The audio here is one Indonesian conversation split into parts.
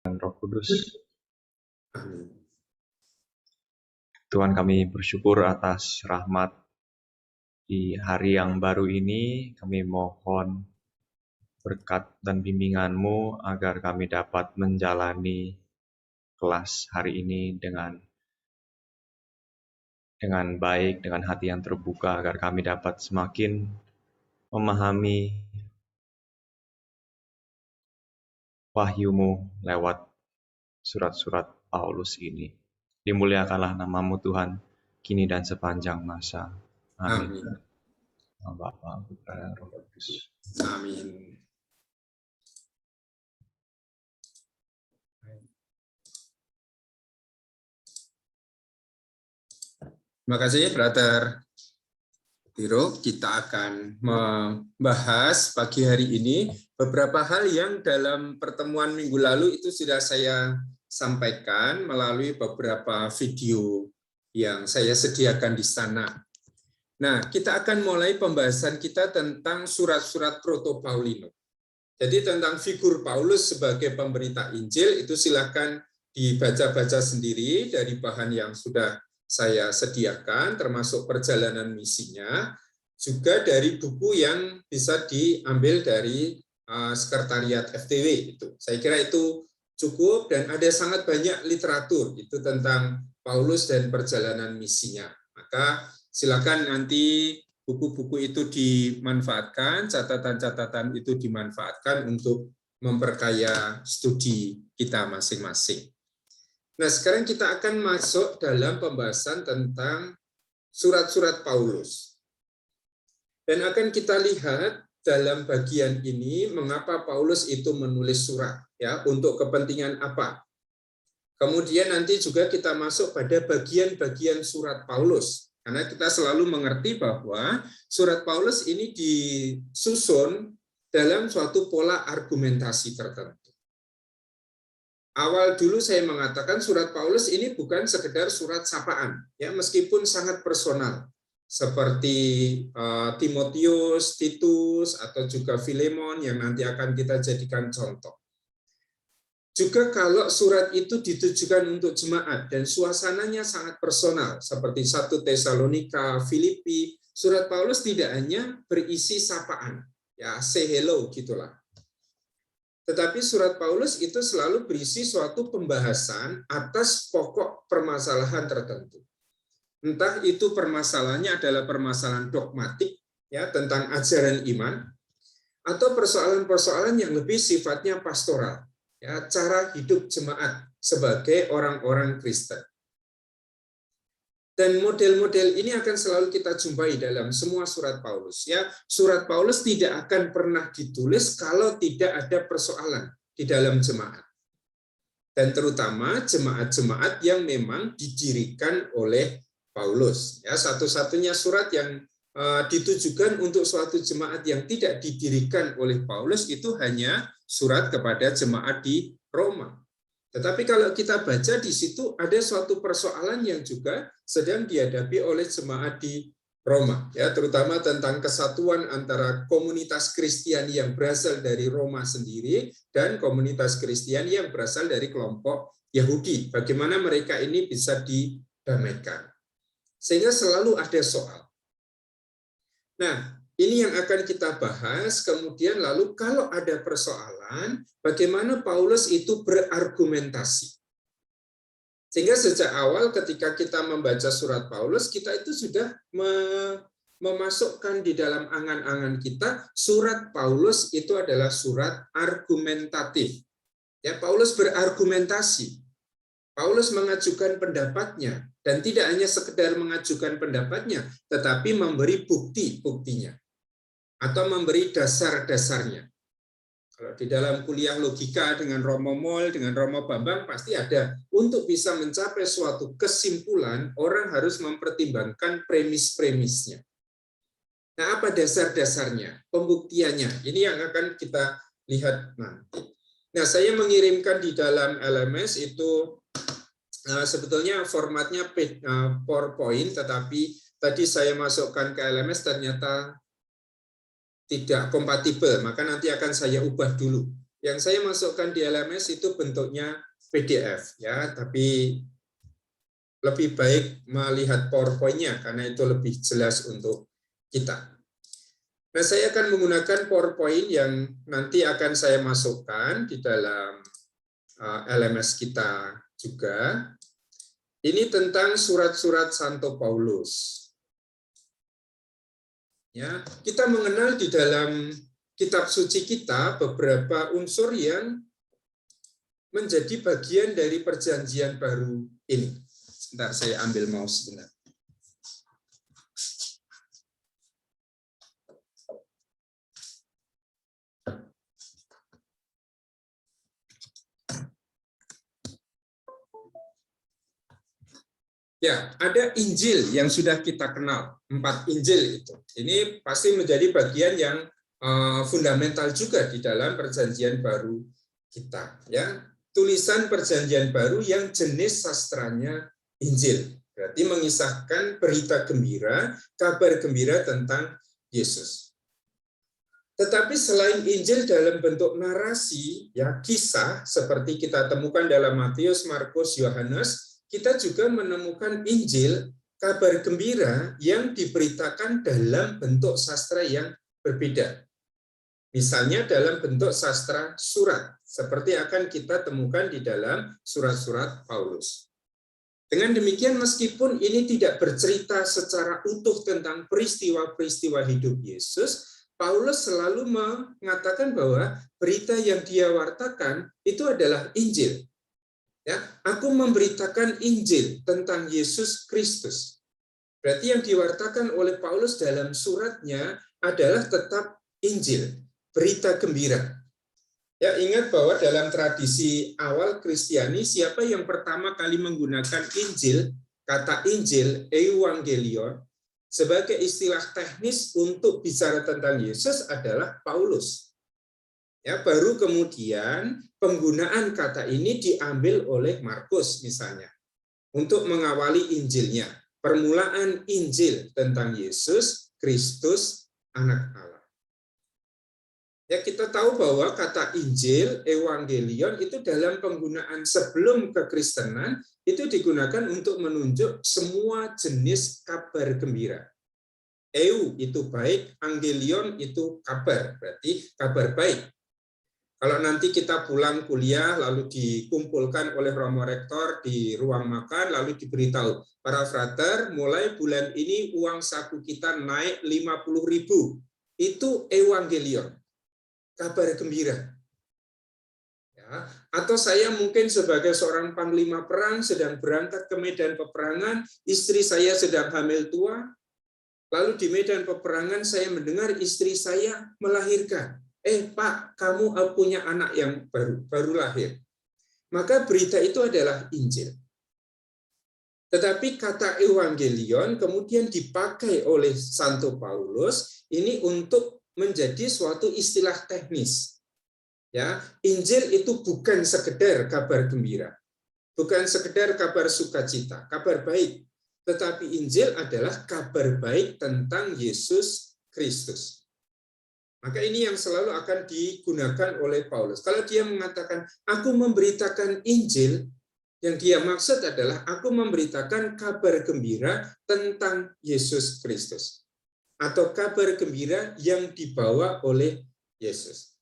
dan Roh Kudus. Tuhan, kami bersyukur atas rahmat di hari yang baru ini. Kami mohon berkat dan bimbingan-Mu agar kami dapat menjalani kelas hari ini dengan baik, dengan hati yang terbuka, agar kami dapat semakin memahami wahyu-Mu lewat surat-surat Paulus ini. Dimuliakanlah nama-Mu Tuhan, kini dan sepanjang masa. Amin. Bapa, Putra, dan Roh Kudus. Amin. Terima kasih, Brother Biro. Kita akan membahas pagi hari ini beberapa hal yang dalam pertemuan minggu lalu itu sudah saya sampaikan melalui beberapa video yang saya sediakan di sana. Nah, kita akan mulai pembahasan kita tentang surat-surat Proto-Paulino. Jadi tentang figur Paulus sebagai pemberita Injil itu silakan dibaca-baca sendiri dari bahan yang sudah saya sediakan, termasuk perjalanan misinya, juga dari buku yang bisa diambil dari sekretariat FTW. Itu saya kira itu cukup, dan ada sangat banyak literatur itu tentang Paulus dan perjalanan misinya. Maka silakan nanti buku-buku itu dimanfaatkan, catatan-catatan itu dimanfaatkan untuk memperkaya studi kita masing-masing. Nah, sekarang kita akan masuk dalam pembahasan tentang surat-surat Paulus. Dan akan kita lihat dalam bagian ini mengapa Paulus itu menulis surat, ya, untuk kepentingan apa. Kemudian nanti juga kita masuk pada bagian-bagian surat Paulus. Karena kita selalu mengerti bahwa surat Paulus ini disusun dalam suatu pola argumentasi tertentu. Awal dulu saya mengatakan surat Paulus ini bukan sekedar surat sapaan, ya, meskipun sangat personal, seperti Timotius, Titus, atau juga Filemon yang nanti akan kita jadikan contoh. Juga kalau surat itu ditujukan untuk jemaat dan suasananya sangat personal, seperti 1 Tesalonika, Filipi, surat Paulus tidak hanya berisi sapaan, ya, say hello gitulah. Tetapi surat Paulus itu selalu berisi suatu pembahasan atas pokok permasalahan tertentu. Entah itu permasalahannya adalah permasalahan dogmatik, ya, tentang ajaran iman, atau persoalan-persoalan yang lebih sifatnya pastoral, ya, cara hidup jemaat sebagai orang-orang Kristen. Dan model-model ini akan selalu kita jumpai dalam semua surat Paulus, ya. Surat Paulus tidak akan pernah ditulis kalau tidak ada persoalan di dalam jemaat. Dan terutama jemaat-jemaat yang memang didirikan oleh Paulus. Ya, satu-satunya surat yang ditujukan untuk suatu jemaat yang tidak didirikan oleh Paulus itu hanya surat kepada jemaat di Roma. Tetapi kalau kita baca di situ ada suatu persoalan yang juga sedang dihadapi oleh jemaat di Roma, ya, terutama tentang kesatuan antara komunitas Kristiani yang berasal dari Roma sendiri dan komunitas Kristiani yang berasal dari kelompok Yahudi. Bagaimana mereka ini bisa didamaikan? Sehingga selalu ada soal. Nah, ini yang akan kita bahas. Kemudian lalu kalau ada persoalan, bagaimana Paulus itu berargumentasi. Sehingga sejak awal ketika kita membaca surat Paulus, kita itu sudah memasukkan di dalam angan-angan kita, surat Paulus itu adalah surat argumentatif. Ya, Paulus berargumentasi. Paulus mengajukan pendapatnya, dan tidak hanya sekedar mengajukan pendapatnya, tetapi memberi bukti-buktinya, atau memberi dasar-dasarnya. Kalau di dalam kuliah logika dengan Romo Mol, dengan Romo Bambang, pasti ada. Untuk bisa mencapai suatu kesimpulan, orang harus mempertimbangkan premis-premisnya. Nah, apa dasar-dasarnya? Pembuktiannya. Ini yang akan kita lihat nanti. Nah, saya mengirimkan di dalam LMS itu sebetulnya formatnya PowerPoint, tetapi tadi saya masukkan ke LMS ternyata tidak kompatibel, maka nanti akan saya ubah dulu. Yang saya masukkan di LMS itu bentuknya PDF ya, tapi lebih baik melihat PowerPoint-nya karena itu lebih jelas untuk kita. Nah, saya akan menggunakan PowerPoint yang nanti akan saya masukkan di dalam LMS kita juga. Ini tentang surat-surat Santo Paulus. Ya, kita mengenal di dalam kitab suci kita beberapa unsur yang menjadi bagian dari perjanjian baru ini. Sebentar, saya ambil mouse sebentar. Ya, ada Injil yang sudah kita kenal, 4 Injil itu. Ini pasti menjadi bagian yang fundamental juga di dalam perjanjian baru kita. Ya, tulisan perjanjian baru yang jenis sastranya Injil, berarti mengisahkan berita gembira, kabar gembira tentang Yesus. Tetapi selain Injil dalam bentuk narasi, ya kisah seperti kita temukan dalam Matius, Markus, Yohanes, kita juga menemukan Injil, kabar gembira yang diberitakan dalam bentuk sastra yang berbeda. Misalnya dalam bentuk sastra surat, seperti akan kita temukan di dalam surat-surat Paulus. Dengan demikian, meskipun ini tidak bercerita secara utuh tentang peristiwa-peristiwa hidup Yesus, Paulus selalu mengatakan bahwa berita yang dia wartakan itu adalah Injil. Ya, aku memberitakan Injil tentang Yesus Kristus. Berarti yang diwartakan oleh Paulus dalam suratnya adalah tetap Injil, berita gembira. Ya, ingat bahwa dalam tradisi awal Kristiani, siapa yang pertama kali menggunakan Injil, kata Injil, Evangelion, sebagai istilah teknis untuk bicara tentang Yesus adalah Paulus. Ya, baru kemudian penggunaan kata ini diambil oleh Markus misalnya untuk mengawali Injilnya. Permulaan Injil tentang Yesus Kristus, Anak Allah. Ya, kita tahu bahwa kata Injil, Evangelion itu dalam penggunaan sebelum kekristenan itu digunakan untuk menunjuk semua jenis kabar gembira. Eu itu baik, Angelion itu kabar, berarti kabar baik. Kalau nanti kita pulang kuliah, lalu dikumpulkan oleh Romo Rektor di ruang makan, lalu diberitahu, para frater, mulai bulan ini uang saku kita naik 50.000. Itu Evangelion, kabar gembira. Ya, atau saya mungkin sebagai seorang panglima perang sedang berangkat ke medan peperangan, istri saya sedang hamil tua, lalu di medan peperangan saya mendengar istri saya melahirkan. Pak, kamu punya anak yang baru lahir. Maka berita itu adalah Injil. Tetapi kata Evangelion kemudian dipakai oleh Santo Paulus ini untuk menjadi suatu istilah teknis. Ya, Injil itu bukan sekedar kabar gembira, bukan sekedar kabar sukacita, kabar baik, tetapi Injil adalah kabar baik tentang Yesus Kristus. Maka ini yang selalu akan digunakan oleh Paulus. Kalau dia mengatakan, aku memberitakan Injil, yang dia maksud adalah, aku memberitakan kabar gembira tentang Yesus Kristus. Atau kabar gembira yang dibawa oleh Yesus.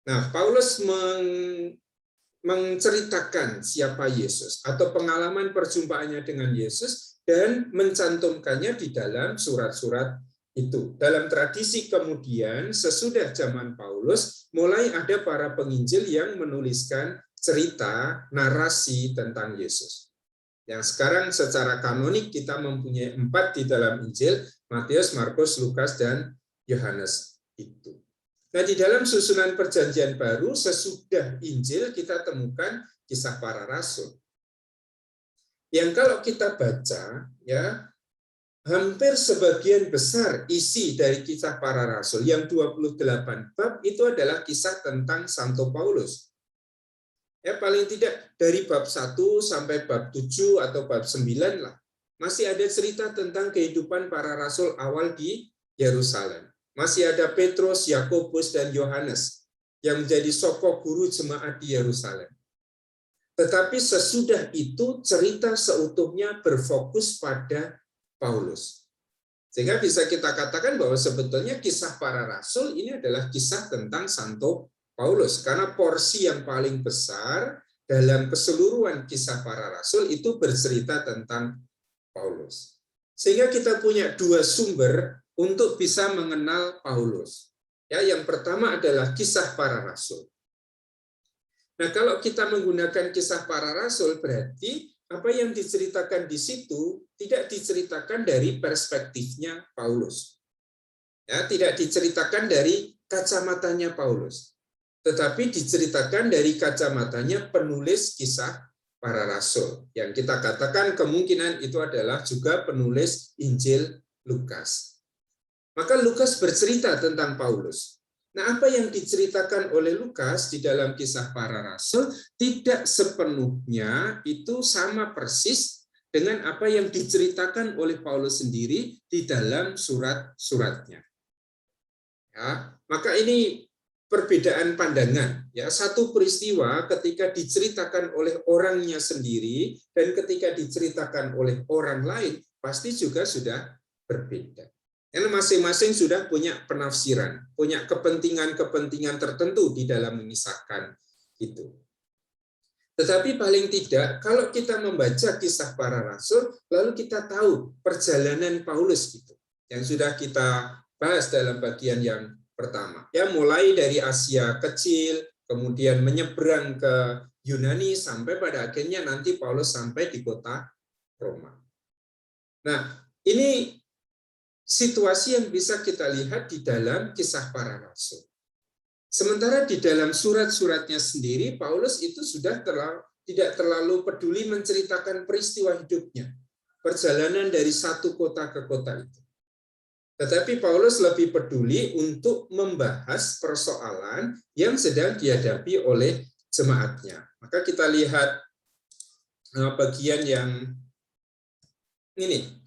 Nah, Paulus menceritakan siapa Yesus, atau pengalaman perjumpaannya dengan Yesus, dan mencantumkannya di dalam surat-surat itu. Dalam tradisi kemudian sesudah zaman Paulus mulai ada para penginjil yang menuliskan cerita narasi tentang Yesus. Yang sekarang secara kanonik kita mempunyai 4 di dalam Injil, Matius, Markus, Lukas, dan Yohanes itu. Nah, di dalam susunan perjanjian baru sesudah Injil kita temukan kisah para rasul. Yang kalau kita baca ya hampir sebagian besar isi dari kisah para rasul yang 28 bab itu adalah kisah tentang Santo Paulus. Ya, paling tidak dari bab 1 sampai bab 7 atau bab 9 lah. Masih ada cerita tentang kehidupan para rasul awal di Yerusalem. Masih ada Petrus, Yakobus, dan Yohanes. yang menjadi soko guru jemaat di Yerusalem. Tetapi sesudah itu cerita seutuhnya berfokus pada Paulus. Sehingga bisa kita katakan bahwa sebetulnya kisah para rasul ini adalah kisah tentang Santo Paulus. Karena porsi yang paling besar dalam keseluruhan kisah para rasul itu bercerita tentang Paulus. Sehingga kita punya dua sumber untuk bisa mengenal Paulus. Ya, yang pertama adalah kisah para rasul. Nah, kalau kita menggunakan kisah para rasul, berarti apa yang diceritakan di situ tidak diceritakan dari perspektifnya Paulus. Ya, tidak diceritakan dari kacamatanya Paulus, tetapi diceritakan dari kacamatanya penulis kisah para rasul. Yang kita katakan kemungkinan itu adalah juga penulis Injil Lukas. Maka Lukas bercerita tentang Paulus. Nah, apa yang diceritakan oleh Lukas di dalam kisah para rasul tidak sepenuhnya itu sama persis dengan apa yang diceritakan oleh Paulus sendiri di dalam surat-suratnya. Ya, maka ini perbedaan pandangan. Ya, satu peristiwa ketika diceritakan oleh orangnya sendiri dan ketika diceritakan oleh orang lain pasti juga sudah berbeda. Karena masing-masing sudah punya penafsiran, punya kepentingan-kepentingan tertentu di dalam mengisahkan itu. Tetapi paling tidak, kalau kita membaca kisah para rasul, lalu kita tahu perjalanan Paulus gitu, yang sudah kita bahas dalam bagian yang pertama. Ya, mulai dari Asia kecil, kemudian menyeberang ke Yunani, sampai pada akhirnya nanti Paulus sampai di kota Roma. Nah, ini situasi yang bisa kita lihat di dalam kisah para rasul. Sementara di dalam surat-suratnya sendiri, Paulus itu sudah tidak terlalu peduli menceritakan peristiwa hidupnya, perjalanan dari satu kota ke kota itu. Tetapi Paulus lebih peduli untuk membahas persoalan yang sedang dihadapi oleh jemaatnya. Maka kita lihat bagian yang ini.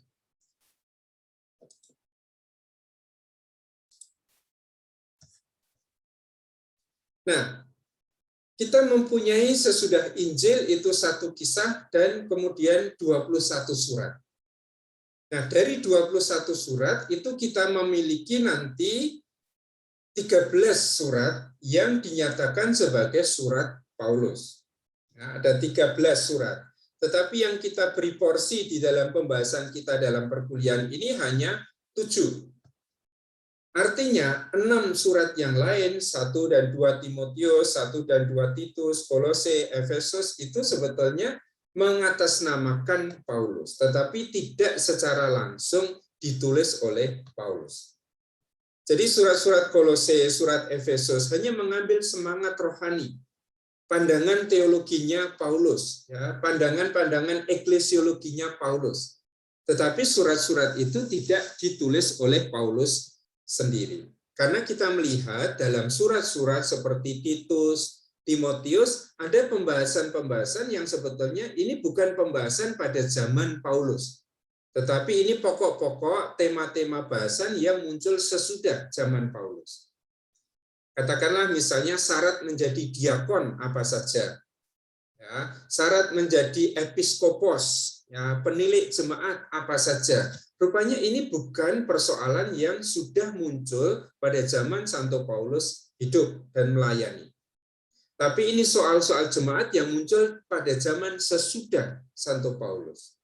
Nah, kita mempunyai sesudah Injil itu satu kisah dan kemudian 21 surat. Nah, dari 21 surat itu kita memiliki nanti 13 surat yang dinyatakan sebagai surat Paulus. Nah, ada 13 surat. Tetapi yang kita beri porsi di dalam pembahasan kita dalam perkuliahan ini hanya 7. Artinya 6 surat yang lain, 1 dan 2 Timotius, 1 dan 2 Titus, Kolose, Efesus itu sebetulnya mengatasnamakan Paulus, tetapi tidak secara langsung ditulis oleh Paulus. Jadi surat-surat Kolose, surat Efesus hanya mengambil semangat rohani, pandangan teologinya Paulus, ya, pandangan-pandangan eklesiologinya Paulus. Tetapi surat-surat itu tidak ditulis oleh Paulus sendiri. Karena kita melihat dalam surat-surat seperti Titus, Timotius, ada pembahasan-pembahasan yang sebetulnya ini bukan pembahasan pada zaman Paulus. Tetapi ini pokok-pokok tema-tema bahasan yang muncul sesudah zaman Paulus. Katakanlah misalnya syarat menjadi diakon apa saja. Ya, syarat menjadi episkopos, ya, penilik jemaat apa saja. Rupanya ini bukan persoalan yang sudah muncul pada zaman Santo Paulus hidup dan melayani. Tapi ini soal-soal jemaat yang muncul pada zaman sesudah Santo Paulus.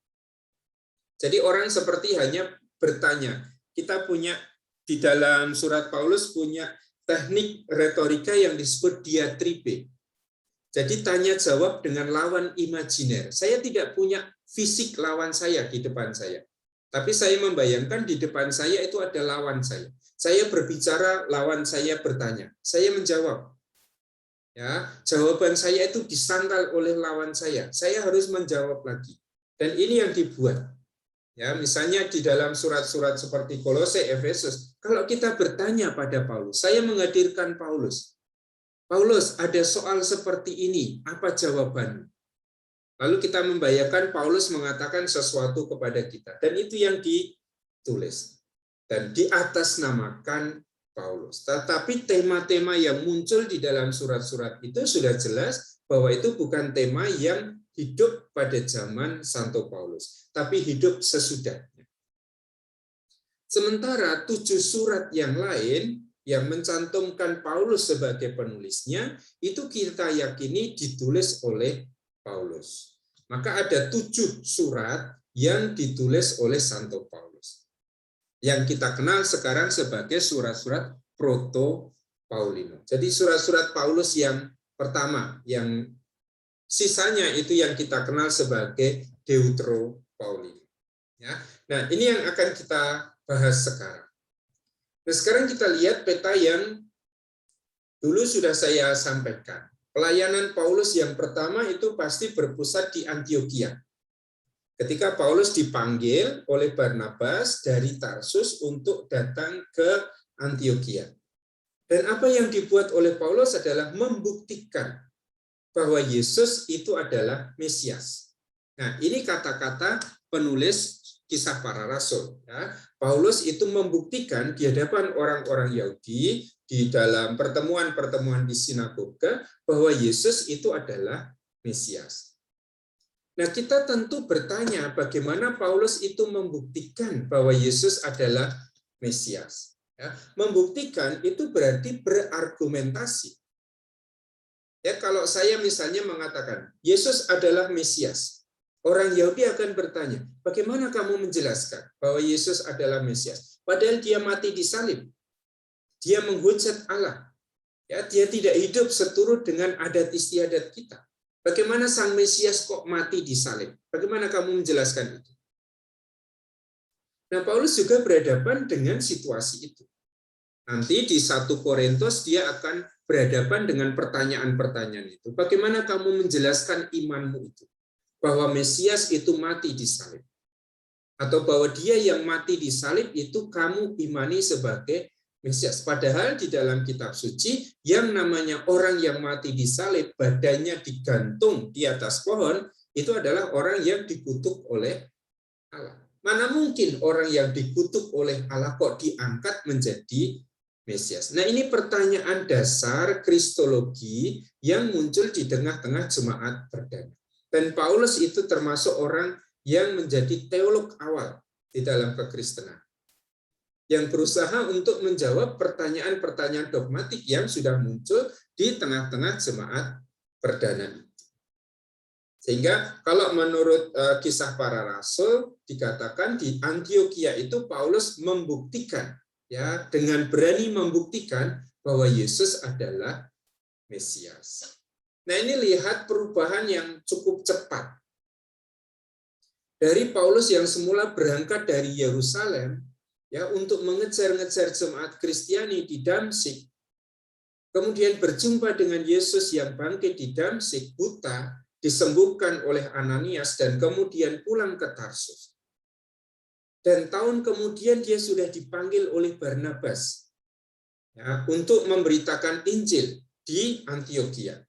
Jadi orang seperti hanya bertanya. Kita punya di dalam surat Paulus punya teknik retorika yang disebut diatribe. Jadi tanya jawab dengan lawan imajiner. Saya tidak punya fisik lawan saya di depan saya. Tapi saya membayangkan di depan saya itu ada lawan saya. Saya berbicara, lawan saya bertanya. Saya menjawab. Ya, jawaban saya itu disangkal oleh lawan saya. Saya harus menjawab lagi. Dan ini yang dibuat. Ya, misalnya di dalam surat-surat seperti Kolose, Efesus, kalau kita bertanya pada Paulus, saya menghadirkan Paulus. Paulus, ada soal seperti ini, apa jawabannya? Lalu kita membayangkan Paulus mengatakan sesuatu kepada kita. Dan itu yang ditulis. Dan diatasnamakan Paulus. Tetapi tema-tema yang muncul di dalam surat-surat itu sudah jelas bahwa itu bukan tema yang hidup pada zaman Santo Paulus, tapi hidup sesudahnya. Sementara 7 surat yang lain yang mencantumkan Paulus sebagai penulisnya, itu kita yakini ditulis oleh Paulus. Maka ada 7 surat yang ditulis oleh Santo Paulus, yang kita kenal sekarang sebagai surat-surat proto-Paulino. Jadi surat-surat Paulus yang pertama, yang sisanya itu yang kita kenal sebagai Deutero-Paulino. Ya. Nah, ini yang akan kita bahas sekarang. Nah, sekarang kita lihat peta yang dulu sudah saya sampaikan. Pelayanan Paulus yang pertama itu pasti berpusat di Antiokhia. Ketika Paulus dipanggil oleh Barnabas dari Tarsus untuk datang ke Antiokhia. Dan apa yang dibuat oleh Paulus adalah membuktikan bahwa Yesus itu adalah Mesias. Nah, ini kata-kata penulis Kisah Para Rasul. Ya. Paulus itu membuktikan di hadapan orang-orang Yahudi di dalam pertemuan-pertemuan di sinagoga bahwa Yesus itu adalah Mesias. Nah, kita tentu bertanya bagaimana Paulus itu membuktikan bahwa Yesus adalah Mesias. Ya, membuktikan itu berarti berargumentasi. Ya, kalau saya misalnya mengatakan Yesus adalah Mesias, orang Yahudi akan bertanya, bagaimana kamu menjelaskan bahwa Yesus adalah Mesias? Padahal dia mati di salib, dia menghujat Allah, ya, dia tidak hidup seturut dengan adat istiadat kita. Bagaimana sang Mesias kok mati di salib? Bagaimana kamu menjelaskan itu? Nah, Paulus juga berhadapan dengan situasi itu. Nanti di 1 Korintus dia akan berhadapan dengan pertanyaan-pertanyaan itu. Bagaimana kamu menjelaskan imanmu itu? Bahwa Mesias itu mati di salib. Atau bahwa dia yang mati di salib itu kamu imani sebagai Mesias. Padahal di dalam kitab suci yang namanya orang yang mati di salib, badannya digantung di atas pohon, itu adalah orang yang dikutuk oleh Allah. Mana mungkin orang yang dikutuk oleh Allah kok diangkat menjadi Mesias? Nah, ini pertanyaan dasar kristologi yang muncul di tengah-tengah jemaat perdana. Dan Paulus itu termasuk orang yang menjadi teolog awal di dalam kekristenan, yang berusaha untuk menjawab pertanyaan-pertanyaan dogmatik yang sudah muncul di tengah-tengah jemaat perdana. Sehingga kalau menurut Kisah Para Rasul dikatakan di Antiokhia itu Paulus membuktikan, ya, dengan berani membuktikan bahwa Yesus adalah Mesias. Nah, ini lihat perubahan yang cukup cepat. Dari Paulus yang semula berangkat dari Yerusalem, ya, untuk mengejar-ngejar jemaat Kristiani di Damsyik, kemudian berjumpa dengan Yesus yang bangkit di Damsyik, buta, disembuhkan oleh Ananias, dan kemudian pulang ke Tarsus. Dan tahun kemudian dia sudah dipanggil oleh Barnabas, ya, untuk memberitakan Injil di Antiokhia.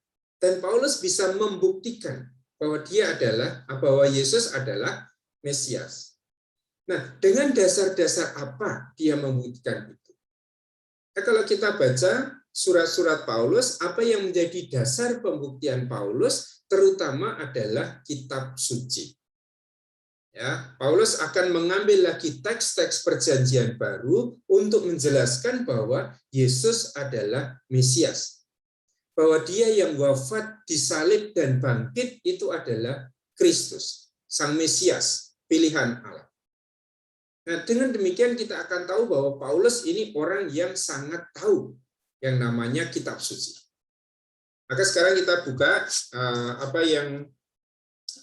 Dan Paulus bisa membuktikan bahwa bahwa Yesus adalah Mesias. Nah, dengan dasar-dasar apa dia membuktikan itu? Nah, kalau kita baca surat-surat Paulus, apa yang menjadi dasar pembuktian Paulus terutama adalah kitab suci. Ya, Paulus akan mengambil lagi teks-teks perjanjian baru untuk menjelaskan bahwa Yesus adalah Mesias. Bahwa dia yang wafat, disalib, dan bangkit itu adalah Kristus, Sang Mesias, pilihan Allah. Nah, dengan demikian kita akan tahu bahwa Paulus ini orang yang sangat tahu yang namanya kitab suci. Maka sekarang kita buka apa yang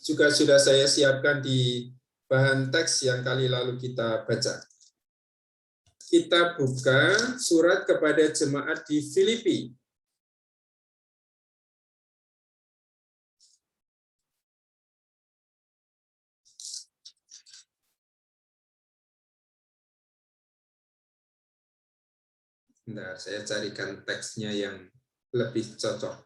juga sudah saya siapkan di bahan teks yang kali lalu kita baca. Kita buka surat kepada jemaat di Filipi. Bentar, saya carikan teksnya yang lebih cocok.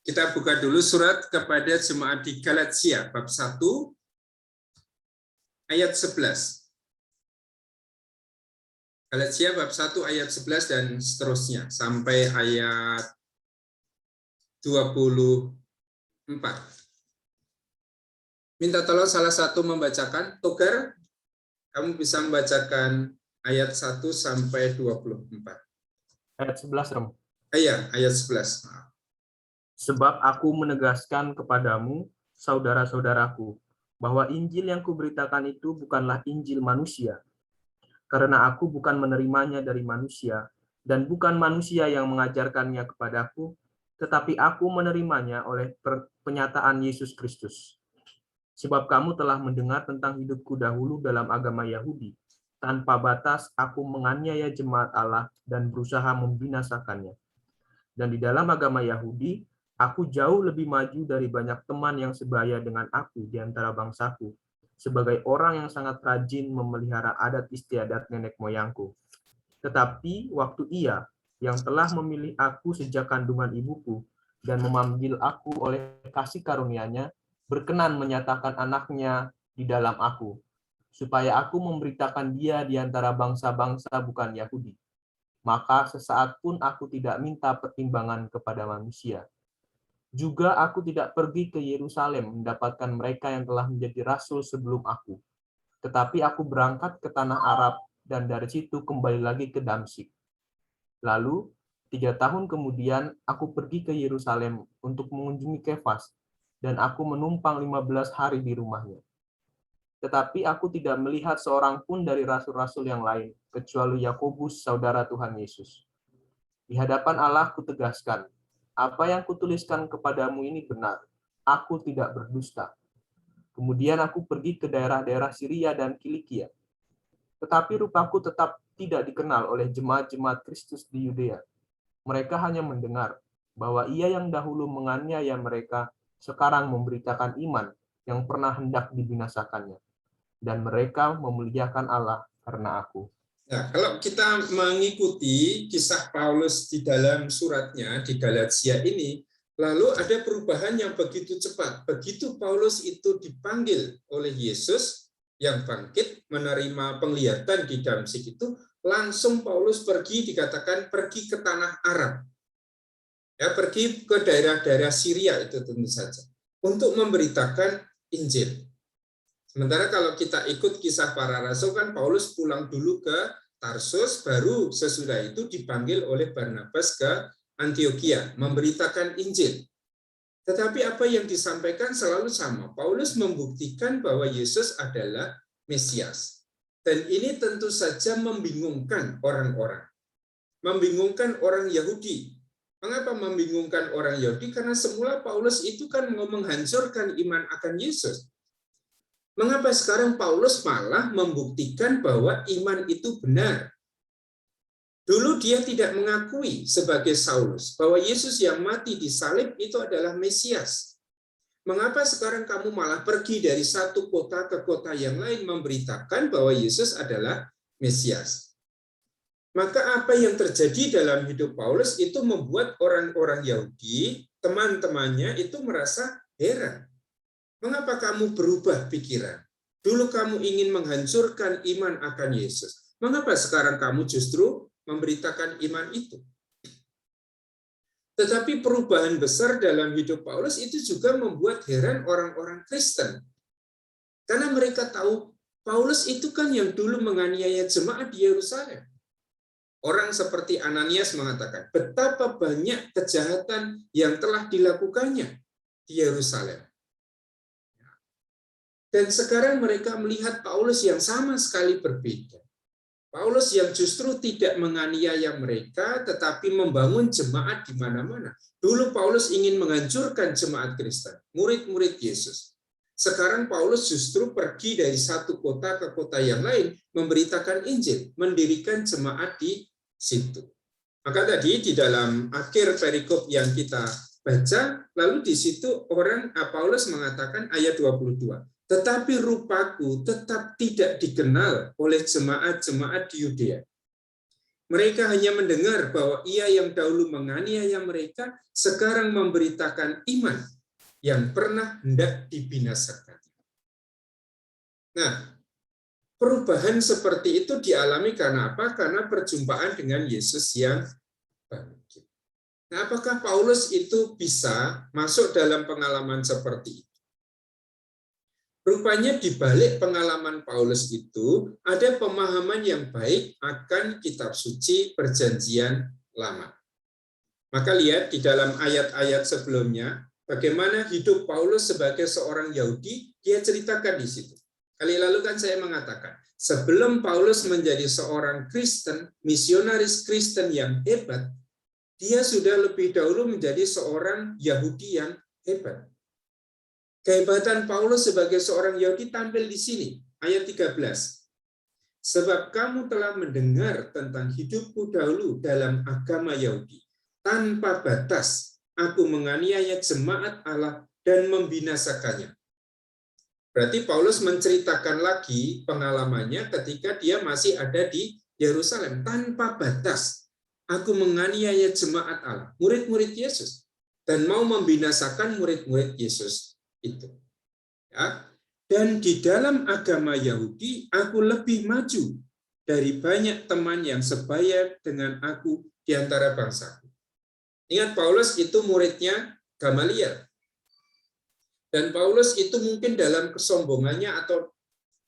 Kita buka dulu surat kepada jemaat di Galatia bab 1 ayat 11. Galatia bab 1 ayat 11 dan seterusnya sampai ayat 24. Minta tolong salah satu membacakan. Togar, kamu bisa membacakan ayat 1 sampai 24. Ayat 11, Rom. Iya, ayat 11. Sebab aku menegaskan kepadamu, saudara-saudaraku, bahwa Injil yang kuberitakan itu bukanlah Injil manusia, karena aku bukan menerimanya dari manusia, dan bukan manusia yang mengajarkannya kepadaku, tetapi aku menerimanya oleh penyataan Yesus Kristus. Sebab kamu telah mendengar tentang hidupku dahulu dalam agama Yahudi. Tanpa batas aku menganiaya jemaat Allah dan berusaha membinasakannya. Dan di dalam agama Yahudi, aku jauh lebih maju dari banyak teman yang sebaya dengan aku di antara bangsaku, sebagai orang yang sangat rajin memelihara adat istiadat nenek moyangku. Tetapi waktu Ia, yang telah memilih aku sejak kandungan ibuku, dan memanggil aku oleh kasih karunia-Nya, berkenan menyatakan anaknya di dalam aku, supaya aku memberitakan Dia di antara bangsa-bangsa bukan Yahudi. Maka sesaat pun aku tidak minta pertimbangan kepada manusia. Juga aku tidak pergi ke Yerusalem mendapatkan mereka yang telah menjadi rasul sebelum aku. Tetapi aku berangkat ke tanah Arab dan dari situ kembali lagi ke Damsyik. Lalu, 3 tahun kemudian aku pergi ke Yerusalem untuk mengunjungi Kefas, dan aku menumpang 15 hari di rumahnya. Tetapi aku tidak melihat seorang pun dari rasul-rasul yang lain, kecuali Yakobus, saudara Tuhan Yesus. Di hadapan Allah kutegaskan, apa yang kutuliskan kepadamu ini benar. Aku tidak berdusta. Kemudian aku pergi ke daerah-daerah Syria dan Kilikia. Tetapi rupaku tetap tidak dikenal oleh jemaat-jemaat Kristus di Yudea. Mereka hanya mendengar bahwa Ia yang dahulu menganiaya mereka sekarang memberitakan iman yang pernah hendak dibinasakannya. Dan mereka memuliakan Allah karena aku. Nah, kalau kita mengikuti kisah Paulus di dalam suratnya di Galatia ini, lalu ada perubahan yang begitu cepat. Begitu Paulus itu dipanggil oleh Yesus yang bangkit menerima penglihatan di Damsyik itu, langsung Paulus pergi, dikatakan pergi ke tanah Arab. Ya, pergi ke daerah-daerah Syria itu tentu saja untuk memberitakan Injil. Sementara kalau kita ikut kisah para rasul kan Paulus pulang dulu ke Tarsus, baru sesudah itu dipanggil oleh Barnabas ke Antiokhia memberitakan Injil. Tetapi apa yang disampaikan selalu sama. Paulus membuktikan bahwa Yesus adalah Mesias. Dan ini tentu saja membingungkan orang-orang. Membingungkan orang Yahudi. Mengapa membingungkan orang Yahudi? Karena semula Paulus itu kan mau menghancurkan iman akan Yesus. Mengapa sekarang Paulus malah membuktikan bahwa iman itu benar? Dulu dia tidak mengakui sebagai Saulus bahwa Yesus yang mati di salib itu adalah Mesias. Mengapa sekarang kamu malah pergi dari satu kota ke kota yang lain memberitakan bahwa Yesus adalah Mesias? Maka apa yang terjadi dalam hidup Paulus itu membuat orang-orang Yahudi, teman-temannya itu merasa heran. Mengapa kamu berubah pikiran? Dulu kamu ingin menghancurkan iman akan Yesus. Mengapa sekarang kamu justru memberitakan iman itu? Tetapi perubahan besar dalam hidup Paulus itu juga membuat heran orang-orang Kristen. Karena mereka tahu Paulus itu kan yang dulu menganiaya jemaat di Yerusalem. Orang seperti Ananias mengatakan, betapa banyak kejahatan yang telah dilakukannya di Yerusalem. Dan sekarang mereka melihat Paulus yang sama sekali berbeda. Paulus yang justru tidak menganiaya mereka, tetapi membangun jemaat di mana-mana. Dulu Paulus ingin menghancurkan jemaat Kristen, murid-murid Yesus. Sekarang Paulus justru pergi dari satu kota ke kota yang lain, memberitakan Injil, mendirikan jemaat di situ. Maka tadi di dalam akhir perikop yang kita baca, lalu di situ Paulus mengatakan ayat 22. Tetapi rupaku tetap tidak dikenal oleh jemaat-jemaat di Yudea. Mereka hanya mendengar bahwa ia yang dahulu menganiaya mereka sekarang memberitakan iman yang pernah hendak dibinasakan. Nah, perubahan seperti itu dialami karena apa? Karena perjumpaan dengan Yesus yang bangkit. Nah, apakah Paulus itu bisa masuk dalam pengalaman seperti itu? Rupanya di balik pengalaman Paulus itu ada pemahaman yang baik akan kitab suci Perjanjian Lama. Maka lihat di dalam ayat-ayat sebelumnya, bagaimana hidup Paulus sebagai seorang Yahudi, dia ceritakan di situ. Kali lalu kan saya mengatakan, sebelum Paulus menjadi seorang Kristen, misionaris Kristen yang hebat, dia sudah lebih dahulu menjadi seorang Yahudi yang hebat. Kehebatan Paulus sebagai seorang Yahudi tampil di sini, ayat 13. Sebab kamu telah mendengar tentang hidupku dahulu dalam agama Yahudi. Tanpa batas, aku menganiaya jemaat Allah dan membinasakannya. Berarti Paulus menceritakan lagi pengalamannya ketika dia masih ada di Yerusalem. Tanpa batas, aku menganiaya jemaat Allah, murid-murid Yesus, dan mau membinasakan murid-murid Yesus itu. Ya. Dan di dalam agama Yahudi, aku lebih maju dari banyak teman yang sebaya dengan aku di antara bangsaku. Ingat, Paulus itu muridnya Gamaliel. Dan Paulus itu mungkin dalam kesombongannya, atau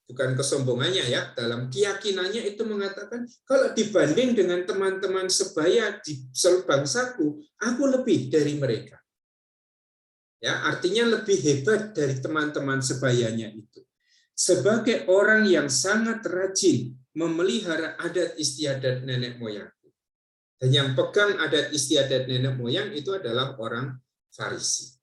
bukan kesombongannya ya, dalam keyakinannya itu mengatakan, kalau dibanding dengan teman-teman sebaya di bangsaku, aku lebih dari mereka. Ya, artinya lebih hebat dari teman-teman sebayanya itu. Sebagai orang yang sangat rajin memelihara adat istiadat nenek moyangku. Dan yang pegang adat istiadat nenek moyang itu adalah orang Farisi.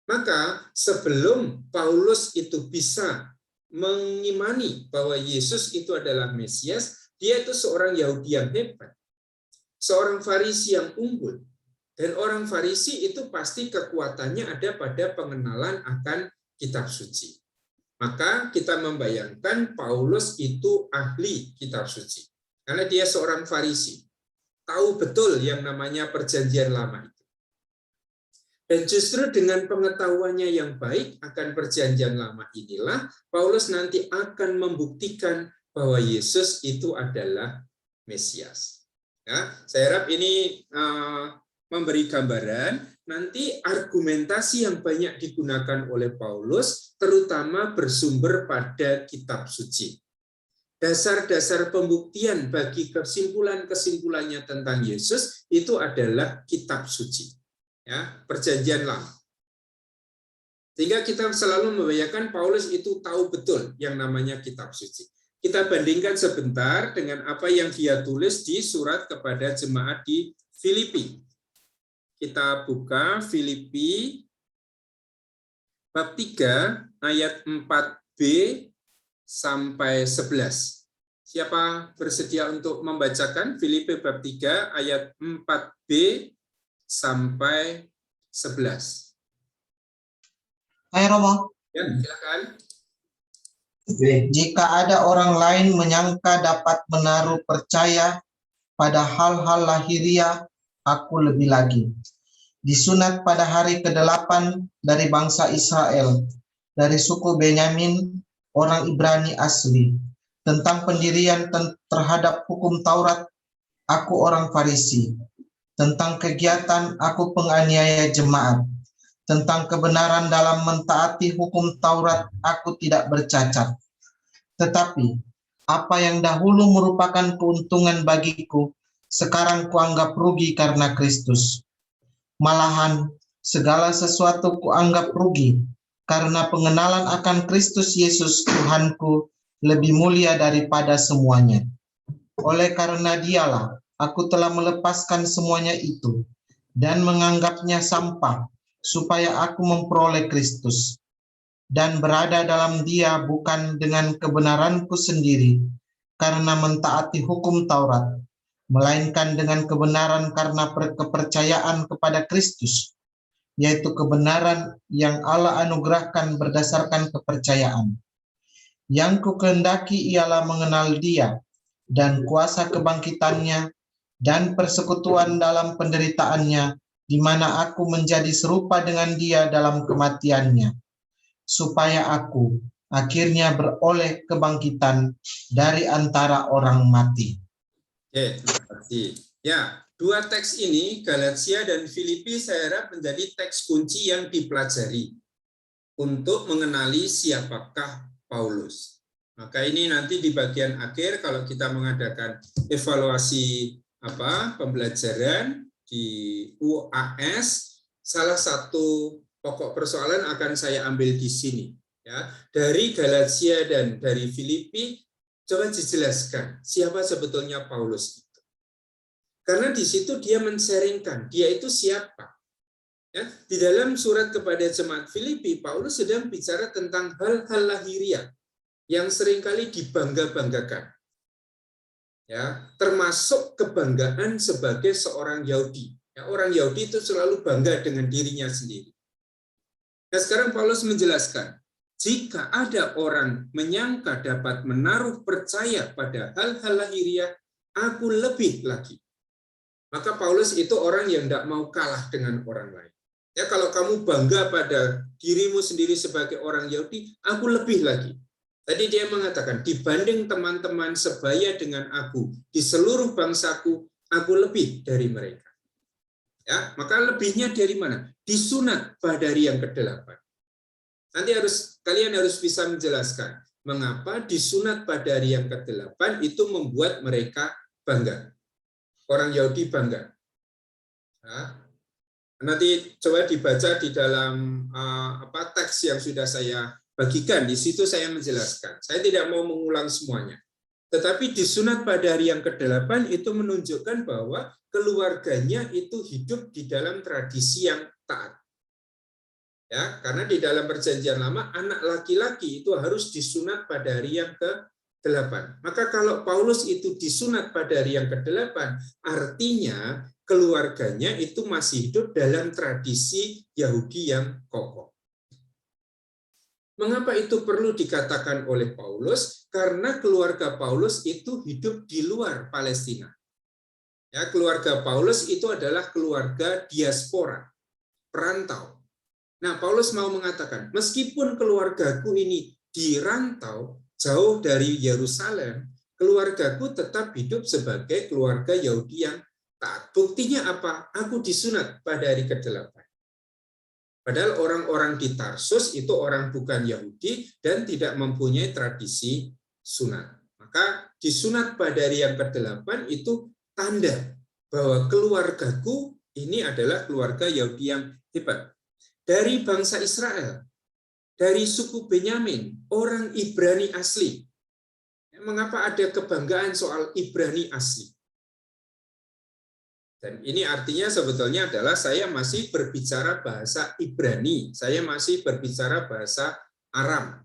Maka sebelum Paulus itu bisa mengimani bahwa Yesus itu adalah Mesias, dia itu seorang Yahudi yang hebat. Seorang Farisi yang unggul. Dan orang Farisi itu pasti kekuatannya ada pada pengenalan akan kitab suci. Maka kita membayangkan Paulus itu ahli kitab suci. Karena dia seorang Farisi. Tahu betul yang namanya Perjanjian Lama itu. Dan justru dengan pengetahuannya yang baik akan Perjanjian Lama inilah, Paulus nanti akan membuktikan bahwa Yesus itu adalah Mesias. Ya, saya harap ini memberi gambaran, nanti argumentasi yang banyak digunakan oleh Paulus, terutama bersumber pada kitab suci. Dasar-dasar pembuktian bagi kesimpulan-kesimpulannya tentang Yesus, itu adalah kitab suci. Ya, Perjanjian Lama. Sehingga kita selalu membayangkan Paulus itu tahu betul yang namanya kitab suci. Kita bandingkan sebentar dengan apa yang dia tulis di surat kepada jemaat di Filipi. Kita buka Filipi bab 3 ayat 4b sampai 11. Siapa bersedia untuk membacakan Filipi bab 3 ayat 4b sampai 11? Hai Romo. Ya, silakan. Jika ada orang lain menyangka dapat menaruh percaya pada hal-hal lahiriah, aku lebih lagi. Disunat pada hari ke-8 dari bangsa Israel, dari suku Benyamin, orang Ibrani asli. Tentang pendirian terhadap hukum Taurat, aku orang Farisi. Tentang kegiatan, aku penganiaya jemaat. Tentang kebenaran dalam mentaati hukum Taurat, aku tidak bercacat. Tetapi, apa yang dahulu merupakan keuntungan bagiku, sekarang kuanggap rugi karena Kristus. Malahan, segala sesuatu kuanggap rugi, karena pengenalan akan Kristus Yesus Tuhanku lebih mulia daripada semuanya. Oleh karena dialah, aku telah melepaskan semuanya itu, dan menganggapnya sampah, supaya aku memperoleh Kristus, dan berada dalam dia bukan dengan kebenaranku sendiri, karena mentaati hukum Taurat, melainkan dengan kebenaran karena kepercayaan kepada Kristus, yaitu kebenaran yang Allah anugerahkan berdasarkan kepercayaan. Yang kukehendaki ialah mengenal dia dan kuasa kebangkitannya dan persekutuan dalam penderitaannya, di mana aku menjadi serupa dengan dia dalam kematiannya, supaya aku akhirnya beroleh kebangkitan dari antara orang mati. Oke, terima kasih. Ya, dua teks ini, Galatia dan Filipi, saya harap menjadi teks kunci yang dipelajari untuk mengenali siapakah Paulus. Maka ini nanti di bagian akhir kalau kita mengadakan evaluasi pembelajaran di UAS, salah satu pokok persoalan akan saya ambil di sini. Ya, dari Galatia dan dari Filipi, coba dijelaskan siapa sebetulnya Paulus itu. Karena di situ dia men-sharingkan dia itu siapa. Ya, di dalam surat kepada jemaat Filipi, Paulus sedang bicara tentang hal-hal lahiriah yang seringkali dibangga-banggakan. Ya, termasuk kebanggaan sebagai seorang Yahudi. Ya, orang Yahudi itu selalu bangga dengan dirinya sendiri. Nah, sekarang Paulus menjelaskan, jika ada orang menyangka dapat menaruh percaya pada hal-hal lahiriah, aku lebih lagi. Maka Paulus itu orang yang tidak mau kalah dengan orang lain. Ya, kalau kamu bangga pada dirimu sendiri sebagai orang Yahudi, aku lebih lagi. Tadi dia mengatakan, dibanding teman-teman sebaya dengan aku di seluruh bangsaku, aku lebih dari mereka. Ya, maka lebihnya dari mana? Disunat pada hari yang ke-8. Nanti kalian harus bisa menjelaskan mengapa disunat pada hari yang ke-8 itu membuat mereka bangga. Orang Yahudi bangga. Ya. Nanti coba dibaca di dalam teks yang sudah saya bagikan. Di situ saya menjelaskan. Saya tidak mau mengulang semuanya. Tetapi disunat pada hari yang ke-8 itu menunjukkan bahwa keluarganya itu hidup di dalam tradisi yang taat. Ya, karena di dalam Perjanjian Lama anak laki-laki itu harus disunat pada hari yang ke-8. Maka kalau Paulus itu disunat pada hari yang ke-8, artinya keluarganya itu masih hidup dalam tradisi Yahudi yang kokoh. Mengapa itu perlu dikatakan oleh Paulus? Karena keluarga Paulus itu hidup di luar Palestina. Ya, keluarga Paulus itu adalah keluarga diaspora, perantau. Nah, Paulus mau mengatakan, meskipun keluargaku ini dirantau jauh dari Yerusalem, keluargaku tetap hidup sebagai keluarga Yahudi yang taat. Buktinya apa? Aku disunat pada hari ke-8. Padahal orang-orang di Tarsus itu orang bukan Yahudi dan tidak mempunyai tradisi sunat. Maka disunat pada hari yang ke-8 itu tanda bahwa keluargaku ini adalah keluarga Yahudi yang hebat. Dari bangsa Israel, dari suku Benyamin, orang Ibrani asli. Mengapa ada kebanggaan soal Ibrani asli? Dan ini artinya sebetulnya adalah saya masih berbicara bahasa Ibrani, saya masih berbicara bahasa Aram.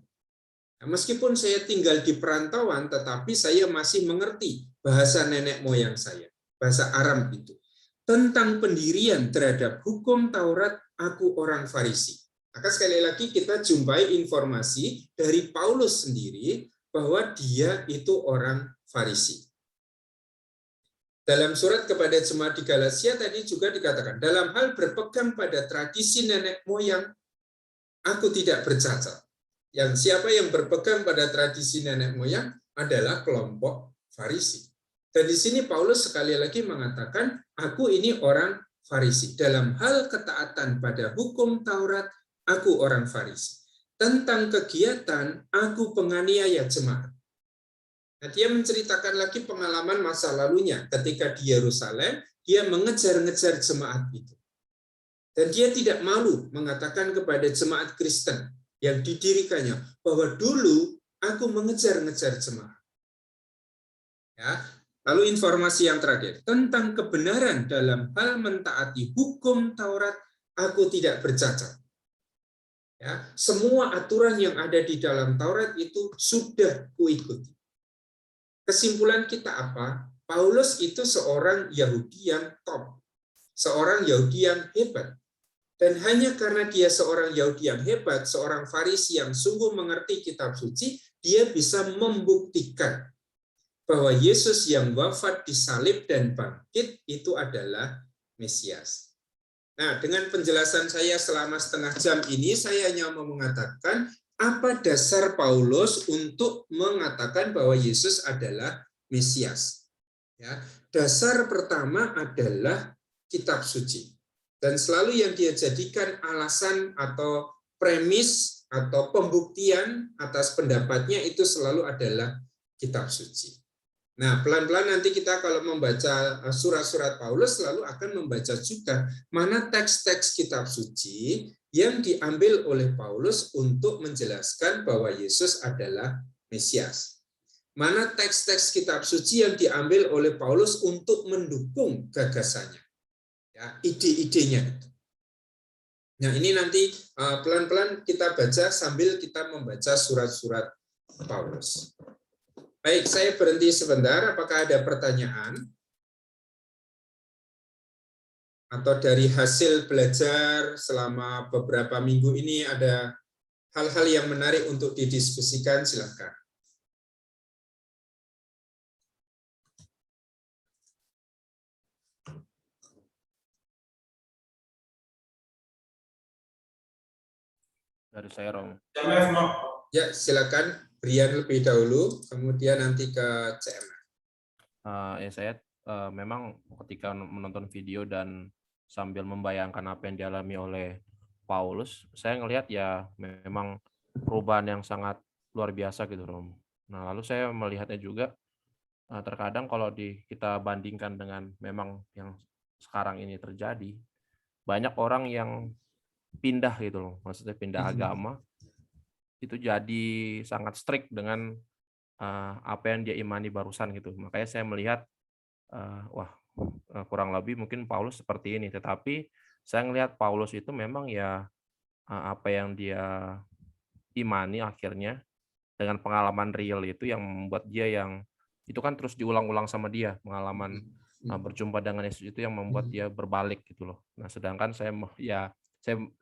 Nah, meskipun saya tinggal di perantauan, tetapi saya masih mengerti bahasa nenek moyang saya, bahasa Aram itu. Tentang pendirian terhadap hukum Taurat, aku orang Farisi. Maka sekali lagi kita jumpai informasi dari Paulus sendiri bahwa dia itu orang Farisi. Dalam surat kepada jemaat di Galatia tadi juga dikatakan, dalam hal berpegang pada tradisi nenek moyang, aku tidak bercacat. Yang siapa yang berpegang pada tradisi nenek moyang adalah kelompok Farisi. Dan di sini Paulus sekali lagi mengatakan, aku ini orang Farisi. Dalam hal ketaatan pada hukum Taurat, aku orang Farisi. Tentang kegiatan, aku penganiaya jemaat. Nah, dia menceritakan lagi pengalaman masa lalunya ketika di Yerusalem, dia mengejar-ngejar jemaat itu. Dan dia tidak malu mengatakan kepada jemaat Kristen yang didirikannya bahwa dulu aku mengejar-ngejar jemaat. Ya. Lalu informasi yang terakhir, tentang kebenaran dalam hal mentaati hukum Taurat, aku tidak bercacat. Ya, semua aturan yang ada di dalam Taurat itu sudah kuikuti. Kesimpulan kita apa? Paulus itu seorang Yahudi yang top, seorang Yahudi yang hebat. Dan hanya karena dia seorang Yahudi yang hebat, seorang Farisi yang sungguh mengerti kitab suci, dia bisa membuktikan bahwa Yesus yang wafat disalib dan bangkit itu adalah Mesias. Nah, dengan penjelasan saya selama setengah jam ini, saya hanya mau mengatakan apa dasar Paulus untuk mengatakan bahwa Yesus adalah Mesias. Ya, dasar pertama adalah kitab suci. Dan selalu yang dia jadikan alasan atau premis atau pembuktian atas pendapatnya itu selalu adalah kitab suci. Nah, pelan-pelan nanti kita kalau membaca surat-surat Paulus selalu akan membaca juga mana teks-teks kitab suci yang diambil oleh Paulus untuk menjelaskan bahwa Yesus adalah Mesias. Mana teks-teks kitab suci yang diambil oleh Paulus untuk mendukung gagasannya. Ya, ide-idenya. Nah, ini nanti pelan-pelan kita baca sambil kita membaca surat-surat Paulus. Baik, saya berhenti sebentar. Apakah ada pertanyaan? Atau dari hasil belajar selama beberapa minggu ini ada hal-hal yang menarik untuk didiskusikan? Silakan. Dari saya, Romo. Ya, silakan. Brian lebih dahulu, kemudian nanti ke CM. Ya saya memang ketika menonton video dan sambil membayangkan apa yang dialami oleh Paulus, saya ngelihat ya memang perubahan yang sangat luar biasa gitu, Romo. Nah, lalu saya melihatnya juga terkadang kalau kita bandingkan dengan memang yang sekarang ini terjadi, banyak orang yang pindah gitu loh, maksudnya pindah agama, itu jadi sangat strict dengan apa yang dia imani barusan gitu. Makanya saya melihat kurang lebih mungkin Paulus seperti ini, tetapi saya melihat Paulus itu memang ya apa yang dia imani akhirnya dengan pengalaman real itu yang membuat dia yang itu kan terus diulang-ulang sama dia, pengalaman berjumpa dengan Yesus itu yang membuat dia berbalik gitu loh. Nah, sedangkan saya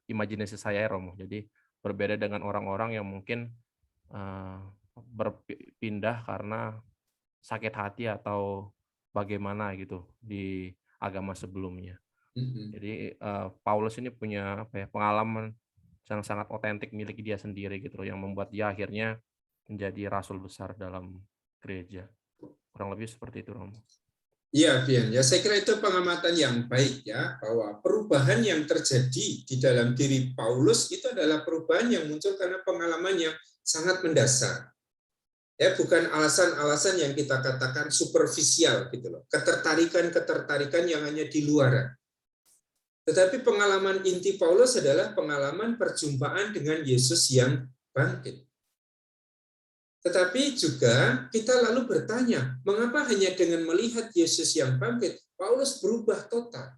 imajinasi saya, Romo, jadi berbeda dengan orang-orang yang mungkin berpindah karena sakit hati atau bagaimana gitu di agama sebelumnya. Jadi Paulus ini punya pengalaman yang sangat otentik milik dia sendiri gitu loh, yang membuat dia akhirnya menjadi rasul besar dalam gereja. Kurang lebih seperti itu, Romo. Iya, Bian. Ya, saya kira itu pengamatan yang baik ya, bahwa perubahan yang terjadi di dalam diri Paulus itu adalah perubahan yang muncul karena pengalaman yang sangat mendasar. Ya, bukan alasan-alasan yang kita katakan superficial gitu loh. Ketertarikan yang hanya di luar. Tetapi pengalaman inti Paulus adalah pengalaman perjumpaan dengan Yesus yang bangkit. Tetapi juga kita lalu bertanya, mengapa hanya dengan melihat Yesus yang bangkit, Paulus berubah total?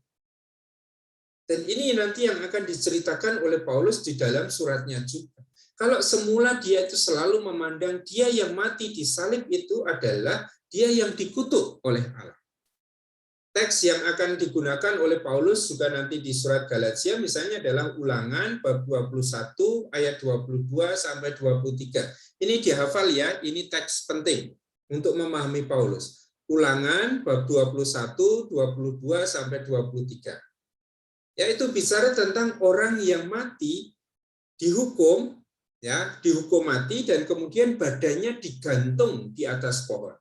Dan ini nanti yang akan diceritakan oleh Paulus di dalam suratnya juga. Kalau semula dia itu selalu memandang dia yang mati di salib itu adalah dia yang dikutuk oleh Allah. Teks yang akan digunakan oleh Paulus juga nanti di surat Galatia misalnya adalah Ulangan bab 21 ayat 22 sampai 23. Ini dihafal ya, ini teks penting untuk memahami Paulus. Ulangan bab 21, 22 sampai 23. Yaitu bicara tentang orang yang mati dihukum ya, dihukum mati dan kemudian badannya digantung di atas pohon.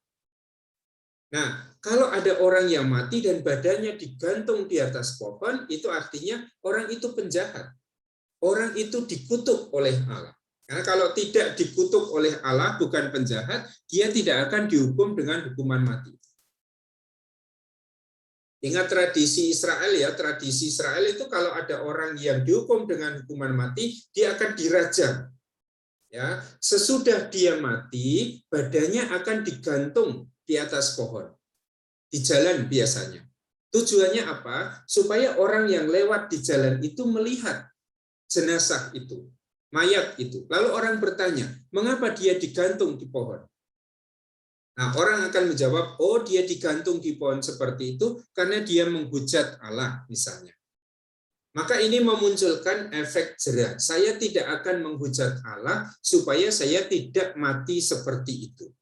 Nah, kalau ada orang yang mati dan badannya digantung di atas pohon, itu artinya orang itu penjahat. Orang itu dikutuk oleh Allah. Karena kalau tidak dikutuk oleh Allah, bukan penjahat, dia tidak akan dihukum dengan hukuman mati. Ingat tradisi Israel ya, tradisi Israel itu kalau ada orang yang dihukum dengan hukuman mati, dia akan dirajam. Ya, sesudah dia mati, badannya akan digantung di atas pohon. Di jalan biasanya. Tujuannya apa? Supaya orang yang lewat di jalan itu melihat jenazah itu, mayat itu. Lalu orang bertanya, mengapa dia digantung di pohon? Nah, orang akan menjawab, oh dia digantung di pohon seperti itu karena dia menghujat Allah misalnya. Maka ini memunculkan efek jera. Saya tidak akan menghujat Allah supaya saya tidak mati seperti itu.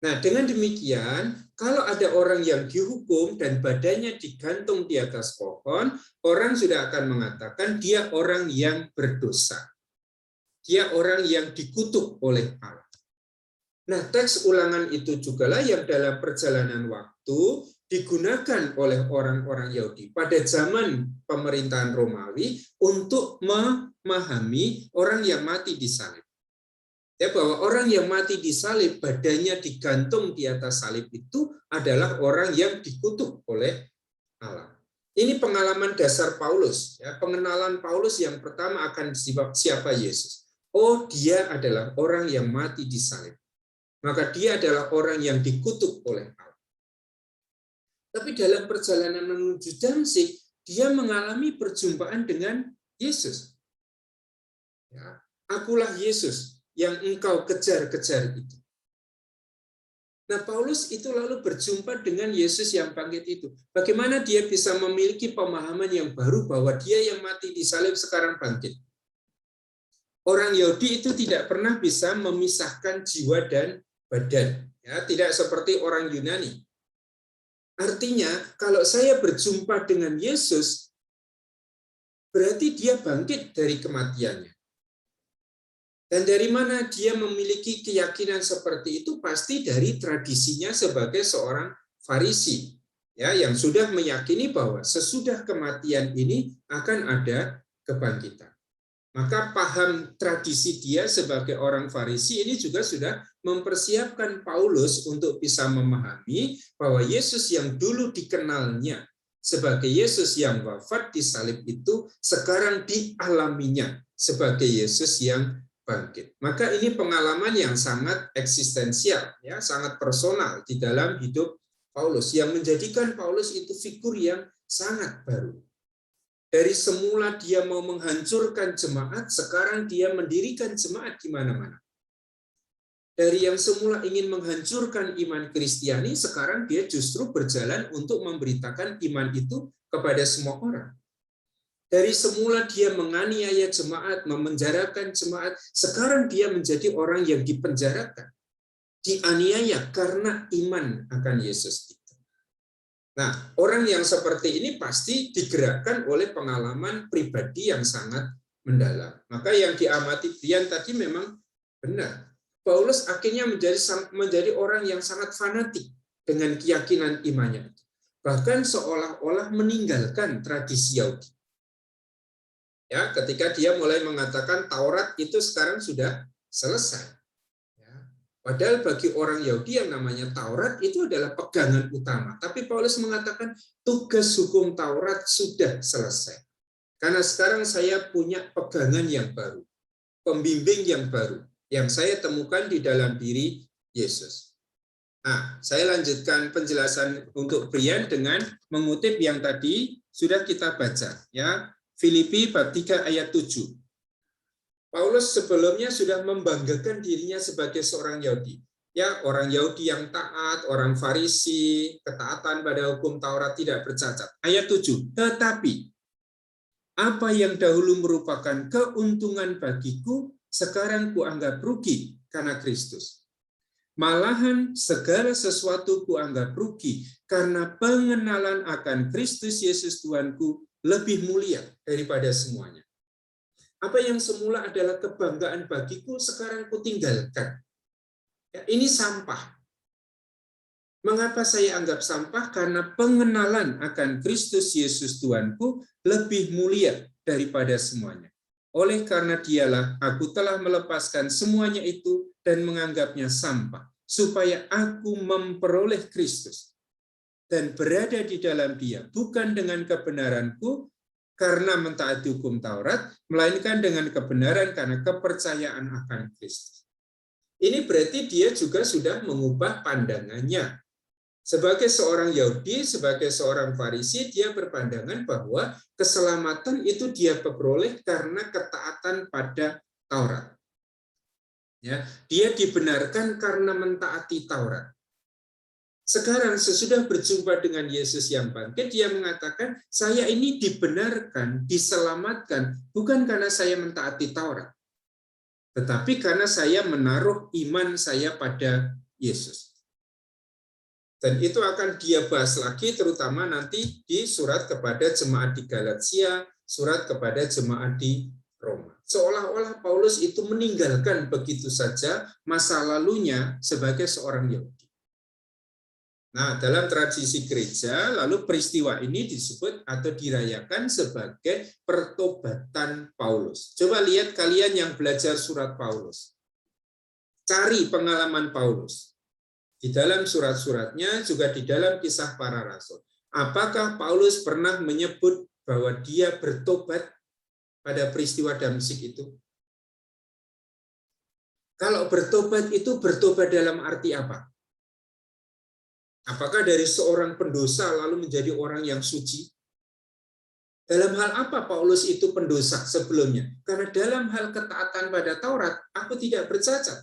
Nah, dengan demikian, kalau ada orang yang dihukum dan badannya digantung di atas pohon, orang sudah akan mengatakan dia orang yang berdosa. Dia orang yang dikutuk oleh Allah. Nah, teks Ulangan itu jugalah yang dalam perjalanan waktu digunakan oleh orang-orang Yahudi pada zaman pemerintahan Romawi untuk memahami orang yang mati di salib. Ya, bahwa orang yang mati di salib, badannya digantung di atas salib itu adalah orang yang dikutuk oleh Allah. Ini pengalaman dasar Paulus. Ya, pengenalan Paulus yang pertama akan siapa Yesus. Oh, dia adalah orang yang mati di salib. Maka dia adalah orang yang dikutuk oleh Allah. Tapi dalam perjalanan menuju Damsyik, dia mengalami perjumpaan dengan Yesus. Ya, akulah Yesus yang engkau kejar-kejar itu. Nah, Paulus itu lalu berjumpa dengan Yesus yang bangkit itu. Bagaimana dia bisa memiliki pemahaman yang baru bahwa dia yang mati di salib sekarang bangkit? Orang Yahudi itu tidak pernah bisa memisahkan jiwa dan badan. Ya, tidak seperti orang Yunani. Artinya, kalau saya berjumpa dengan Yesus, berarti dia bangkit dari kematiannya. Dan dari mana dia memiliki keyakinan seperti itu? Pasti dari tradisinya sebagai seorang Farisi, ya, yang sudah meyakini bahwa sesudah kematian ini akan ada kebangkitan. Maka paham tradisi dia sebagai orang Farisi ini juga sudah mempersiapkan Paulus untuk bisa memahami bahwa Yesus yang dulu dikenalnya sebagai Yesus yang wafat di salib itu sekarang dialaminya sebagai Yesus yang bangkit. Maka ini pengalaman yang sangat eksistensial, ya, sangat personal di dalam hidup Paulus, yang menjadikan Paulus itu figur yang sangat baru. Dari semula dia mau menghancurkan jemaat, sekarang dia mendirikan jemaat di mana-mana. Dari yang semula ingin menghancurkan iman Kristiani, sekarang dia justru berjalan untuk memberitakan iman itu kepada semua orang. Dari semula dia menganiaya jemaat, memenjarakan jemaat, sekarang dia menjadi orang yang dipenjarakan, dianiaya karena iman akan Yesus itu. Nah, orang yang seperti ini pasti digerakkan oleh pengalaman pribadi yang sangat mendalam. Maka yang diamati Brian tadi memang benar. Paulus akhirnya menjadi orang yang sangat fanatik dengan keyakinan imannya. Bahkan seolah-olah meninggalkan tradisi Yahudi. Ya, ketika dia mulai mengatakan Taurat itu sekarang sudah selesai. Ya, padahal bagi orang Yahudi yang namanya Taurat itu adalah pegangan utama. Tapi Paulus mengatakan tugas hukum Taurat sudah selesai. Karena sekarang saya punya pegangan yang baru, pembimbing yang baru, yang saya temukan di dalam diri Yesus. Nah, saya lanjutkan penjelasan untuk Brian dengan mengutip yang tadi sudah kita baca, ya. Filipi bab 3 ayat 7. Paulus sebelumnya sudah membanggakan dirinya sebagai seorang Yahudi. Ya, orang Yahudi yang taat, orang Farisi, ketaatan pada hukum Taurat tidak bercacat. Ayat 7. Tetapi apa yang dahulu merupakan keuntungan bagiku, sekarang kuanggap rugi karena Kristus. Malahan segala sesuatu kuanggap rugi karena pengenalan akan Kristus Yesus Tuhanku lebih mulia daripada semuanya. Apa yang semula adalah kebanggaan bagiku, sekarang kutinggalkan. Ya, ini sampah. Mengapa saya anggap sampah? Karena pengenalan akan Kristus Yesus Tuhanku lebih mulia daripada semuanya. Oleh karena dialah aku telah melepaskan semuanya itu dan menganggapnya sampah, supaya aku memperoleh Kristus dan berada di dalam Dia, bukan dengan kebenaranku karena mentaati hukum Taurat, melainkan dengan kebenaran karena kepercayaan akan Kristus. Ini berarti dia juga sudah mengubah pandangannya. Sebagai seorang Yahudi, sebagai seorang Farisi, dia berpandangan bahwa keselamatan itu dia peroleh karena ketaatan pada Taurat. Ya, dia dibenarkan karena mentaati Taurat. Sekarang sesudah berjumpa dengan Yesus yang bangkit, dia mengatakan, saya ini dibenarkan, diselamatkan, bukan karena saya mentaati Taurat, tetapi karena saya menaruh iman saya pada Yesus. Dan itu akan dia bahas lagi terutama nanti di surat kepada jemaat di Galatia, surat kepada jemaat di Roma. Seolah-olah Paulus itu meninggalkan begitu saja masa lalunya sebagai seorang Yahudi. Nah, dalam tradisi gereja, lalu peristiwa ini disebut atau dirayakan sebagai pertobatan Paulus. Coba lihat kalian yang belajar surat Paulus. Cari pengalaman Paulus. Di dalam surat-suratnya, juga di dalam kisah para rasul. Apakah Paulus pernah menyebut bahwa dia bertobat pada peristiwa Damsyik itu? Kalau bertobat itu bertobat dalam arti apa? Apakah dari seorang pendosa lalu menjadi orang yang suci? Dalam hal apa Paulus itu pendosa sebelumnya? Karena dalam hal ketaatan pada Taurat, aku tidak bercacat.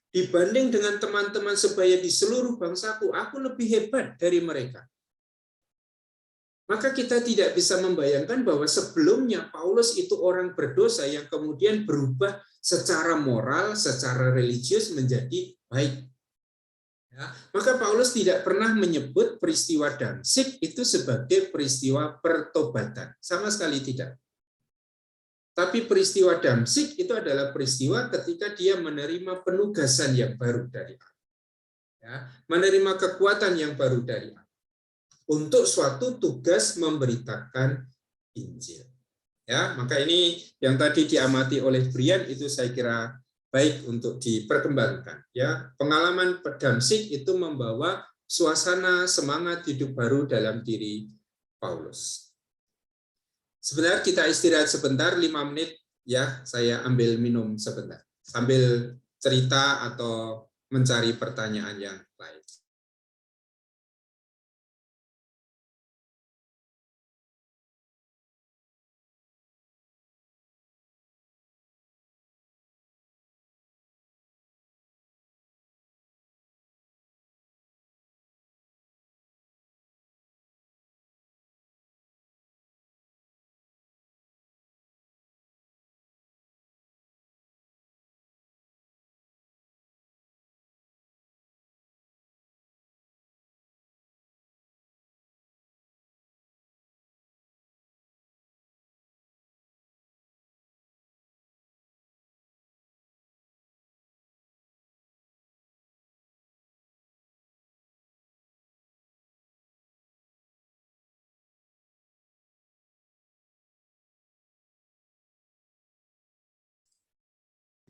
Dibanding dengan teman-teman sebaya di seluruh bangsaku, aku lebih hebat dari mereka. Maka kita tidak bisa membayangkan bahwa sebelumnya Paulus itu orang berdosa yang kemudian berubah secara moral, secara religius menjadi baik. Ya, maka Paulus tidak pernah menyebut peristiwa Damsyik itu sebagai peristiwa pertobatan. Sama sekali tidak. Tapi peristiwa Damsyik itu adalah peristiwa ketika dia menerima penugasan yang baru dari Allah. Ya, menerima kekuatan yang baru dari Allah. Untuk suatu tugas memberitakan Injil. Ya, maka ini yang tadi diamati oleh Brian itu saya kira baik untuk diperkembangkan. Ya, pengalaman Damsyik itu membawa suasana semangat hidup baru dalam diri Paulus. Sebentar kita istirahat sebentar 5 menit ya, saya ambil minum sebentar sambil cerita atau mencari pertanyaan yang lain.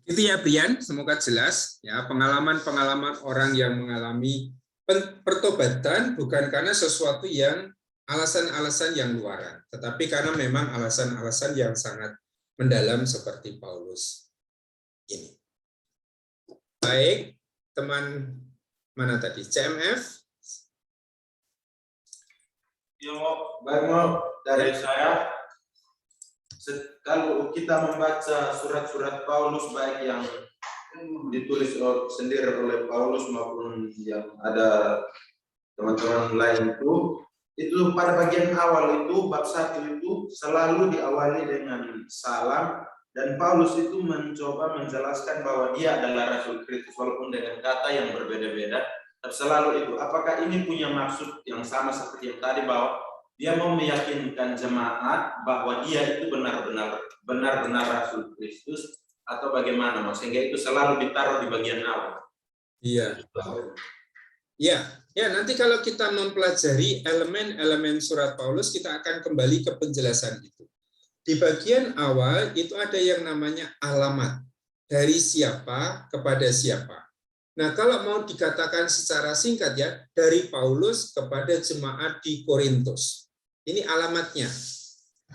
Itu ya Brian, semoga jelas ya, pengalaman-pengalaman orang yang mengalami pertobatan bukan karena sesuatu yang alasan-alasan yang luaran, tetapi karena memang alasan-alasan yang sangat mendalam seperti Paulus ini. Baik, teman mana tadi? CMF? Ya, baik, dari saya. Kalau kita membaca surat-surat Paulus, baik yang ditulis sendiri oleh Paulus maupun yang ada teman-teman lain itu pada bagian awal itu, bab 1 itu selalu diawali dengan salam, dan Paulus itu mencoba menjelaskan bahwa dia adalah Rasul Kristus walaupun dengan kata yang berbeda-beda, tapi selalu itu. Apakah ini punya maksud yang sama seperti yang tadi, bahwa dia mau meyakinkan jemaat bahwa dia itu benar-benar Rasul Kristus, atau bagaimana, Mas? Sehingga itu selalu ditaruh di bagian awal. Iya. Ya, nanti kalau kita mempelajari elemen-elemen surat Paulus, kita akan kembali ke penjelasan itu. Di bagian awal itu ada yang namanya alamat. Dari siapa kepada siapa. Nah, kalau mau dikatakan secara singkat ya, dari Paulus kepada jemaat di Korintus. Ini alamatnya.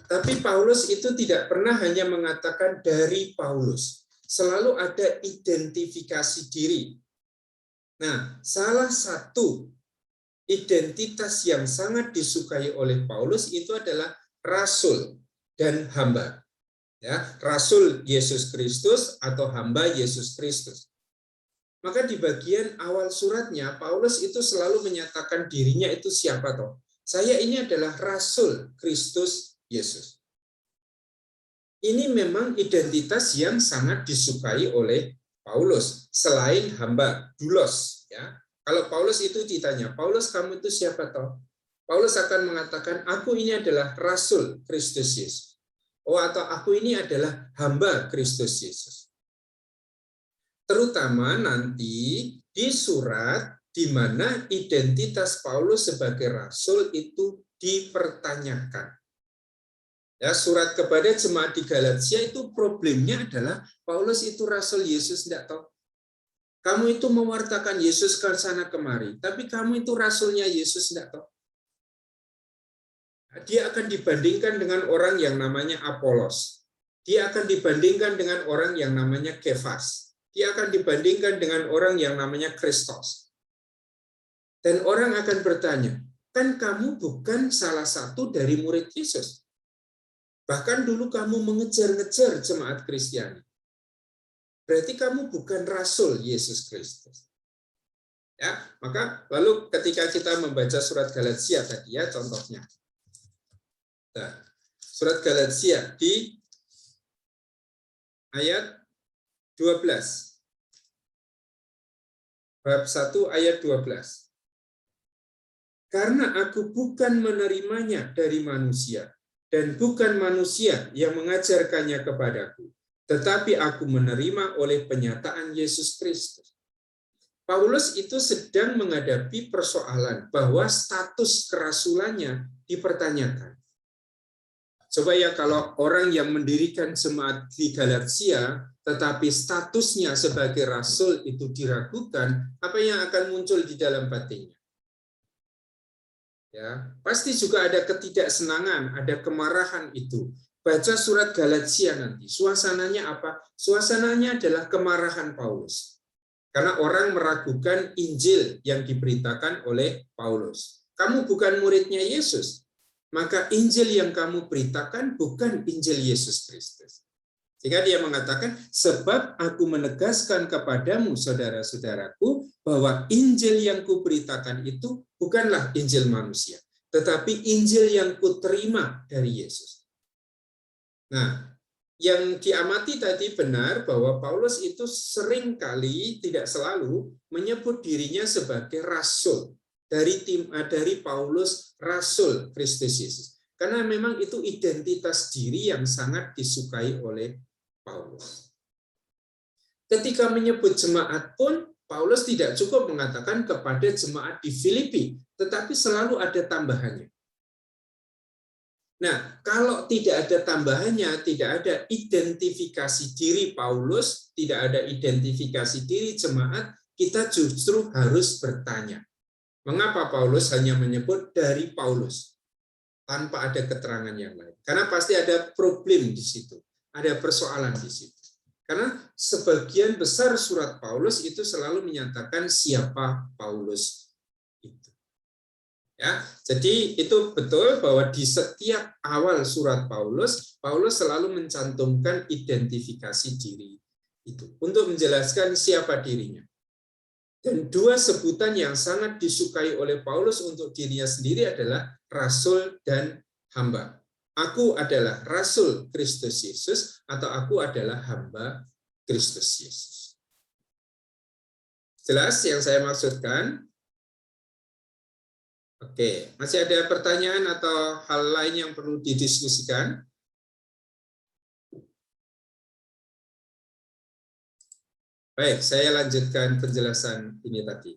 Tapi Paulus itu tidak pernah hanya mengatakan dari Paulus. Selalu ada identifikasi diri. Nah, salah satu identitas yang sangat disukai oleh Paulus itu adalah rasul dan hamba. Ya, rasul Yesus Kristus atau hamba Yesus Kristus. Maka di bagian awal suratnya, Paulus itu selalu menyatakan dirinya itu siapa toh? Saya ini adalah Rasul Kristus Yesus. Ini memang identitas yang sangat disukai oleh Paulus. Selain hamba, doulos. Ya. Kalau Paulus itu ditanya, Paulus kamu itu siapa toh? Paulus akan mengatakan, aku ini adalah Rasul Kristus Yesus. Oh, atau aku ini adalah hamba Kristus Yesus. Terutama nanti di surat di mana identitas Paulus sebagai Rasul itu dipertanyakan. Ya, surat kepada jemaat di Galatia itu problemnya adalah Paulus itu Rasul Yesus, tidak tahu. Kamu itu mewartakan Yesus ke sana kemari, tapi kamu itu Rasulnya Yesus, tidak tahu. Dia akan dibandingkan dengan orang yang namanya Apolos. Dia akan dibandingkan dengan orang yang namanya Kefas. Dia akan dibandingkan dengan orang yang namanya Kristos. Dan orang akan bertanya, kan kamu bukan salah satu dari murid Yesus. Bahkan dulu kamu mengejar-ngejar jemaat Kristiani. Berarti kamu bukan Rasul Yesus Kristus. Ya, maka lalu ketika kita membaca surat Galatia tadi ya contohnya. Nah, surat Galatia di ayat 12. Bab 1 ayat 12. Karena aku bukan menerimanya dari manusia, dan bukan manusia yang mengajarkannya kepadaku, tetapi aku menerima oleh penyataan Yesus Kristus. Paulus itu sedang menghadapi persoalan bahwa status kerasulannya dipertanyakan. Coba ya kalau orang yang mendirikan jemaat di Galatia, tetapi statusnya sebagai rasul itu diragukan, apa yang akan muncul di dalam batinnya? Ya, pasti juga ada ketidaksenangan, ada kemarahan itu. Baca surat Galatia nanti, suasananya apa? Suasananya adalah kemarahan Paulus. Karena orang meragukan Injil yang diberitakan oleh Paulus. Kamu bukan muridnya Yesus, maka Injil yang kamu beritakan bukan Injil Yesus Kristus. Sehingga dia mengatakan, sebab aku menegaskan kepadamu, saudara-saudaraku, bahwa Injil yang kuberitakan itu bukanlah Injil manusia, tetapi Injil yang kuterima dari Yesus. Nah, yang diamati tadi benar bahwa Paulus itu sering kali, tidak selalu, menyebut dirinya sebagai rasul dari Paulus, Rasul Kristus Yesus. Karena memang itu identitas diri yang sangat disukai oleh Paulus. Ketika menyebut jemaat pun, Paulus tidak cukup mengatakan kepada jemaat di Filipi, tetapi selalu ada tambahannya. Nah, kalau tidak ada tambahannya, tidak ada identifikasi diri Paulus, tidak ada identifikasi diri jemaat, kita justru harus bertanya. Mengapa Paulus hanya menyebut dari Paulus, tanpa ada keterangan yang lain? Karena pasti ada problem di situ. Ada persoalan di situ. Karena sebagian besar surat Paulus itu selalu menyatakan siapa Paulus itu. Ya, jadi itu betul bahwa di setiap awal surat Paulus, Paulus selalu mencantumkan identifikasi diri itu untuk menjelaskan siapa dirinya. Dan dua sebutan yang sangat disukai oleh Paulus untuk dirinya sendiri adalah rasul dan hamba. Aku adalah Rasul Kristus Yesus atau aku adalah hamba Kristus Yesus. Jelas yang saya maksudkan? Oke, masih ada pertanyaan atau hal lain yang perlu didiskusikan? Baik, saya lanjutkan penjelasan ini tadi.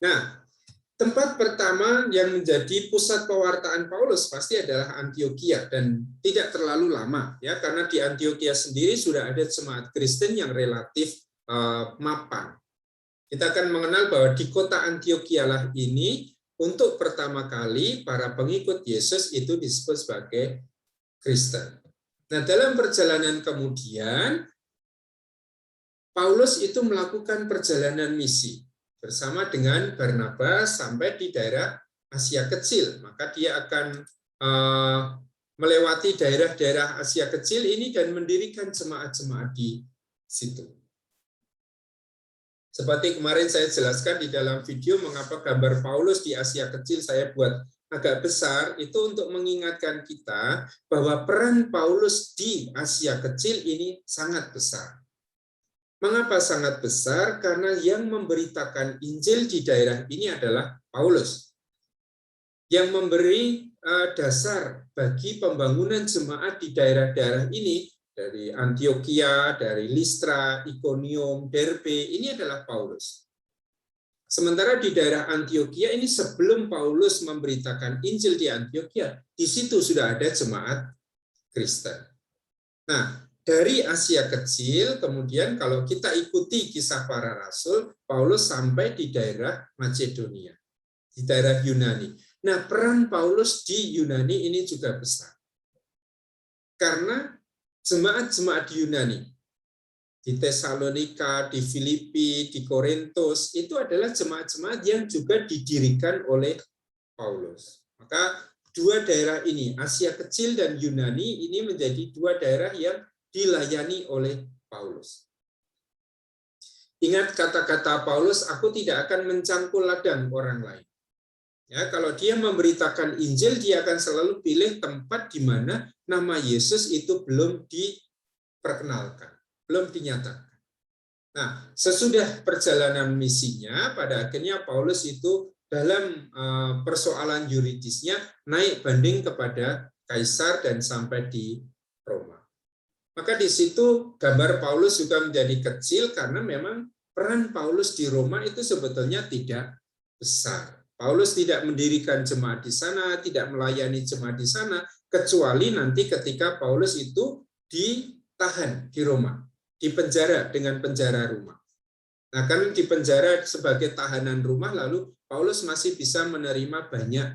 Nah, tempat pertama yang menjadi pusat pewartaan Paulus pasti adalah Antiokhia dan tidak terlalu lama ya karena di Antiokhia sendiri sudah ada jemaat Kristen yang relatif mapan. Kita akan mengenal bahwa di kota Antiokhia lah ini untuk pertama kali para pengikut Yesus itu disebut sebagai Kristen. Nah, dalam perjalanan kemudian Paulus itu melakukan perjalanan misi bersama dengan Barnabas sampai di daerah Asia Kecil. Maka dia akan melewati daerah-daerah Asia Kecil ini dan mendirikan jemaat-jemaat di situ. Seperti kemarin saya jelaskan di dalam video mengapa gambar Paulus di Asia Kecil saya buat agak besar, itu untuk mengingatkan kita bahwa peran Paulus di Asia Kecil ini sangat besar. Mengapa sangat besar? Karena yang memberitakan Injil di daerah ini adalah Paulus. Yang memberi dasar bagi pembangunan jemaat di daerah-daerah ini, dari Antioquia, dari Listra, Iconium, Derbe, ini adalah Paulus. Sementara di daerah Antioquia ini sebelum Paulus memberitakan Injil di Antioquia, di situ sudah ada jemaat Kristen. Nah, dari Asia Kecil, kemudian kalau kita ikuti kisah para rasul, Paulus sampai di daerah Macedonia, di daerah Yunani. Nah, peran Paulus di Yunani ini juga besar. Karena jemaat-jemaat di Yunani, di Tesalonika, di Filipi, di Korintus, itu adalah jemaat-jemaat yang juga didirikan oleh Paulus. Maka dua daerah ini, Asia Kecil dan Yunani, ini menjadi dua daerah yang dilayani oleh Paulus. Ingat kata-kata Paulus, aku tidak akan mencangkul ladang orang lain. Ya, kalau dia memberitakan Injil, dia akan selalu pilih tempat di mana nama Yesus itu belum diperkenalkan, belum dinyatakan. Nah, sesudah perjalanan misinya, pada akhirnya Paulus itu dalam persoalan yuridisnya naik banding kepada Kaisar dan sampai di Roma. Maka di situ gambar Paulus juga menjadi kecil karena memang peran Paulus di Roma itu sebetulnya tidak besar. Paulus tidak mendirikan jemaat di sana, tidak melayani jemaat di sana, kecuali nanti ketika Paulus itu ditahan di Roma, dipenjara dengan penjara rumah. Nah, karena dipenjara sebagai tahanan rumah, lalu Paulus masih bisa menerima banyak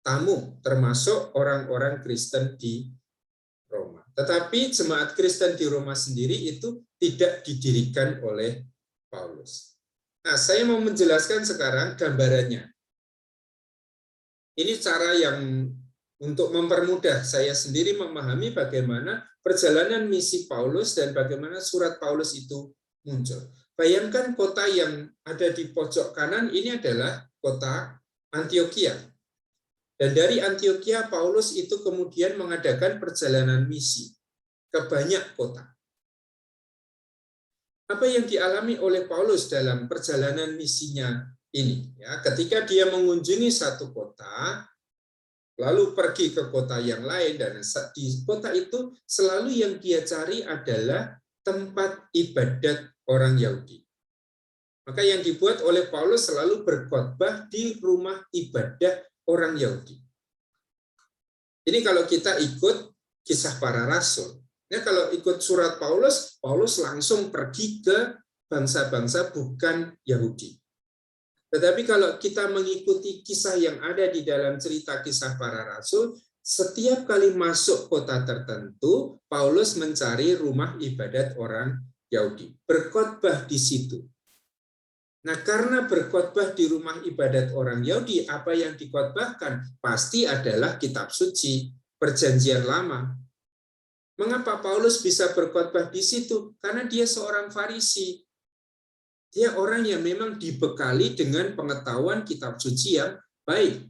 tamu, termasuk orang-orang Kristen di Roma. Tetapi jemaat Kristen di Roma sendiri itu tidak didirikan oleh Paulus. Nah, saya mau menjelaskan sekarang gambarannya. Ini cara yang untuk mempermudah saya sendiri memahami bagaimana perjalanan misi Paulus dan bagaimana surat Paulus itu muncul. Bayangkan kota yang ada di pojok kanan ini adalah kota Antioquia. Dan dari Antioquia, Paulus itu kemudian mengadakan perjalanan misi ke banyak kota. Apa yang dialami oleh Paulus dalam perjalanan misinya ini? Ya, ketika dia mengunjungi satu kota, lalu pergi ke kota yang lain, dan di kota itu selalu yang dia cari adalah tempat ibadat orang Yahudi. Maka yang dibuat oleh Paulus selalu berkhotbah di rumah ibadah orang Yahudi. Ini kalau kita ikut kisah para rasul. Ya, kalau ikut surat Paulus, Paulus langsung pergi ke bangsa-bangsa bukan Yahudi. Tetapi kalau kita mengikuti kisah yang ada di dalam cerita kisah para rasul, setiap kali masuk kota tertentu, Paulus mencari rumah ibadat orang Yahudi, berkhotbah di situ. Nah, karena berkhotbah di rumah ibadat orang Yahudi, apa yang dikhotbahkan pasti adalah kitab suci, Perjanjian Lama. Mengapa Paulus bisa berkhotbah di situ? Karena dia seorang Farisi. Dia orang yang memang dibekali dengan pengetahuan kitab suci yang baik.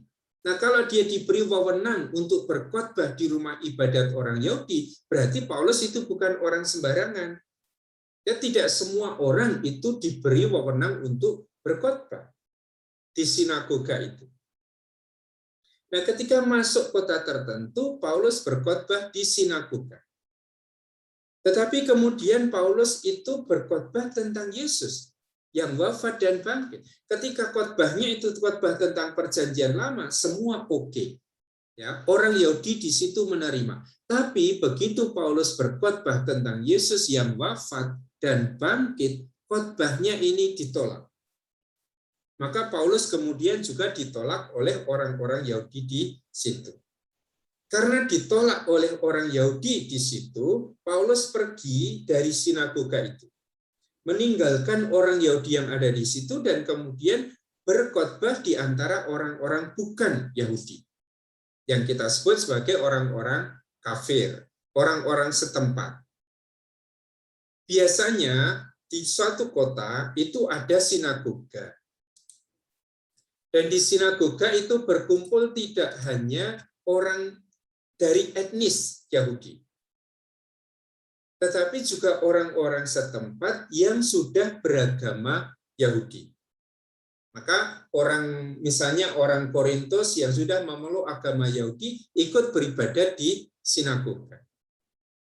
Nah, kalau dia diberi wewenang untuk berkhotbah di rumah ibadat orang Yahudi, berarti Paulus itu bukan orang sembarangan. Ya, tidak semua orang itu diberi wewenang untuk berkhotbah di sinagoga itu. Nah, ketika masuk kota tertentu, Paulus berkhotbah di sinagoga. Tetapi kemudian Paulus itu berkhotbah tentang Yesus yang wafat dan bangkit. Ketika khotbahnya itu khotbah tentang Perjanjian Lama, semua oke. Ya, orang Yahudi di situ menerima. Tapi begitu Paulus berkhotbah tentang Yesus yang wafat dan bangkit, khotbahnya ini ditolak. Maka Paulus kemudian juga ditolak oleh orang-orang Yahudi di situ. Karena ditolak oleh orang Yahudi di situ, Paulus pergi dari sinagoga itu, meninggalkan orang Yahudi yang ada di situ dan kemudian berkhotbah di antara orang-orang bukan Yahudi, yang kita sebut sebagai orang-orang kafir, orang-orang setempat. Biasanya di suatu kota itu ada sinagoga. Dan di sinagoga itu berkumpul tidak hanya orang dari etnis Yahudi. tetapi juga orang-orang setempat yang sudah beragama Yahudi. Maka misalnya orang Korintus yang sudah memeluk agama Yahudi ikut beribadah di sinagoga.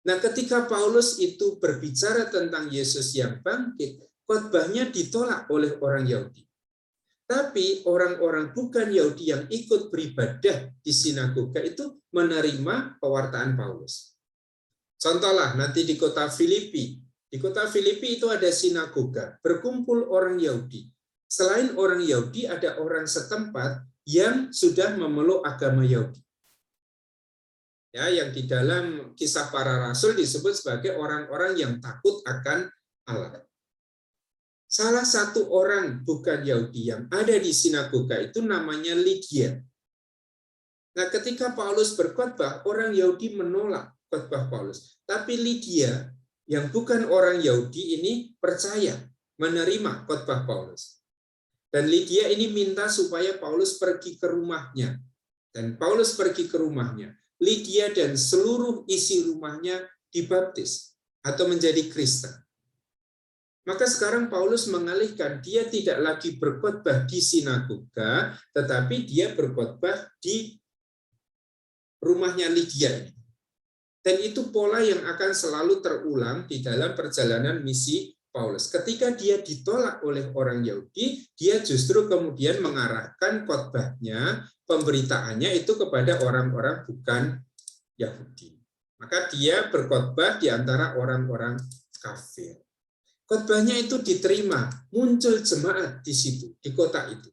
Nah, ketika Paulus itu berbicara tentang Yesus yang bangkit, khotbahnya ditolak oleh orang Yahudi. Tapi orang-orang bukan Yahudi yang ikut beribadah di sinagoga itu menerima pewartaan Paulus. Contohlah nanti di kota Filipi. Di kota Filipi itu ada sinagoga, berkumpul orang Yahudi. Selain orang Yahudi, ada orang setempat yang sudah memeluk agama Yahudi. Ya, yang di dalam Kisah Para Rasul disebut sebagai orang-orang yang takut akan Allah. Salah satu orang bukan Yahudi yang ada di sinagoga itu namanya Lydia. Nah, ketika Paulus berkhotbah, orang Yahudi menolak khotbah Paulus. Tapi Lydia yang bukan orang Yahudi ini percaya, menerima khotbah Paulus. Dan Lydia ini minta supaya Paulus pergi ke rumahnya. Dan Paulus pergi ke rumahnya. Lydia dan seluruh isi rumahnya dibaptis atau menjadi Kristen. Maka sekarang Paulus mengalihkan, dia tidak lagi berkhotbah di sinagoga, tetapi dia berkhotbah di rumahnya Lydia ini. Dan itu pola yang akan selalu terulang di dalam perjalanan misi Paulus. Ketika dia ditolak oleh orang Yahudi, dia justru kemudian mengarahkan khotbahnya, pemberitaannya itu kepada orang-orang bukan Yahudi. Maka dia berkhotbah di antara orang-orang kafir. Khotbahnya itu diterima, muncul jemaat di situ, di kota itu.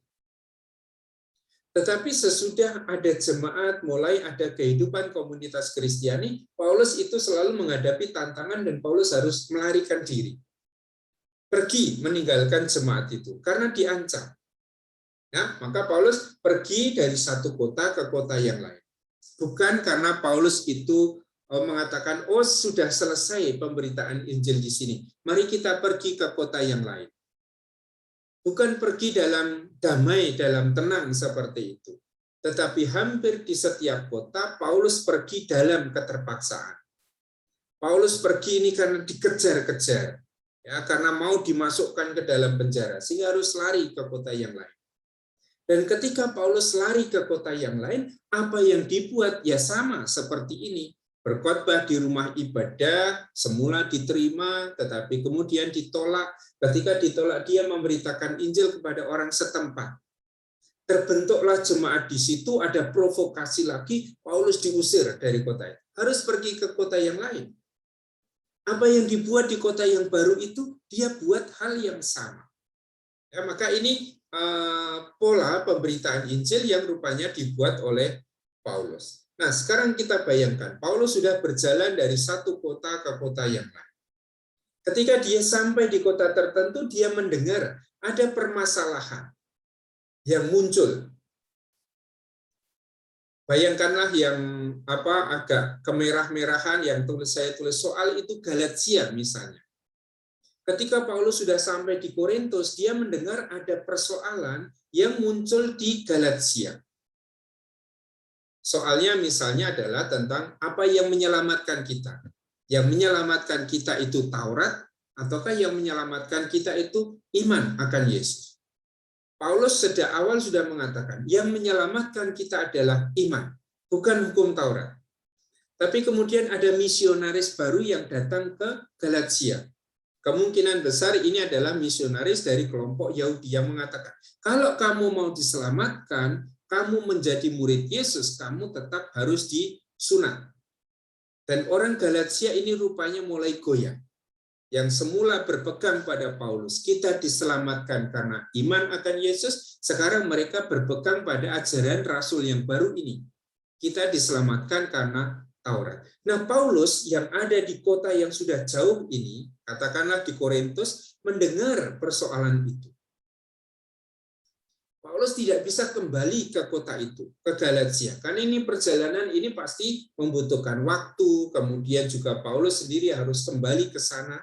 Tetapi sesudah ada jemaat, mulai ada kehidupan komunitas Kristiani, Paulus itu selalu menghadapi tantangan dan Paulus harus melarikan diri. Pergi meninggalkan jemaat itu karena diancam. Ya, maka Paulus pergi dari satu kota ke kota yang lain. Bukan karena Paulus itu mengatakan, oh sudah selesai pemberitaan Injil di sini, mari kita pergi ke kota yang lain. Bukan pergi dalam damai, dalam tenang seperti itu. Tetapi hampir di setiap kota, Paulus pergi dalam keterpaksaan. Paulus pergi ini karena dikejar-kejar. Ya, karena mau dimasukkan ke dalam penjara, sehingga harus lari ke kota yang lain. Dan ketika Paulus lari ke kota yang lain, apa yang dibuat ya sama seperti ini. Berkhotbah di rumah ibadah, semula diterima, tetapi kemudian ditolak. Ketika ditolak, dia memberitakan Injil kepada orang setempat. Terbentuklah jemaat di situ, ada provokasi lagi, Paulus diusir dari kota itu. Harus pergi ke kota yang lain. Apa yang dibuat di kota yang baru itu, dia buat hal yang sama. Ya, maka ini pola pemberitaan Injil yang rupanya dibuat oleh Paulus. Nah, sekarang kita bayangkan, Paulus sudah berjalan dari satu kota ke kota yang lain. Ketika dia sampai di kota tertentu, dia mendengar ada permasalahan yang muncul. Bayangkanlah yang agak kemerah-merahan yang saya tulis soal itu Galatia misalnya. Ketika Paulus sudah sampai di Korintus, dia mendengar ada persoalan yang muncul di Galatia. Soalnya misalnya adalah tentang apa yang menyelamatkan kita. Yang menyelamatkan kita itu Taurat, ataukah yang menyelamatkan kita itu iman akan Yesus. Paulus sejak awal sudah mengatakan, yang menyelamatkan kita adalah iman, bukan hukum Taurat. Tapi kemudian ada misionaris baru yang datang ke Galatia. Kemungkinan besar ini adalah misionaris dari kelompok Yahudi yang mengatakan, kalau kamu mau diselamatkan, kamu menjadi murid Yesus, kamu tetap harus disunat. Dan orang Galatia ini rupanya mulai goyah. Yang semula berpegang pada Paulus, kita diselamatkan karena iman akan Yesus, sekarang mereka berpegang pada ajaran Rasul yang baru ini. Kita diselamatkan karena Taurat. Nah, Paulus yang ada di kota yang sudah jauh ini, katakanlah di Korintus, mendengar persoalan itu. Paulus tidak bisa kembali ke kota itu, ke Galatia. Karena ini perjalanan ini pasti membutuhkan waktu, kemudian juga Paulus sendiri harus kembali ke sana.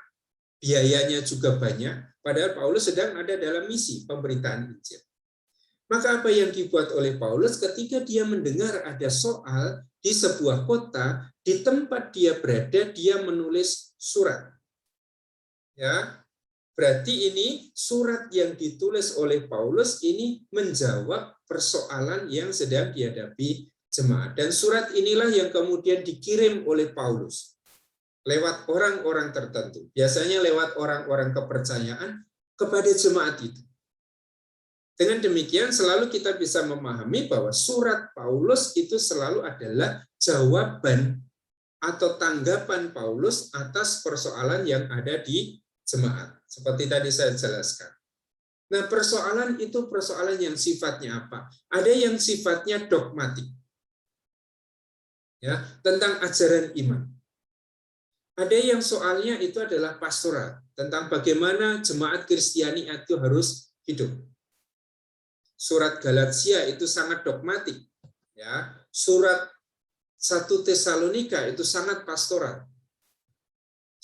Biayanya juga banyak, padahal Paulus sedang ada dalam misi pemberitaan Injil. Maka apa yang dibuat oleh Paulus ketika dia mendengar ada soal di sebuah kota, di tempat dia berada, dia menulis surat. Ya, berarti ini surat yang ditulis oleh Paulus ini menjawab persoalan yang sedang dihadapi jemaat. Dan surat inilah yang kemudian dikirim oleh Paulus lewat orang-orang tertentu. Biasanya lewat orang-orang kepercayaan kepada jemaat itu. Dengan demikian selalu kita bisa memahami bahwa surat Paulus itu selalu adalah jawaban atau tanggapan Paulus atas persoalan yang ada di jemaat. Seperti tadi saya jelaskan. Nah, persoalan itu persoalan yang sifatnya apa? Ada yang sifatnya dogmatik. Ya, tentang ajaran iman. Ada yang soalnya itu adalah pastoral, tentang bagaimana jemaat Kristiani itu harus hidup. Surat Galatia itu sangat dogmatik. Ya, surat 1 Tesalonika itu sangat pastoral.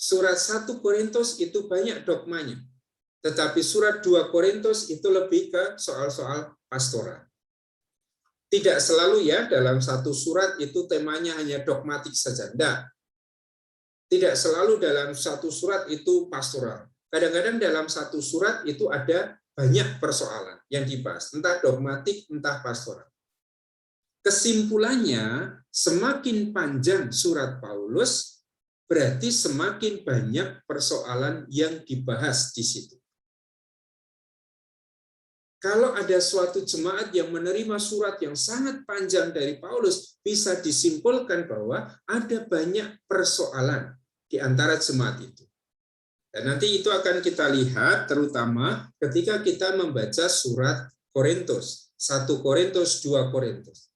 Surat 1 Korintus itu banyak dogmanya. Tetapi surat 2 Korintus itu lebih ke soal-soal pastoral. Tidak selalu ya dalam satu surat itu temanya hanya dogmatik saja. Tidak selalu dalam satu surat itu pastoral. Kadang-kadang dalam satu surat itu ada banyak persoalan yang dibahas. Entah dogmatik, entah pastoral. Kesimpulannya, semakin panjang surat Paulus, berarti semakin banyak persoalan yang dibahas di situ. Kalau ada suatu jemaat yang menerima surat yang sangat panjang dari Paulus, bisa disimpulkan bahwa ada banyak persoalan di antara jemaat itu. Dan nanti itu akan kita lihat terutama ketika kita membaca surat Korintus, 1 Korintus, 2 Korintus.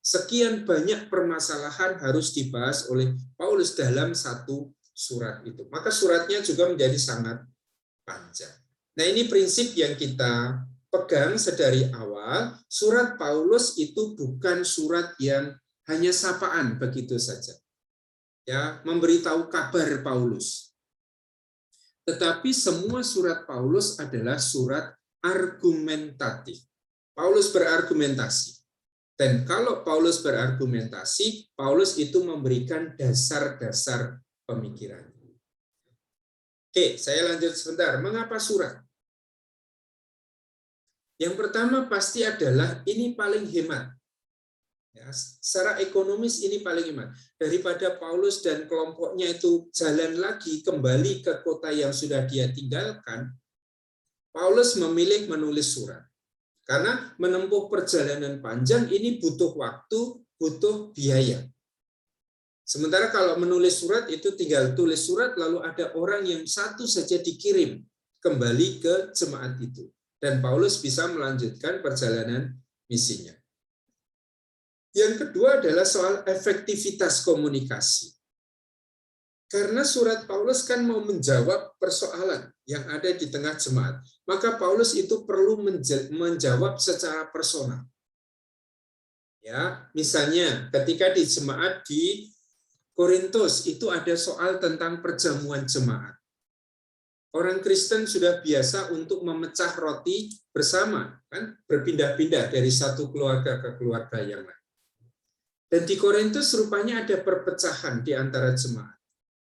Sekian banyak permasalahan harus dibahas oleh Paulus dalam satu surat itu. Maka suratnya juga menjadi sangat panjang. Nah, ini prinsip yang kita pegang sedari awal. Surat Paulus itu bukan surat yang hanya sapaan begitu saja. Ya, memberitahu kabar Paulus. Tetapi semua surat Paulus adalah surat argumentatif. Paulus berargumentasi. Dan kalau Paulus berargumentasi, Paulus itu memberikan dasar-dasar pemikiran. Oke, saya lanjut sebentar. Mengapa surat? Yang pertama pasti adalah ini paling hemat. Ya, secara ekonomis ini paling hemat. Daripada Paulus dan kelompoknya itu jalan lagi kembali ke kota yang sudah dia tinggalkan, Paulus memilih menulis surat. Karena menempuh perjalanan panjang ini butuh waktu, butuh biaya. Sementara kalau menulis surat itu tinggal tulis surat lalu ada orang yang satu saja dikirim kembali ke jemaat itu. Dan Paulus bisa melanjutkan perjalanan misinya. Yang kedua adalah soal efektivitas komunikasi. Karena surat Paulus kan mau menjawab persoalan yang ada di tengah jemaat. Maka Paulus itu perlu menjawab secara personal. Ya, misalnya ketika di jemaat di Korintus itu ada soal tentang perjamuan jemaat. Orang Kristen sudah biasa untuk memecah roti bersama, kan berpindah-pindah dari satu keluarga ke keluarga yang lain. Dan di Korintus rupanya ada perpecahan di antara jemaat.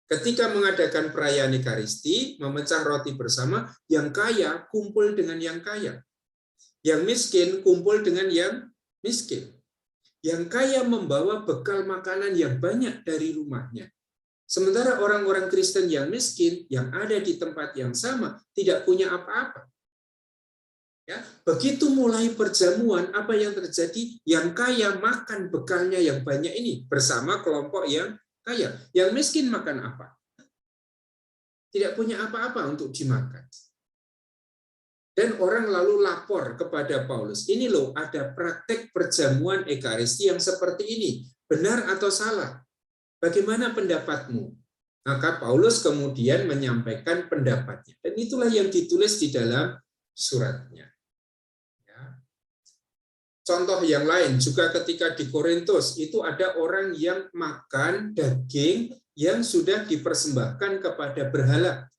Ketika mengadakan perayaan Ekaristi, memecah roti bersama, yang kaya kumpul dengan yang kaya. Yang miskin kumpul dengan yang miskin. Yang kaya membawa bekal makanan yang banyak dari rumahnya. Sementara orang-orang Kristen yang miskin, yang ada di tempat yang sama, tidak punya apa-apa. Ya, begitu mulai perjamuan, apa yang terjadi? Yang kaya makan bekalnya yang banyak ini bersama kelompok yang kaya. Yang miskin makan apa? Tidak punya apa-apa untuk dimakan. Dan orang lalu lapor kepada Paulus. Ini loh, ada praktek perjamuan Ekaristi yang seperti ini. Benar atau salah? Bagaimana pendapatmu? Maka Paulus kemudian menyampaikan pendapatnya. Dan itulah yang ditulis di dalam suratnya. Contoh yang lain juga ketika di Korintus itu ada orang yang makan daging yang sudah dipersembahkan kepada berhala.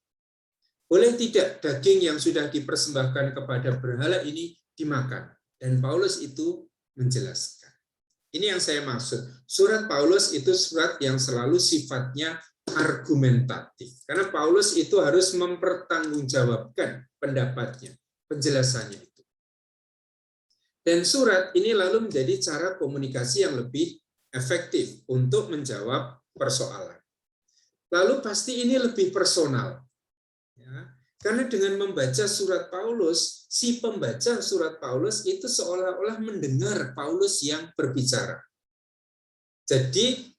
Boleh tidak daging yang sudah dipersembahkan kepada berhala ini dimakan? Dan Paulus itu menjelaskan. Ini yang saya maksud. Surat Paulus itu surat yang selalu sifatnya argumentatif. Karena Paulus itu harus mempertanggungjawabkan pendapatnya, penjelasannya itu. Dan surat ini lalu menjadi cara komunikasi yang lebih efektif untuk menjawab persoalan. Lalu pasti ini lebih personal. Ya. Karena dengan membaca surat Paulus, si pembaca surat Paulus itu seolah-olah mendengar Paulus yang berbicara. Jadi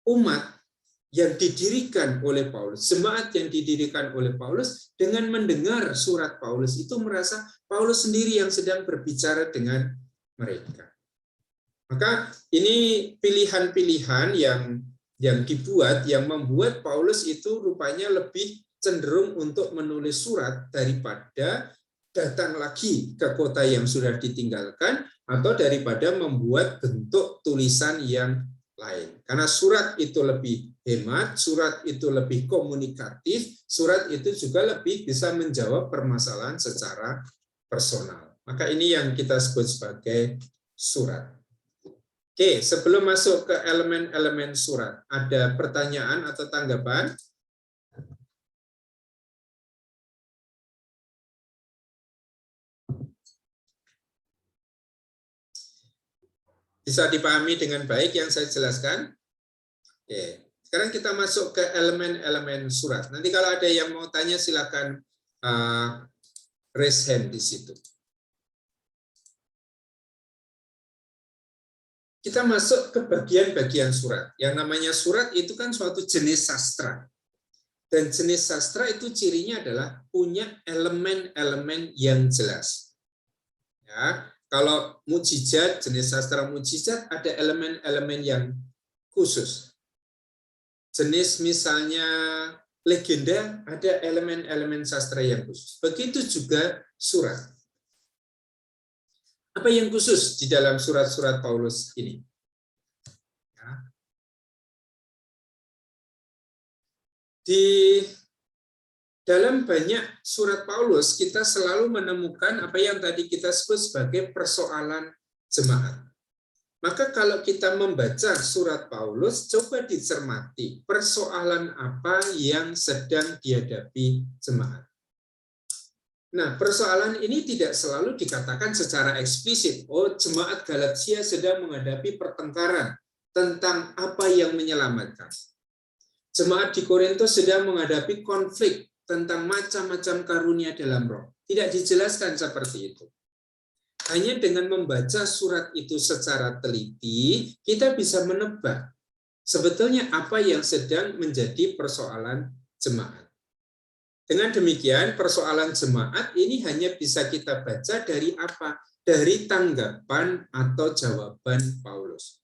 umat yang didirikan oleh Paulus, jemaat yang didirikan oleh Paulus, dengan mendengar surat Paulus itu merasa Paulus sendiri yang sedang berbicara dengan mereka. Maka ini pilihan-pilihan yang dibuat, yang membuat Paulus itu rupanya lebih cenderung untuk menulis surat daripada datang lagi ke kota yang sudah ditinggalkan, atau daripada membuat bentuk tulisan yang lain. Karena surat itu lebih hemat, surat itu lebih komunikatif, surat itu juga lebih bisa menjawab permasalahan secara personal. Maka ini yang kita sebut sebagai surat. Oke, sebelum masuk ke elemen-elemen surat, ada pertanyaan atau tanggapan? Bisa dipahami dengan baik yang saya jelaskan? Oke, sekarang kita masuk ke elemen-elemen surat. Nanti kalau ada yang mau tanya silakan raise hand di situ. Kita masuk ke bagian-bagian surat. Yang namanya surat itu kan suatu jenis sastra. Dan jenis sastra itu cirinya adalah punya elemen-elemen yang jelas. Ya, kalau mukjizat, jenis sastra mukjizat ada elemen-elemen yang khusus. Jenis misalnya legenda ada elemen-elemen sastra yang khusus. Begitu juga surat. Apa yang khusus di dalam surat-surat Paulus ini? Ya. Di dalam banyak surat Paulus, kita selalu menemukan apa yang tadi kita sebut sebagai persoalan jemaat. Maka kalau kita membaca surat Paulus, coba dicermati persoalan apa yang sedang dihadapi jemaat. Nah, persoalan ini tidak selalu dikatakan secara eksplisit, oh jemaat Galatia sedang menghadapi pertengkaran tentang apa yang menyelamatkan. Jemaat di Korintus sedang menghadapi konflik tentang macam-macam karunia dalam roh. Tidak dijelaskan seperti itu. Hanya dengan membaca surat itu secara teliti, kita bisa menebak sebetulnya apa yang sedang menjadi persoalan jemaat. Dengan demikian, persoalan jemaat ini hanya bisa kita baca dari apa? Dari tanggapan atau jawaban Paulus.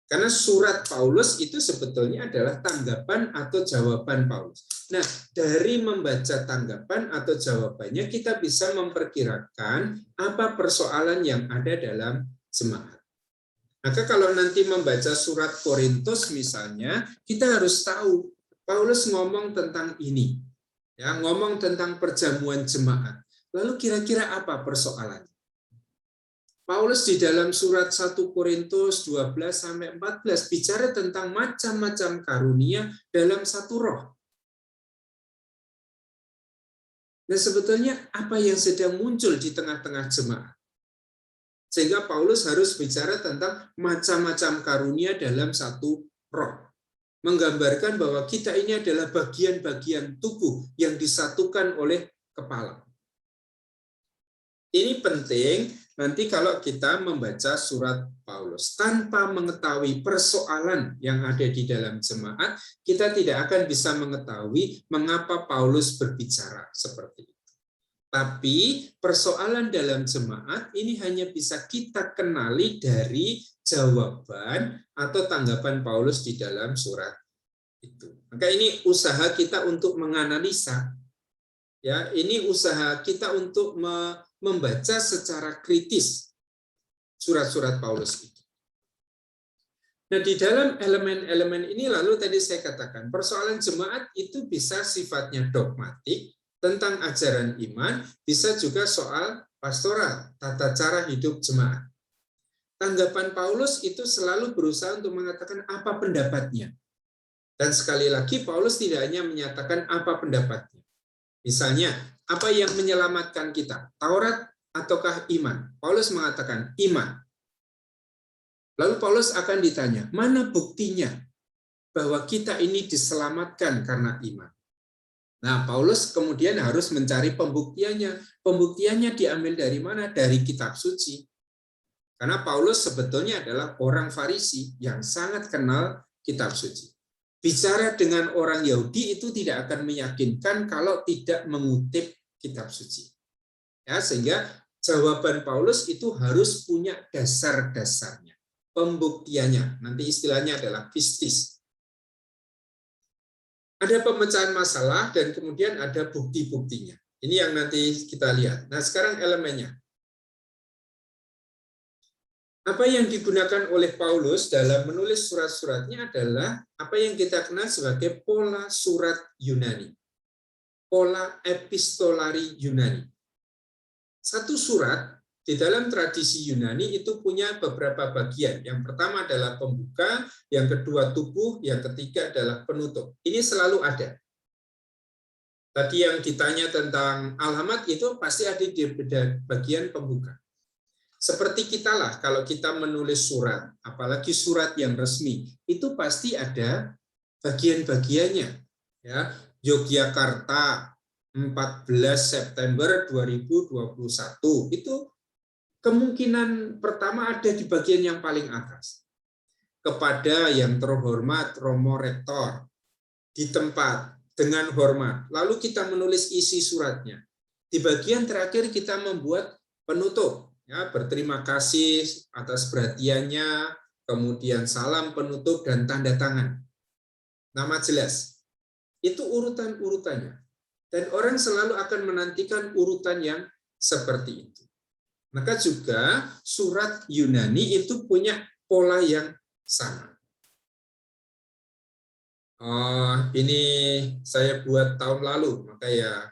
Karena surat Paulus itu sebetulnya adalah tanggapan atau jawaban Paulus. Nah, dari membaca tanggapan atau jawabannya, kita bisa memperkirakan apa persoalan yang ada dalam jemaat. Maka kalau nanti membaca surat Korintus misalnya, kita harus tahu Paulus ngomong tentang ini. Ya, ngomong tentang perjamuan jemaat. Lalu kira-kira apa persoalannya? Paulus di dalam surat 1 Korintus 12-14 bicara tentang macam-macam karunia dalam satu roh. Nah, sebetulnya apa yang sedang muncul di tengah-tengah jemaat? Sehingga Paulus harus bicara tentang macam-macam karunia dalam satu roh. Menggambarkan bahwa kita ini adalah bagian-bagian tubuh yang disatukan oleh kepala. Ini penting nanti kalau kita membaca surat Paulus. Tanpa mengetahui persoalan yang ada di dalam jemaat, kita tidak akan bisa mengetahui mengapa Paulus berbicara seperti itu. Tapi persoalan dalam jemaat ini hanya bisa kita kenali dari jawaban atau tanggapan Paulus di dalam surat itu. Maka ini usaha kita untuk menganalisa. Ya, ini usaha kita untuk membaca secara kritis surat-surat Paulus itu. Nah, di dalam elemen-elemen ini lalu tadi saya katakan persoalan jemaat itu bisa sifatnya dogmatik tentang ajaran iman, bisa juga soal pastoral, tata cara hidup jemaat. tanggapan Paulus itu selalu berusaha untuk mengatakan apa pendapatnya. Dan sekali lagi Paulus tidak hanya menyatakan apa pendapatnya. Misalnya, apa yang menyelamatkan kita? Taurat ataukah iman? Paulus mengatakan iman. Lalu Paulus akan ditanya, mana buktinya bahwa kita ini diselamatkan karena iman? Nah, Paulus kemudian harus mencari pembuktiannya. Pembuktiannya diambil dari mana? Dari kitab suci. Karena Paulus sebetulnya adalah orang Farisi yang sangat kenal kitab suci. Bicara dengan orang Yahudi itu tidak akan meyakinkan kalau tidak mengutip kitab suci. Ya, sehingga jawaban Paulus itu harus punya dasar-dasarnya. Pembuktiannya, nanti istilahnya adalah pistis. Ada pemecahan masalah dan kemudian ada bukti-buktinya. Ini yang nanti kita lihat. Nah, sekarang elemennya. Apa yang digunakan oleh Paulus dalam menulis surat-suratnya adalah apa yang kita kenal sebagai pola surat Yunani. Pola epistolari Yunani. Satu surat di dalam tradisi Yunani itu punya beberapa bagian. Yang pertama adalah pembuka, yang kedua tubuh, yang ketiga adalah penutup. Ini selalu ada. Tadi yang ditanya tentang alamat itu pasti ada di bagian pembuka. Seperti kita lah, kalau kita menulis surat, apalagi surat yang resmi, itu pasti ada bagian-bagiannya. Ya, Yogyakarta, 14 September 2021, itu kemungkinan pertama ada di bagian yang paling atas. Kepada yang terhormat Romo Rektor, di tempat, dengan hormat. Lalu kita menulis isi suratnya. Di bagian terakhir kita membuat penutup. Ya, berterima kasih atas perhatiannya, kemudian salam penutup dan tanda tangan. Nama jelas. Itu urutan-urutannya. Dan orang selalu akan menantikan urutan yang seperti itu. Maka juga surat Yunani itu punya pola yang sama. Ini saya buat tahun lalu, maka ya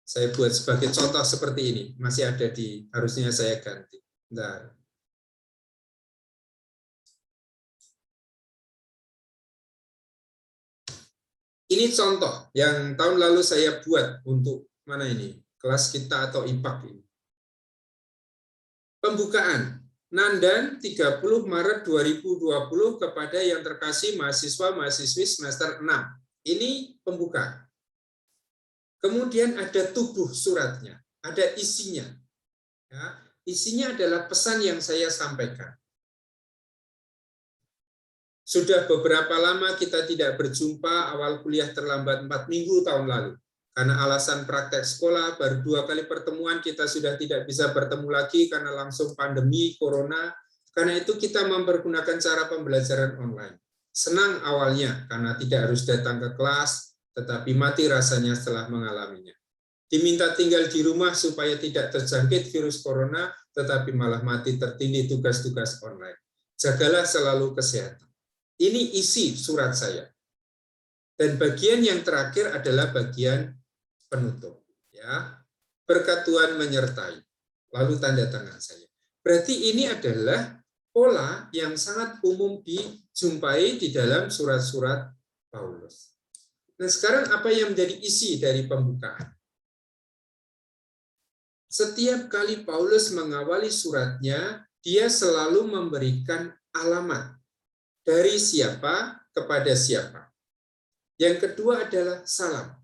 saya buat sebagai contoh seperti ini. Masih ada di, harusnya saya ganti. Bentar. Ini contoh yang tahun lalu saya buat untuk mana ini? Kelas kita atau IPAK ini. Pembukaan. Nandan 30 Maret 2020 kepada yang terkasih mahasiswa-mahasiswi semester 6. Ini pembukaan. Kemudian ada tubuh suratnya, ada isinya. Ya, isinya adalah pesan yang saya sampaikan. Sudah beberapa lama kita tidak berjumpa, awal kuliah terlambat 4 minggu tahun lalu. Karena alasan praktek sekolah, baru 2 kali pertemuan kita sudah tidak bisa bertemu lagi karena langsung pandemi, corona. Karena itu kita mempergunakan cara pembelajaran online. Senang awalnya karena tidak harus datang ke kelas, tetapi mati rasanya setelah mengalaminya. Diminta tinggal di rumah supaya tidak terjangkit virus corona, tetapi malah mati tertindih tugas-tugas online. Jagalah selalu kesehatan. Ini isi surat saya. Dan bagian yang terakhir adalah bagian penutup. Ya, berkat Tuhan menyertai. Lalu tanda tangan saya. Berarti ini adalah pola yang sangat umum dijumpai di dalam surat-surat Paulus. Nah, sekarang apa yang menjadi isi dari pembukaan? Setiap kali Paulus mengawali suratnya, dia selalu memberikan alamat dari siapa kepada siapa. Yang kedua adalah salam.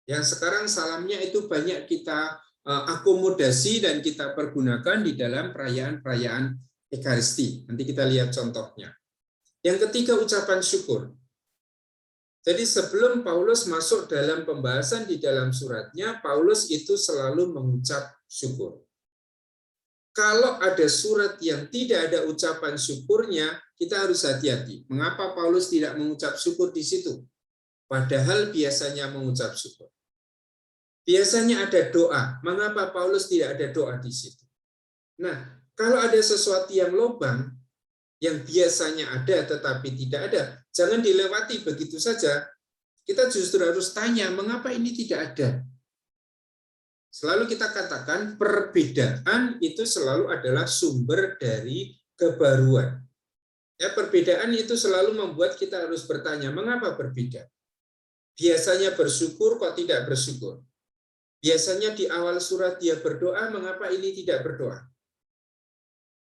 Yang sekarang salamnya itu banyak kita akomodasi dan kita pergunakan di dalam perayaan-perayaan Ekaristi. Nanti kita lihat contohnya. Yang ketiga, ucapan syukur. Jadi sebelum Paulus masuk dalam pembahasan di dalam suratnya, Paulus itu selalu mengucap syukur. Kalau ada surat yang tidak ada ucapan syukurnya, kita harus hati-hati. Mengapa Paulus tidak mengucap syukur di situ? Padahal biasanya mengucap syukur. Biasanya ada doa. Mengapa Paulus tidak ada doa di situ? Nah, kalau ada sesuatu yang lobang, yang biasanya ada tetapi tidak ada, jangan dilewati begitu saja. Kita justru harus tanya, mengapa ini tidak ada? Selalu kita katakan perbedaan itu selalu adalah sumber dari kebaruan. Ya, perbedaan itu selalu membuat kita harus bertanya, mengapa berbeda? Biasanya bersyukur, kok tidak bersyukur? Biasanya di awal surat dia berdoa, mengapa ini tidak berdoa?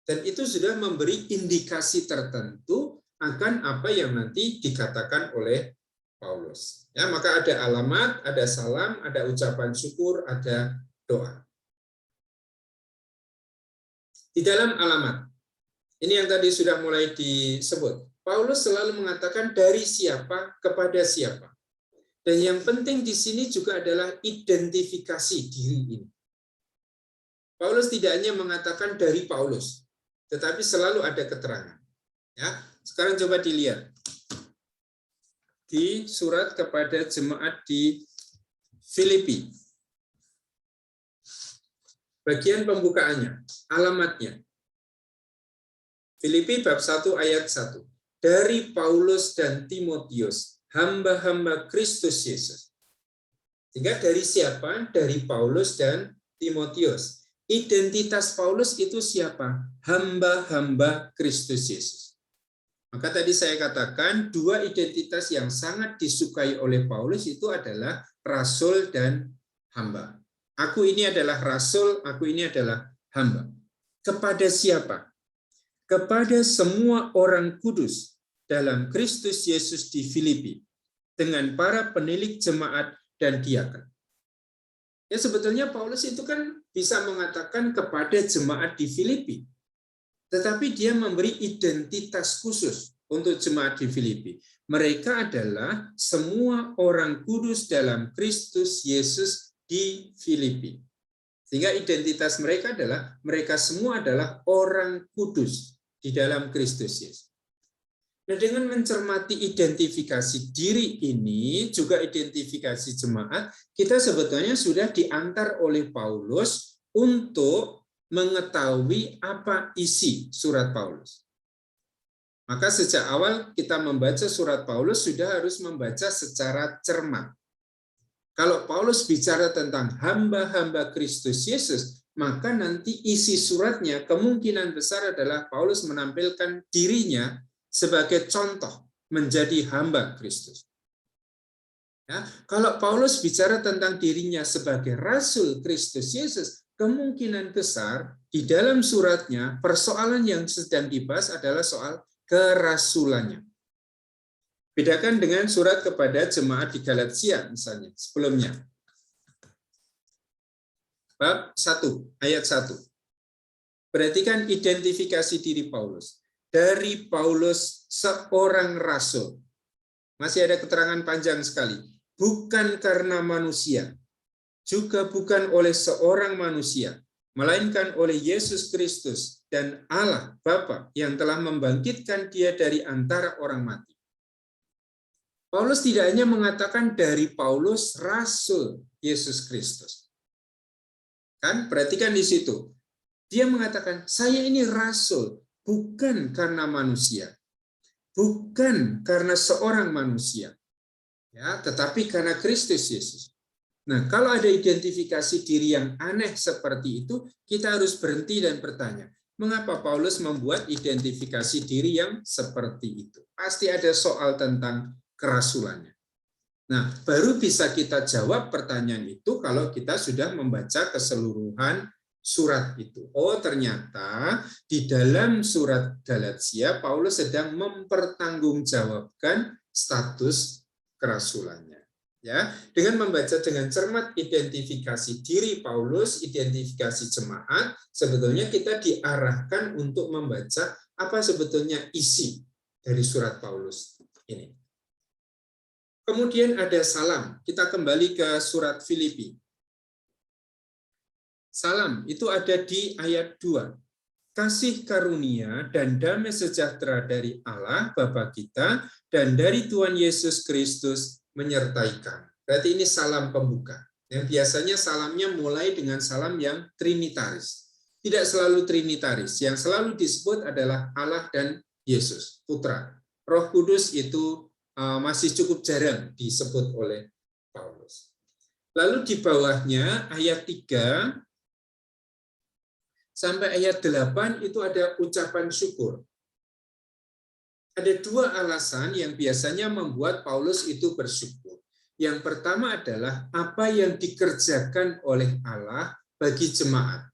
Dan itu sudah memberi indikasi tertentu akan apa yang nanti dikatakan oleh Paulus. Ya, maka ada alamat, ada salam, ada ucapan syukur, ada doa. Di dalam alamat, ini yang tadi sudah mulai disebut. Paulus selalu mengatakan dari siapa kepada siapa. Dan yang penting di sini juga adalah identifikasi diri ini. Paulus tidak hanya mengatakan dari Paulus, tetapi selalu ada keterangan. Ya, sekarang coba dilihat di surat kepada jemaat di Filipi. Bagian pembukaannya, alamatnya. Filipi bab 1 ayat 1. Dari Paulus dan Timotius, hamba-hamba Kristus Yesus. Sehingga dari siapa? Dari Paulus dan Timotius. Identitas Paulus itu siapa? Hamba-hamba Kristus Yesus. Maka tadi saya katakan dua identitas yang sangat disukai oleh Paulus itu adalah rasul dan hamba. Aku ini adalah rasul, aku ini adalah hamba. Kepada siapa? Kepada semua orang kudus dalam Kristus Yesus di Filipi, dengan para penilik jemaat dan diaken. Ya, sebetulnya Paulus itu kan bisa mengatakan kepada jemaat di Filipi, tetapi dia memberi identitas khusus untuk jemaat di Filipi. Mereka adalah semua orang kudus dalam Kristus Yesus di Filipi. Sehingga identitas mereka adalah mereka semua adalah orang kudus di dalam Kristus Yesus. Nah, dengan mencermati identifikasi diri ini, juga identifikasi jemaat, kita sebetulnya sudah diantar oleh Paulus untuk mengetahui apa isi surat Paulus. Maka sejak awal kita membaca surat Paulus sudah harus membaca secara cermat. Kalau Paulus bicara tentang hamba-hamba Kristus Yesus, maka nanti isi suratnya kemungkinan besar adalah Paulus menampilkan dirinya sebagai contoh menjadi hamba Kristus. Ya, kalau Paulus bicara tentang dirinya sebagai rasul Kristus Yesus, kemungkinan besar di dalam suratnya persoalan yang sedang dibahas adalah soal kerasulannya. Bedakan dengan surat kepada jemaat di Galatia misalnya sebelumnya. Bab 1 ayat 1. Perhatikan identifikasi diri Paulus. Dari Paulus seorang rasul. Masih ada keterangan panjang sekali. Bukan karena manusia, juga bukan oleh seorang manusia, melainkan oleh Yesus Kristus dan Allah Bapa yang telah membangkitkan dia dari antara orang mati. Paulus tidak hanya mengatakan dari Paulus rasul Yesus Kristus. Kan, perhatikan di situ. Dia mengatakan, saya ini rasul, bukan karena manusia, bukan karena seorang manusia, ya, tetapi karena Kristus Yesus. Nah, kalau ada identifikasi diri yang aneh seperti itu, kita harus berhenti dan bertanya, mengapa Paulus membuat identifikasi diri yang seperti itu? Pasti ada soal tentang kerasulannya. Nah, baru bisa kita jawab pertanyaan itu kalau kita sudah membaca keseluruhan surat itu. Oh, ternyata di dalam surat Galatia, Paulus sedang mempertanggungjawabkan status kerasulannya. Ya, dengan membaca dengan cermat identifikasi diri Paulus, identifikasi jemaat, sebetulnya kita diarahkan untuk membaca apa sebetulnya isi dari surat Paulus ini. Kemudian ada salam. Kita kembali ke surat Filipi. Salam itu ada di ayat 2. Kasih karunia dan damai sejahtera dari Allah Bapa kita dan dari Tuhan Yesus Kristus menyertai kamu. Berarti ini salam pembuka. Yang biasanya salamnya mulai dengan salam yang trinitaris. Tidak selalu trinitaris. Yang selalu disebut adalah Allah dan Yesus, Putra. Roh Kudus itu masih cukup jarang disebut oleh Paulus. Lalu di bawahnya ayat 3 sampai ayat 8 itu ada ucapan syukur. Ada dua alasan yang biasanya membuat Paulus itu bersyukur. Yang pertama adalah apa yang dikerjakan oleh Allah bagi jemaat.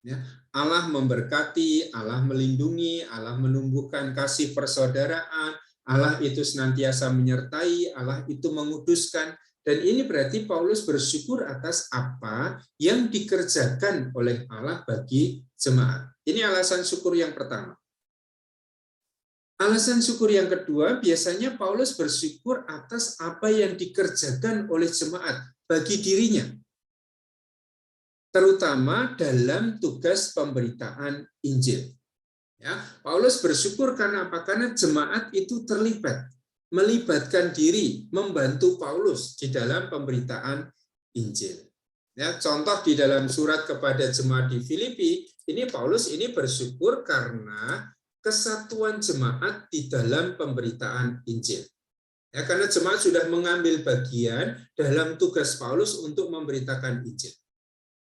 Ya, Allah memberkati, Allah melindungi, Allah menumbuhkan kasih persaudaraan, Allah itu senantiasa menyertai, Allah itu menguduskan. Dan ini berarti Paulus bersyukur atas apa yang dikerjakan oleh Allah bagi jemaat. Ini alasan syukur yang pertama. Alasan syukur yang kedua, biasanya Paulus bersyukur atas apa yang dikerjakan oleh jemaat bagi dirinya, terutama dalam tugas pemberitaan Injil. Ya, Paulus bersyukur karena apa? Karena jemaat itu terlibat, melibatkan diri, membantu Paulus di dalam pemberitaan Injil. Ya, contoh di dalam surat kepada jemaat di Filipi, ini Paulus ini bersyukur karena kesatuan jemaat di dalam pemberitaan Injil. Ya, karena jemaat sudah mengambil bagian dalam tugas Paulus untuk memberitakan Injil.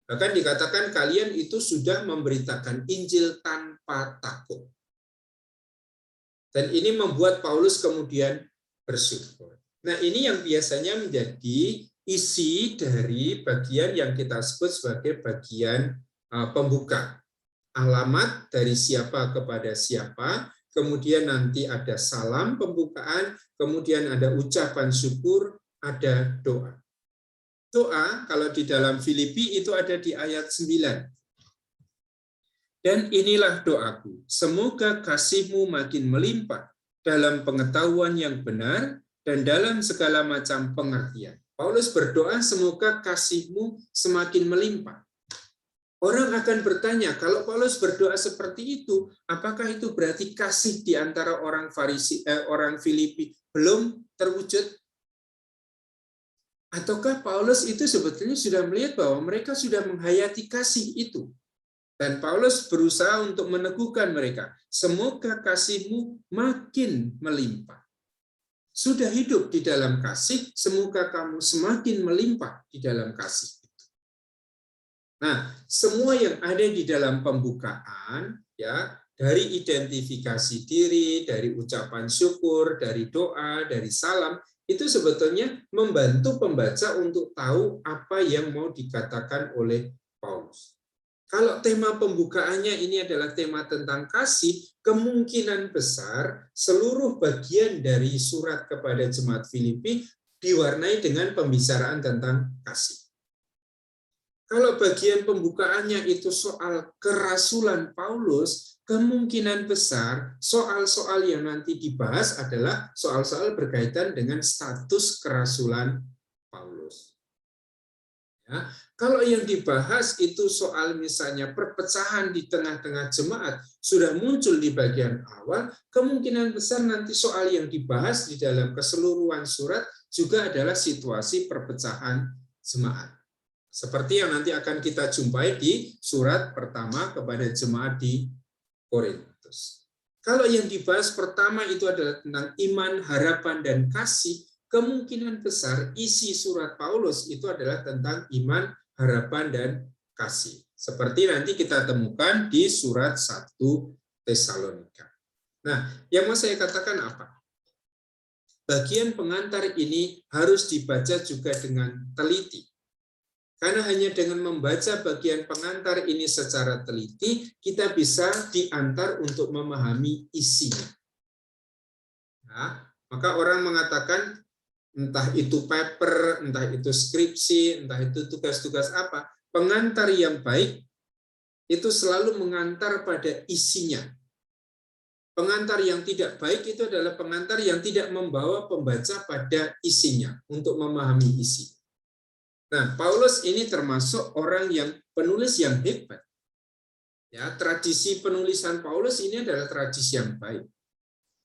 Bahkan dikatakan kalian itu sudah memberitakan Injil tanpa takut. Dan ini membuat Paulus kemudian bersyukur. Nah, ini yang biasanya menjadi isi dari bagian yang kita sebut sebagai bagian pembuka. Alamat dari siapa kepada siapa, kemudian nanti ada salam pembukaan, kemudian ada ucapan syukur, ada doa. Doa, kalau di dalam Filipi itu ada di ayat 9. Dan inilah doaku, semoga kasihmu makin melimpah dalam pengetahuan yang benar dan dalam segala macam pengertian. Paulus berdoa semoga kasihmu semakin melimpah. Orang akan bertanya, kalau Paulus berdoa seperti itu, apakah itu berarti kasih di antara orang Filipi belum terwujud? Ataukah Paulus itu sebetulnya sudah melihat bahwa mereka sudah menghayati kasih itu? Dan Paulus berusaha untuk meneguhkan mereka, semoga kasihmu makin melimpah. Sudah hidup di dalam kasih, semoga kamu semakin melimpah di dalam kasih. Nah, semua yang ada di dalam pembukaan, ya, dari identifikasi diri, dari ucapan syukur, dari doa, dari salam, itu sebetulnya membantu pembaca untuk tahu apa yang mau dikatakan oleh Paulus. Kalau tema pembukaannya ini adalah tema tentang kasih, kemungkinan besar seluruh bagian dari surat kepada jemaat Filipi diwarnai dengan pembicaraan tentang kasih. Kalau bagian pembukaannya itu soal kerasulan Paulus, kemungkinan besar soal-soal yang nanti dibahas adalah soal-soal berkaitan dengan status kerasulan Paulus. Ya, kalau yang dibahas itu soal misalnya perpecahan di tengah-tengah jemaat sudah muncul di bagian awal, kemungkinan besar nanti soal yang dibahas di dalam keseluruhan surat juga adalah situasi perpecahan jemaat. Seperti yang nanti akan kita jumpai di surat pertama kepada jemaat di Korintus. Kalau yang dibahas pertama itu adalah tentang iman, harapan, dan kasih, kemungkinan besar isi surat Paulus itu adalah tentang iman, harapan, dan kasih. Seperti nanti kita temukan di surat 1 Tesalonika. Nah, yang mau saya katakan apa? Bagian pengantar ini harus dibaca juga dengan teliti. Karena hanya dengan membaca bagian pengantar ini secara teliti, kita bisa diantar untuk memahami isinya. Nah, maka orang mengatakan, entah itu paper, entah itu skripsi, entah itu tugas-tugas apa, pengantar yang baik itu selalu mengantar pada isinya. Pengantar yang tidak baik itu adalah pengantar yang tidak membawa pembaca pada isinya untuk memahami isi. Nah, Paulus ini termasuk orang yang penulis yang hebat. Ya, tradisi penulisan Paulus ini adalah tradisi yang baik.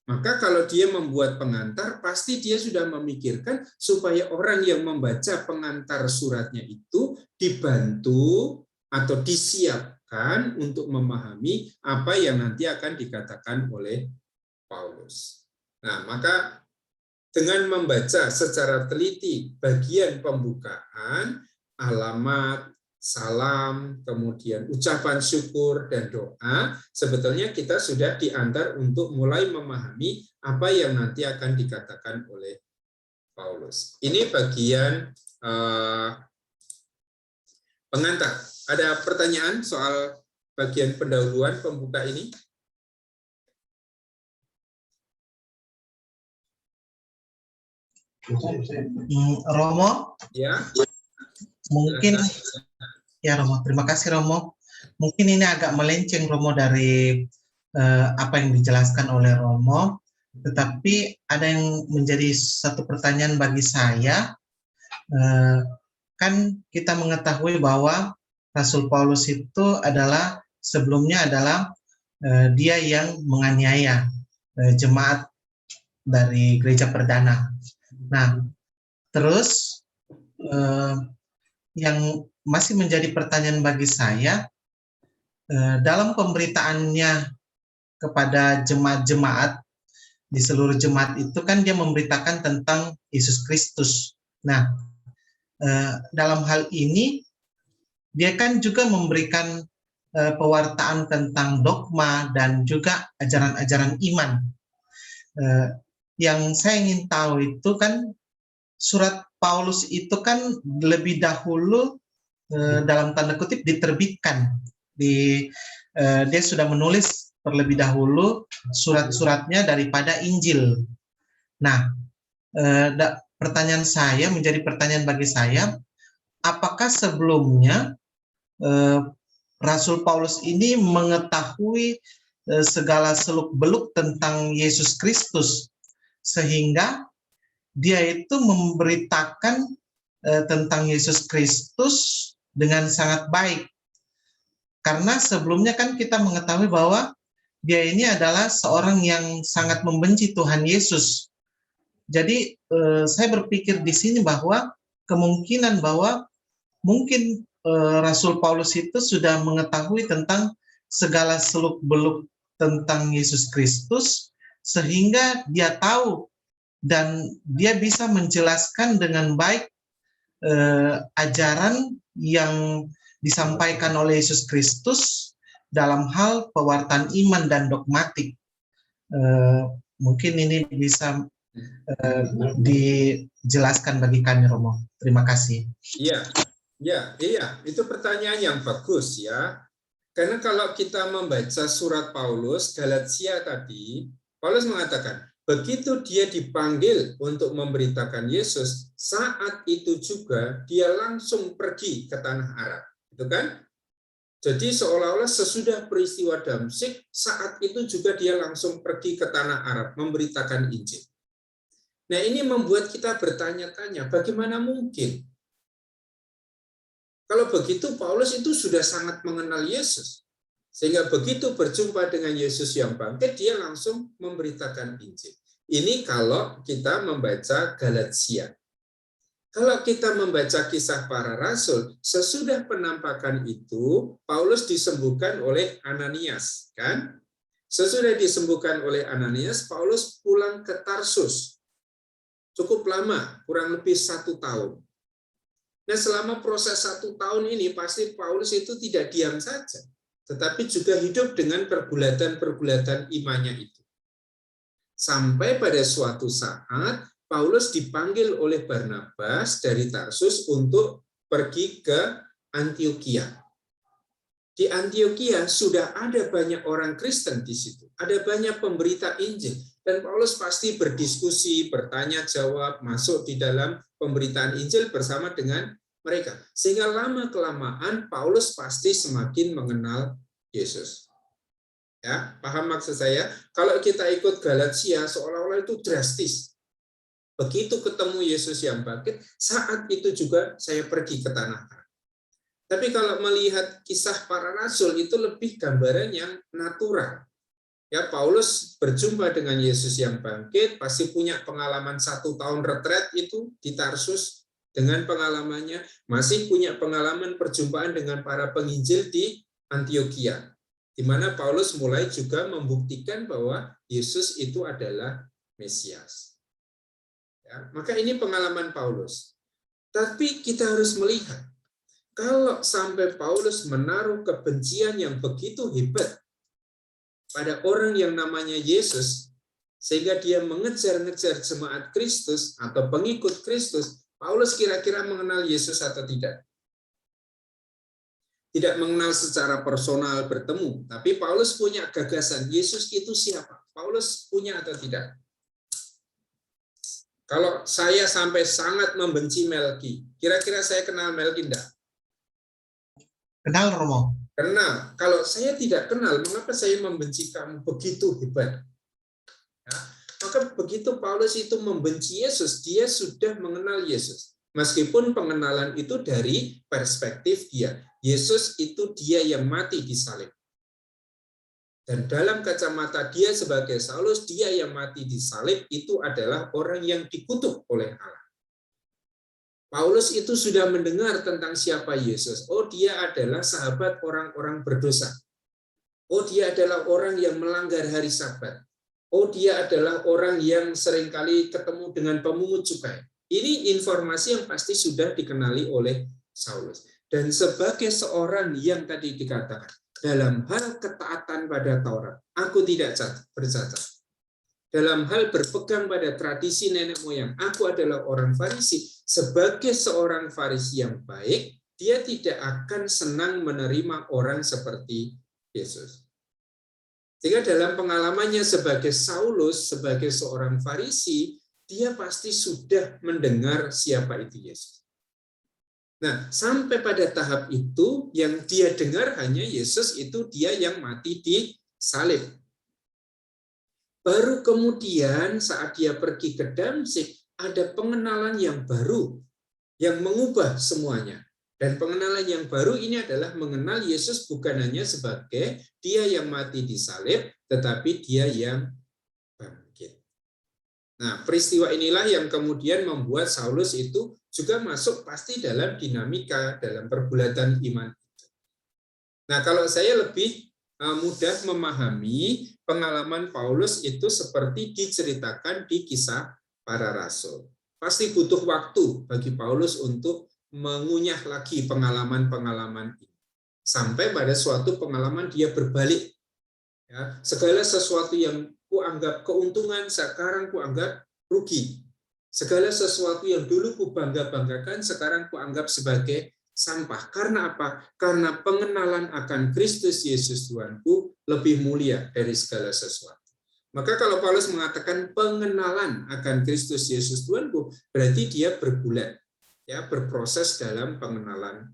Maka kalau dia membuat pengantar, pasti dia sudah memikirkan supaya orang yang membaca pengantar suratnya itu dibantu atau disiapkan untuk memahami apa yang nanti akan dikatakan oleh Paulus. Nah, maka dengan membaca secara teliti bagian pembukaan, alamat, salam, kemudian ucapan syukur dan doa, sebetulnya kita sudah diantar untuk mulai memahami apa yang nanti akan dikatakan oleh Paulus. Ini bagian pengantar. Ada pertanyaan soal bagian pendahuluan pembuka ini? Romo, Ya. mungkin ya Romo, terima kasih Romo. Mungkin ini agak melenceng Romo dari apa yang dijelaskan oleh Romo, tetapi ada yang menjadi satu pertanyaan bagi saya. Kan kita mengetahui bahwa Rasul Paulus itu adalah sebelumnya adalah dia yang menganiaya jemaat dari gereja perdana. Nah, terus yang masih menjadi pertanyaan bagi saya, dalam pemberitaannya kepada jemaat-jemaat di seluruh jemaat itu kan dia memberitakan tentang Yesus Kristus. Nah, dalam hal ini dia kan juga memberikan pewartaan tentang dogma dan juga ajaran-ajaran iman. Yang saya ingin tahu itu kan surat Paulus itu kan lebih dahulu dalam tanda kutip diterbitkan. Dia sudah menulis terlebih dahulu surat-suratnya daripada Injil. Nah, pertanyaan saya menjadi pertanyaan bagi saya, apakah sebelumnya Rasul Paulus ini mengetahui segala seluk-beluk tentang Yesus Kristus sehingga dia itu memberitakan tentang Yesus Kristus dengan sangat baik? Karena sebelumnya kan kita mengetahui bahwa dia ini adalah seorang yang sangat membenci Tuhan Yesus. Jadi saya berpikir di sini bahwa kemungkinan bahwa mungkin Rasul Paulus itu sudah mengetahui tentang segala seluk-beluk tentang Yesus Kristus sehingga dia tahu dan dia bisa menjelaskan dengan baik ajaran yang disampaikan oleh Yesus Kristus dalam hal pewartaan iman dan dogmatik. Mungkin ini bisa dijelaskan bagi kami, Romo. Terima kasih. Iya, itu pertanyaan yang bagus ya. Karena kalau kita membaca surat Paulus, Galatia tadi, Paulus mengatakan, begitu dia dipanggil untuk memberitakan Yesus, saat itu juga dia langsung pergi ke tanah Arab. Itu kan? Jadi seolah-olah sesudah peristiwa Damsyik, saat itu juga dia langsung pergi ke tanah Arab, memberitakan Injil. Nah, ini membuat kita bertanya-tanya, bagaimana mungkin? Kalau begitu, Paulus itu sudah sangat mengenal Yesus. Sehingga begitu berjumpa dengan Yesus yang bangkit, dia langsung memberitakan Injil. Ini kalau kita membaca Galatia. Kalau kita membaca Kisah Para Rasul, sesudah penampakan itu, Paulus disembuhkan oleh Ananias. Kan? Sesudah disembuhkan oleh Ananias, Paulus pulang ke Tarsus. Cukup lama, kurang lebih 1 tahun. Nah, selama proses 1 tahun ini, pasti Paulus itu tidak diam saja, tetapi juga hidup dengan pergulatan-pergulatan imannya itu. Sampai pada suatu saat, Paulus dipanggil oleh Barnabas dari Tarsus untuk pergi ke Antiokhia. Di Antiokhia sudah ada banyak orang Kristen di situ, ada banyak pemberita Injil, dan Paulus pasti berdiskusi, bertanya jawab, masuk di dalam pemberitaan Injil bersama dengan mereka. Sehingga lama-kelamaan Paulus pasti semakin mengenal Yesus. Ya, paham maksud saya? Kalau kita ikut Galatia, seolah-olah itu drastis. Begitu ketemu Yesus yang bangkit, saat itu juga saya pergi ke tanah Arab. Tapi kalau melihat Kisah Para Rasul, itu lebih gambaran yang natural. Ya, Paulus berjumpa dengan Yesus yang bangkit, pasti punya pengalaman 1 tahun retret itu di Tarsus dengan pengalamannya, masih punya pengalaman perjumpaan dengan para penginjil di Antiokhia, di mana Paulus mulai juga membuktikan bahwa Yesus itu adalah Mesias. Ya, maka ini pengalaman Paulus. Tapi kita harus melihat kalau sampai Paulus menaruh kebencian yang begitu hebat pada orang yang namanya Yesus, sehingga dia mengejar-ngejar jemaat Kristus atau pengikut Kristus, Paulus kira-kira mengenal Yesus atau tidak? Tidak mengenal secara personal bertemu, tapi Paulus punya gagasan, Yesus itu siapa? Paulus punya atau tidak? Kalau saya sampai sangat membenci Melki, kira-kira saya kenal Melki enggak? Kenal, Romo? Kenal. Kalau saya tidak kenal, mengapa saya membenci kamu begitu hebat? Ya, maka begitu Paulus itu membenci Yesus, dia sudah mengenal Yesus. Meskipun pengenalan itu dari perspektif dia. Yesus itu dia yang mati di salib. Dan dalam kacamata dia sebagai Saulus, dia yang mati di salib itu adalah orang yang dikutuk oleh Allah. Paulus itu sudah mendengar tentang siapa Yesus. Oh, dia adalah sahabat orang-orang berdosa. Oh, dia adalah orang yang melanggar hari Sabat. Oh, dia adalah orang yang seringkali ketemu dengan pemungut cukai. Ini informasi yang pasti sudah dikenali oleh Saulus. Dan sebagai seorang yang tadi dikatakan, dalam hal ketaatan pada Taurat, aku tidak bercacat. Dalam hal berpegang pada tradisi nenek moyang, aku adalah orang Farisi. Sebagai seorang Farisi yang baik, dia tidak akan senang menerima orang seperti Yesus. Sehingga dalam pengalamannya sebagai Saulus, sebagai seorang Farisi, dia pasti sudah mendengar siapa itu Yesus. Nah, sampai pada tahap itu, yang dia dengar hanya Yesus itu dia yang mati di salib. Baru kemudian saat dia pergi ke Damsyik, ada pengenalan yang baru, yang mengubah semuanya. Dan pengenalan yang baru ini adalah mengenal Yesus bukan hanya sebagai dia yang mati di salib, tetapi dia yang bangkit. Nah, peristiwa inilah yang kemudian membuat Saulus itu juga masuk pasti dalam dinamika, dalam pergulatan iman. Nah, kalau saya lebih mudah memahami pengalaman Paulus itu seperti diceritakan di Kisah Para Rasul. Pasti butuh waktu bagi Paulus untuk mengunyah lagi pengalaman-pengalaman ini. Sampai pada suatu pengalaman dia berbalik. Ya, segala sesuatu yang kuanggap keuntungan, sekarang kuanggap rugi. Segala sesuatu yang dulu kubangga-banggakan, sekarang kuanggap sebagai sampah. Karena apa? Karena pengenalan akan Kristus Yesus Tuhanku lebih mulia dari segala sesuatu. Maka kalau Paulus mengatakan pengenalan akan Kristus Yesus Tuhanku, berarti dia bergulat, ya, berproses dalam pengenalan.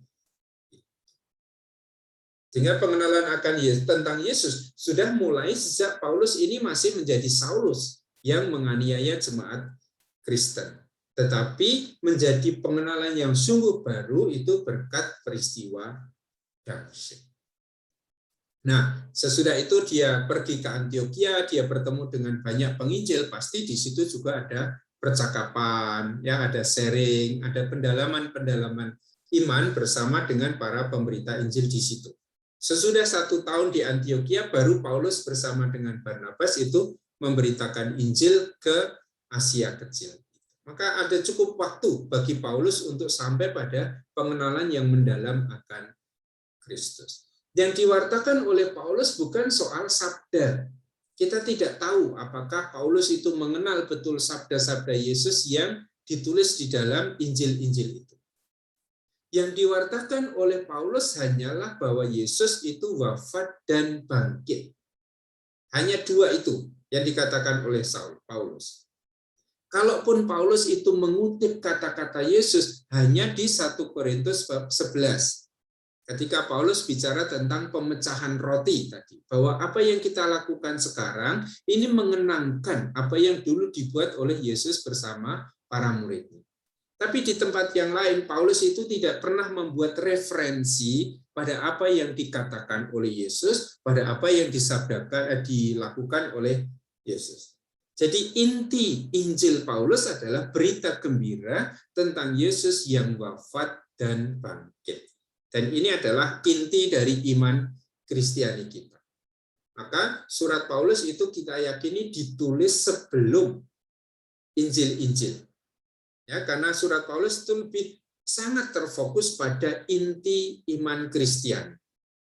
Sehingga pengenalan akan tentang Yesus sudah mulai sejak Paulus ini masih menjadi Saulus yang menganiaya jemaat Kristen. Tetapi menjadi pengenalan yang sungguh baru itu berkat peristiwa Damsyik. Nah, sesudah itu dia pergi ke Antioquia, dia bertemu dengan banyak penginjil, pasti di situ juga ada percakapan, ya, ada sharing, ada pendalaman-pendalaman iman bersama dengan para pemberita Injil di situ. Sesudah 1 tahun di Antioquia, baru Paulus bersama dengan Barnabas itu memberitakan Injil ke Asia Kecil. Maka ada cukup waktu bagi Paulus untuk sampai pada pengenalan yang mendalam akan Kristus. Yang diwartakan oleh Paulus bukan soal sabda. Kita tidak tahu apakah Paulus itu mengenal betul sabda-sabda Yesus yang ditulis di dalam Injil-Injil itu. Yang diwartakan oleh Paulus hanyalah bahwa Yesus itu wafat dan bangkit. Hanya 2 itu yang dikatakan oleh Paulus. Kalaupun Paulus itu mengutip kata-kata Yesus hanya di 1 Korintus bab 11. Ketika Paulus bicara tentang pemecahan roti tadi, bahwa apa yang kita lakukan sekarang ini mengenangkan apa yang dulu dibuat oleh Yesus bersama para muridnya. Tapi di tempat yang lain, Paulus itu tidak pernah membuat referensi pada apa yang dikatakan oleh Yesus, pada apa yang dilakukan oleh Yesus. Jadi inti Injil Paulus adalah berita gembira tentang Yesus yang wafat dan bangkit. Dan ini adalah inti dari iman Kristiani kita. Maka surat Paulus itu kita yakini ditulis sebelum Injil-Injil. Ya, karena surat Paulus itu lebih sangat terfokus pada inti iman Kristiani.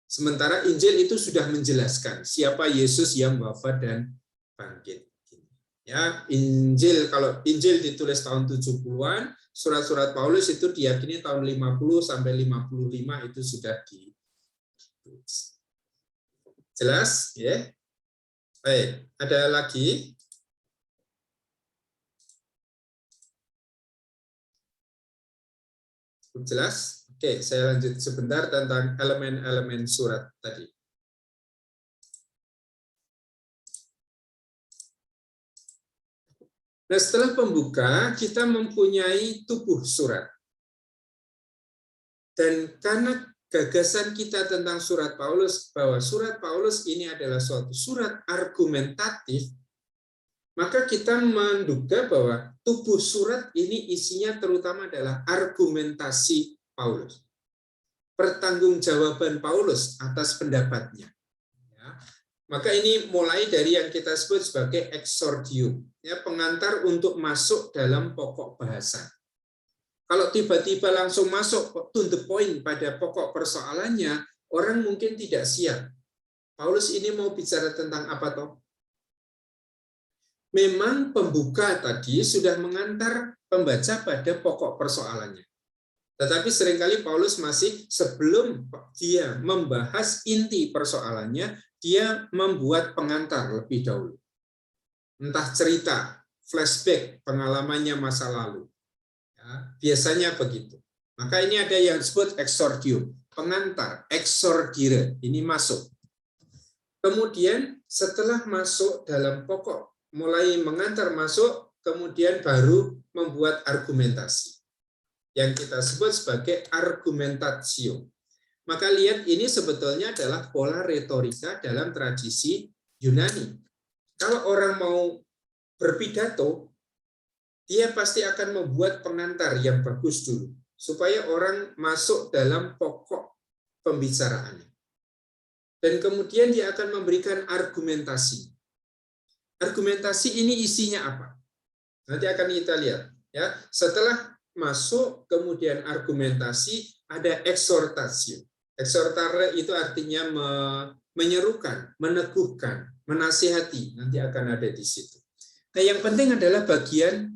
Sementara Injil itu sudah menjelaskan siapa Yesus yang wafat dan bangkit. Ya, Injil, kalau Injil ditulis tahun 70-an, surat-surat Paulus itu diyakini tahun 50 sampai 55 itu sudah ditulis. Jelas, ya? Baik, ada lagi? Jelas? Oke, saya lanjut sebentar tentang elemen-elemen surat tadi. Nah, setelah pembuka, kita mempunyai tubuh surat. Dan karena gagasan kita tentang surat Paulus, bahwa surat Paulus ini adalah suatu surat argumentatif, maka kita menduga bahwa tubuh surat ini isinya terutama adalah argumentasi Paulus. Pertanggungjawaban Paulus atas pendapatnya. Ya. Maka ini mulai dari yang kita sebut sebagai exordium, ya, pengantar untuk masuk dalam pokok bahasan. Kalau tiba-tiba langsung masuk to the point pada pokok persoalannya, orang mungkin tidak siap. Paulus ini mau bicara tentang apa toh? Memang pembuka tadi sudah mengantar pembaca pada pokok persoalannya. Tetapi seringkali Paulus masih sebelum dia membahas inti persoalannya, dia membuat pengantar lebih dahulu. Entah cerita, flashback, pengalamannya masa lalu. Ya, biasanya begitu. Maka ini ada yang disebut exordium, pengantar, exordire, ini masuk. Kemudian setelah masuk dalam pokok, mulai mengantar masuk, kemudian baru membuat argumentasi. Yang kita sebut sebagai argumentatio. Maka lihat, ini sebetulnya adalah pola retorika dalam tradisi Yunani. Kalau orang mau berpidato, dia pasti akan membuat pengantar yang bagus dulu, supaya orang masuk dalam pokok pembicaraannya. Dan kemudian dia akan memberikan argumentasi. Argumentasi ini isinya apa? Nanti akan kita lihat. Ya, setelah masuk, kemudian argumentasi, ada exhortatio. Exhortare itu artinya menyerukan, meneguhkan, menasihati. Nanti akan ada di situ. Nah, yang penting adalah bagian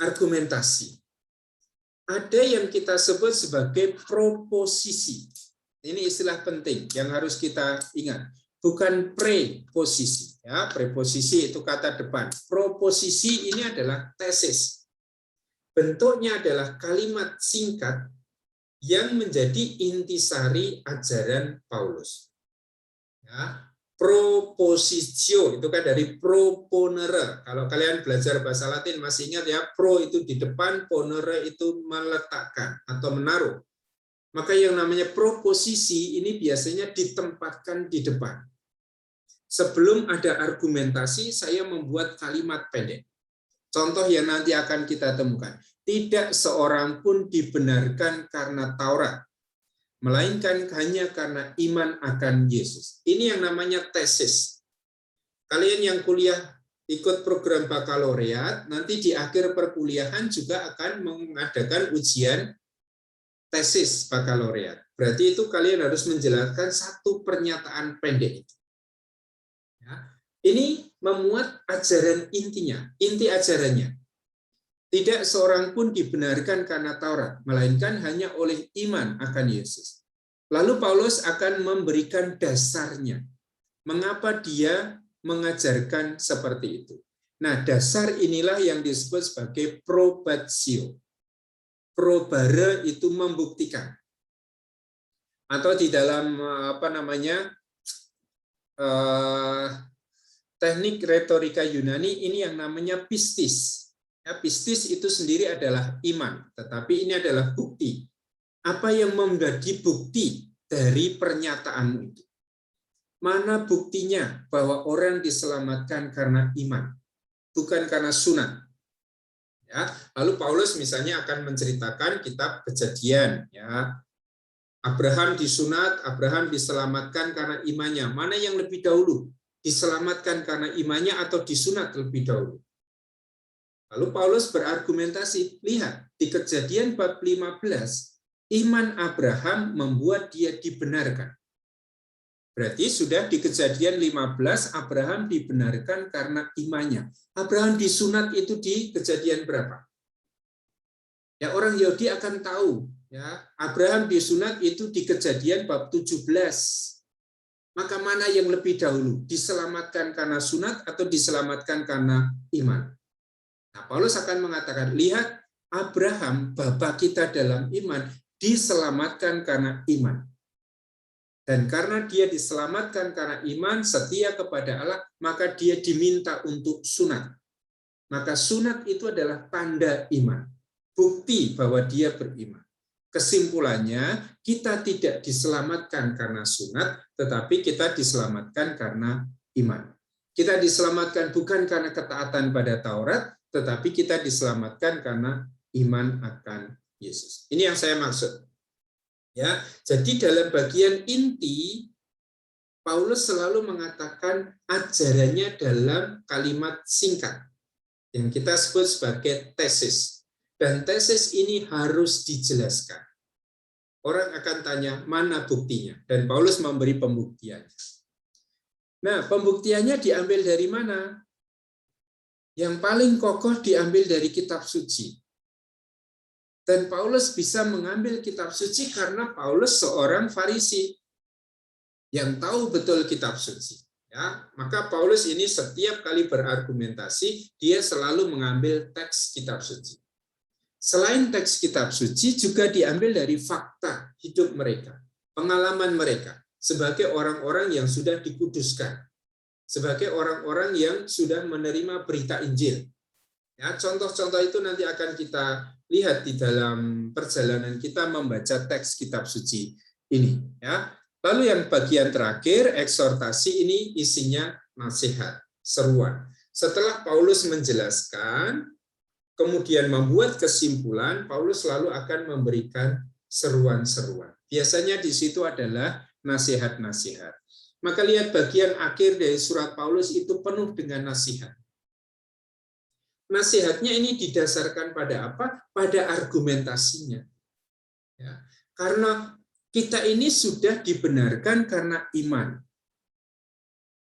argumentasi. Ada yang kita sebut sebagai proposisi. Ini istilah penting yang harus kita ingat. Bukan preposisi. Ya, preposisi itu kata depan. Proposisi ini adalah tesis. Bentuknya adalah kalimat singkat yang menjadi intisari ajaran Paulus. Ya, propositio itu kan dari proponere. Kalau kalian belajar bahasa Latin masih ingat ya, pro itu di depan, ponere itu meletakkan atau menaruh. Maka yang namanya proposisi ini biasanya ditempatkan di depan. Sebelum ada argumentasi, saya membuat kalimat pendek. Contoh yang nanti akan kita temukan. Tidak seorang pun dibenarkan karena Taurat, melainkan hanya karena iman akan Yesus. Ini yang namanya tesis. Kalian yang kuliah ikut program bakalaureat, nanti di akhir perkuliahan juga akan mengadakan ujian tesis bakalaureat. Berarti itu kalian harus menjelaskan satu pernyataan pendek. Ya. Ini memuat ajaran intinya, inti ajarannya. Tidak seorang pun dibenarkan karena Taurat, melainkan hanya oleh iman akan Yesus. Lalu Paulus akan memberikan dasarnya. Mengapa dia mengajarkan seperti itu? Nah, dasar inilah yang disebut sebagai probatio. Probare itu membuktikan. Atau di dalam teknik retorika Yunani ini yang namanya pistis. Ya, pistis itu sendiri adalah iman, tetapi ini adalah bukti. Apa yang menjadi bukti dari pernyataanmu itu? Mana buktinya bahwa orang diselamatkan karena iman, bukan karena sunat? Ya, lalu Paulus misalnya akan menceritakan kitab Kejadian. Ya, Abraham disunat, Abraham diselamatkan karena imannya. Mana yang lebih dahulu? Diselamatkan karena imannya atau disunat lebih dahulu? Lalu Paulus berargumentasi, lihat di Kejadian bab 15, iman Abraham membuat dia dibenarkan. Berarti sudah di Kejadian 15 Abraham dibenarkan karena imannya. Abraham disunat itu di Kejadian berapa? Ya, orang Yahudi akan tahu, ya, Abraham disunat itu di Kejadian bab 17. Maka mana yang lebih dahulu? Diselamatkan karena sunat atau diselamatkan karena iman? Nah, Paulus akan mengatakan, lihat Abraham, bapa kita dalam iman, diselamatkan karena iman. Dan karena dia diselamatkan karena iman, setia kepada Allah, maka dia diminta untuk sunat. Maka sunat itu adalah tanda iman, bukti bahwa dia beriman. Kesimpulannya, kita tidak diselamatkan karena sunat, tetapi kita diselamatkan karena iman. Kita diselamatkan bukan karena ketaatan pada Taurat, tetapi kita diselamatkan karena iman akan Yesus. Ini yang saya maksud. Ya, jadi dalam bagian inti, Paulus selalu mengatakan ajarannya dalam kalimat singkat, yang kita sebut sebagai tesis. Dan tesis ini harus dijelaskan. Orang akan tanya, mana buktinya? Dan Paulus memberi pembuktiannya. Nah, pembuktiannya diambil dari mana? Yang paling kokoh diambil dari kitab suci. Dan Paulus bisa mengambil kitab suci karena Paulus seorang Farisi yang tahu betul kitab suci. Ya, maka Paulus ini setiap kali berargumentasi, dia selalu mengambil teks kitab suci. Selain teks kitab suci juga diambil dari fakta hidup mereka, pengalaman mereka sebagai orang-orang yang sudah dikuduskan, sebagai orang-orang yang sudah menerima berita Injil. Ya, contoh-contoh itu nanti akan kita lihat di dalam perjalanan kita membaca teks kitab suci ini. Ya. Lalu yang bagian terakhir, eksortasi, ini isinya nasihat, seruan. Setelah Paulus menjelaskan, kemudian membuat kesimpulan, Paulus selalu akan memberikan seruan-seruan. Biasanya di situ adalah nasihat-nasihat. Maka lihat bagian akhir dari surat Paulus itu penuh dengan nasihat. Nasihatnya ini didasarkan pada apa? Pada argumentasinya. Ya. Karena kita ini sudah dibenarkan karena iman.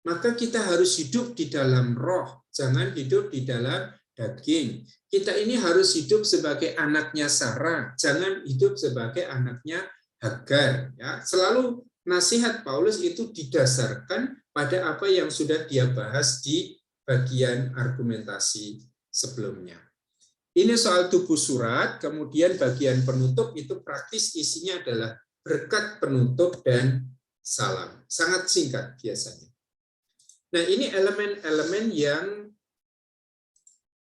Maka kita harus hidup di dalam roh, jangan hidup di dalam daging. Kita ini harus hidup sebagai anaknya Sarah, jangan hidup sebagai anaknya Hagar. Ya. Selalu nasihat Paulus itu didasarkan pada apa yang sudah dia bahas di bagian argumentasi sebelumnya. Ini soal tubuh surat, kemudian bagian penutup itu praktis isinya adalah berkat penutup dan salam. Sangat singkat biasanya. Nah, ini elemen-elemen yang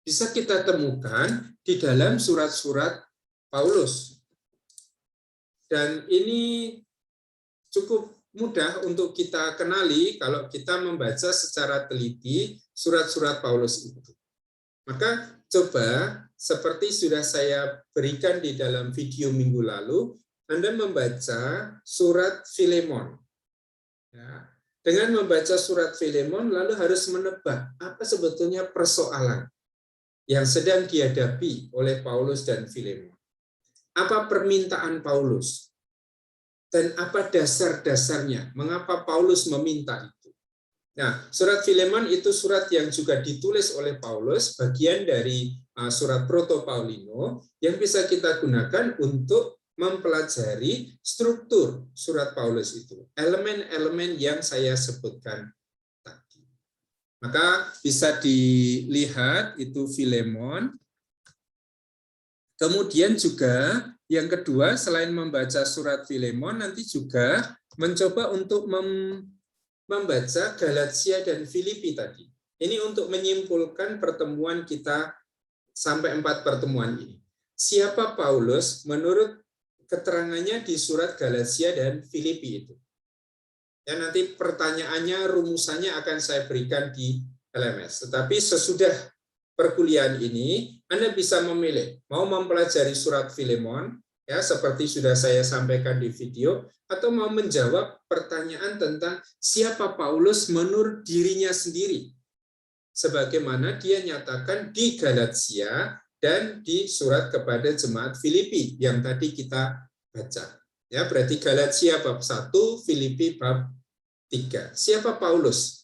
bisa kita temukan di dalam surat-surat Paulus. Dan ini cukup mudah untuk kita kenali kalau kita membaca secara teliti surat-surat Paulus itu. Maka coba, seperti sudah saya berikan di dalam video minggu lalu, Anda membaca surat Filemon. Ya. Dengan membaca surat Filemon, lalu harus menebak apa sebetulnya persoalan yang sedang dihadapi oleh Paulus dan Filemon. Apa permintaan Paulus? Dan apa dasar-dasarnya? Mengapa Paulus meminta itu? Nah, surat Filemon itu surat yang juga ditulis oleh Paulus, bagian dari surat Proto Paulino, yang bisa kita gunakan untuk mempelajari struktur surat Paulus itu. Elemen-elemen yang saya sebutkan tadi. Maka bisa dilihat itu Filemon. Kemudian juga yang kedua, selain membaca surat Filemon, nanti juga mencoba untuk membaca Galatia dan Filipi tadi. Ini untuk menyimpulkan pertemuan kita sampai 4 pertemuan ini. Siapa Paulus menurut keterangannya di surat Galatia dan Filipi itu? Ya, nanti pertanyaannya, rumusannya akan saya berikan di LMS. Tetapi sesudah perkuliahan ini, Anda bisa memilih mau mempelajari surat Filemon, ya seperti sudah saya sampaikan di video, atau mau menjawab pertanyaan tentang siapa Paulus menurut dirinya sendiri. sebagaimana dia nyatakan di Galatia dan di surat kepada jemaat Filipi yang tadi kita baca. Ya, berarti Galatia bab 1, Filipi bab 3. Siapa Paulus?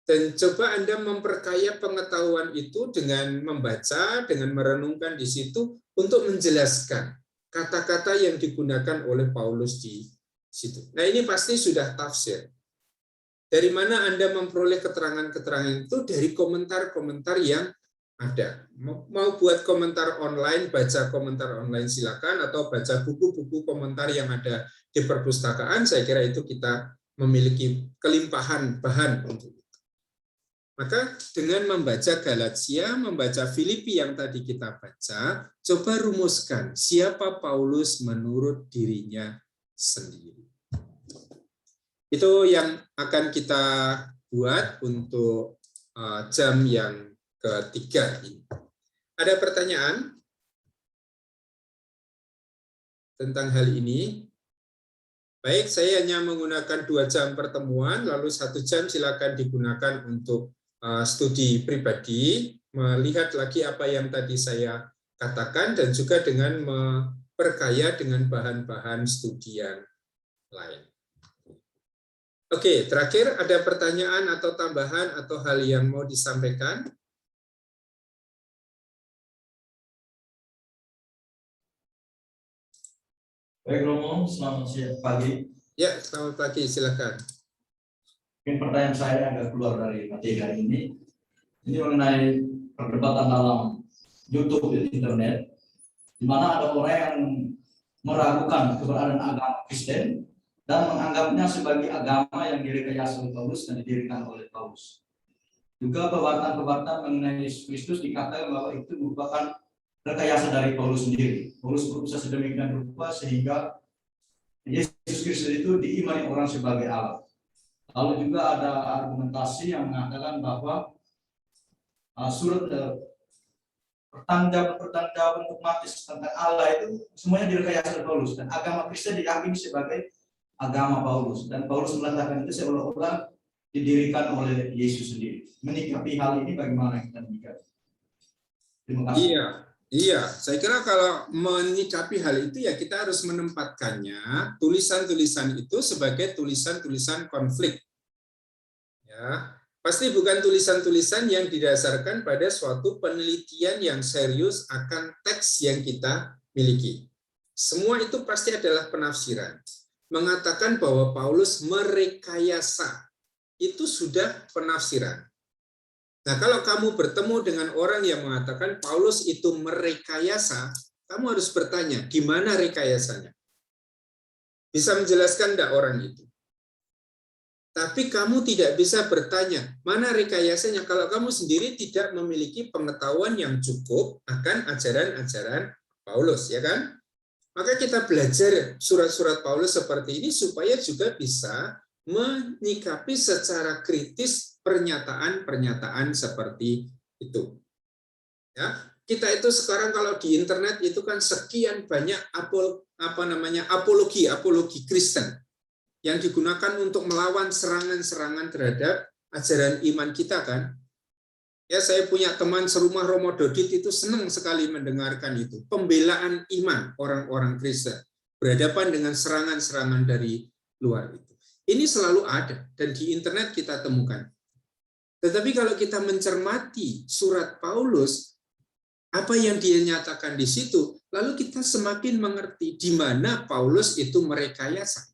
Dan coba Anda memperkaya pengetahuan itu dengan membaca, dengan merenungkan di situ untuk menjelaskan kata-kata yang digunakan oleh Paulus di situ. Nah, ini pasti sudah tafsir. Dari mana Anda memperoleh keterangan-keterangan itu? Dari komentar-komentar yang ada. Mau buat komentar online, baca komentar online silakan, atau baca buku-buku komentar yang ada di perpustakaan. Saya kira itu kita memiliki kelimpahan bahan untuk itu. Maka dengan membaca Galatia, membaca Filipi yang tadi kita baca, coba rumuskan siapa Paulus menurut dirinya sendiri. Itu yang akan kita buat untuk jam yang ketiga ini. Ada pertanyaan tentang hal ini? Baik, saya hanya menggunakan 2 jam pertemuan, lalu 1 jam silakan digunakan untuk studi pribadi, melihat lagi apa yang tadi saya katakan, dan juga dengan memperkaya dengan bahan-bahan studi yang lain. Oke, terakhir ada pertanyaan atau tambahan atau hal yang mau disampaikan? Baik Romo, selamat siang pagi. Ya, selamat pagi, silakan. Mungkin pertanyaan saya agak keluar dari materi hari ini. Ini mengenai perdebatan dalam YouTube di internet, di mana ada orang yang meragukan keberadaan agama Kristen dan menganggapnya sebagai agama yang direkayasa oleh Paulus dan didirikan oleh Paulus. Juga pewartaan-pewartaan mengenai Yesus Kristus dikatakan bahwa itu merupakan rekayasa dari Paulus sendiri. Paulus berusaha sedemikian rupa sehingga Yesus Kristus itu diimani orang sebagai Allah. Lalu juga ada argumentasi yang mengatakan bahwa surat pertanggungjawaban dogmatis tentang Allah itu semuanya direkayasa oleh Paulus, dan agama Kristen diyakini sebagai agama Paulus, dan Paulus meletakkan itu seolah-olah didirikan oleh Yesus sendiri. Menyikapi hal ini bagaimana kita menyikapi? Terima kasih. Iya, saya kira kalau menyikapi hal itu ya kita harus menempatkannya tulisan-tulisan itu sebagai tulisan-tulisan konflik. Ya, pasti bukan tulisan-tulisan yang didasarkan pada suatu penelitian yang serius akan teks yang kita miliki. Semua itu pasti adalah penafsiran. Mengatakan bahwa Paulus merekayasa, itu sudah penafsiran. Nah, kalau kamu bertemu dengan orang yang mengatakan Paulus itu merekayasa, kamu harus bertanya, di mana rekayasanya? Bisa menjelaskan enggak orang itu? Tapi kamu tidak bisa bertanya, mana rekayasanya, kalau kamu sendiri tidak memiliki pengetahuan yang cukup akan ajaran-ajaran Paulus, ya kan? Maka kita belajar surat-surat Paulus seperti ini supaya juga bisa menyikapi secara kritis pernyataan-pernyataan seperti itu. Ya, kita itu sekarang kalau di internet itu kan sekian banyak apologi Kristen yang digunakan untuk melawan serangan-serangan terhadap ajaran iman kita kan. Ya, saya punya teman serumah Romo Dodit itu senang sekali mendengarkan itu. Pembelaan iman orang-orang Kristen berhadapan dengan serangan-serangan dari luar itu. Ini selalu ada dan di internet kita temukan. Tetapi kalau kita mencermati surat Paulus, apa yang dia nyatakan di situ, lalu kita semakin mengerti di mana Paulus itu merekayasa.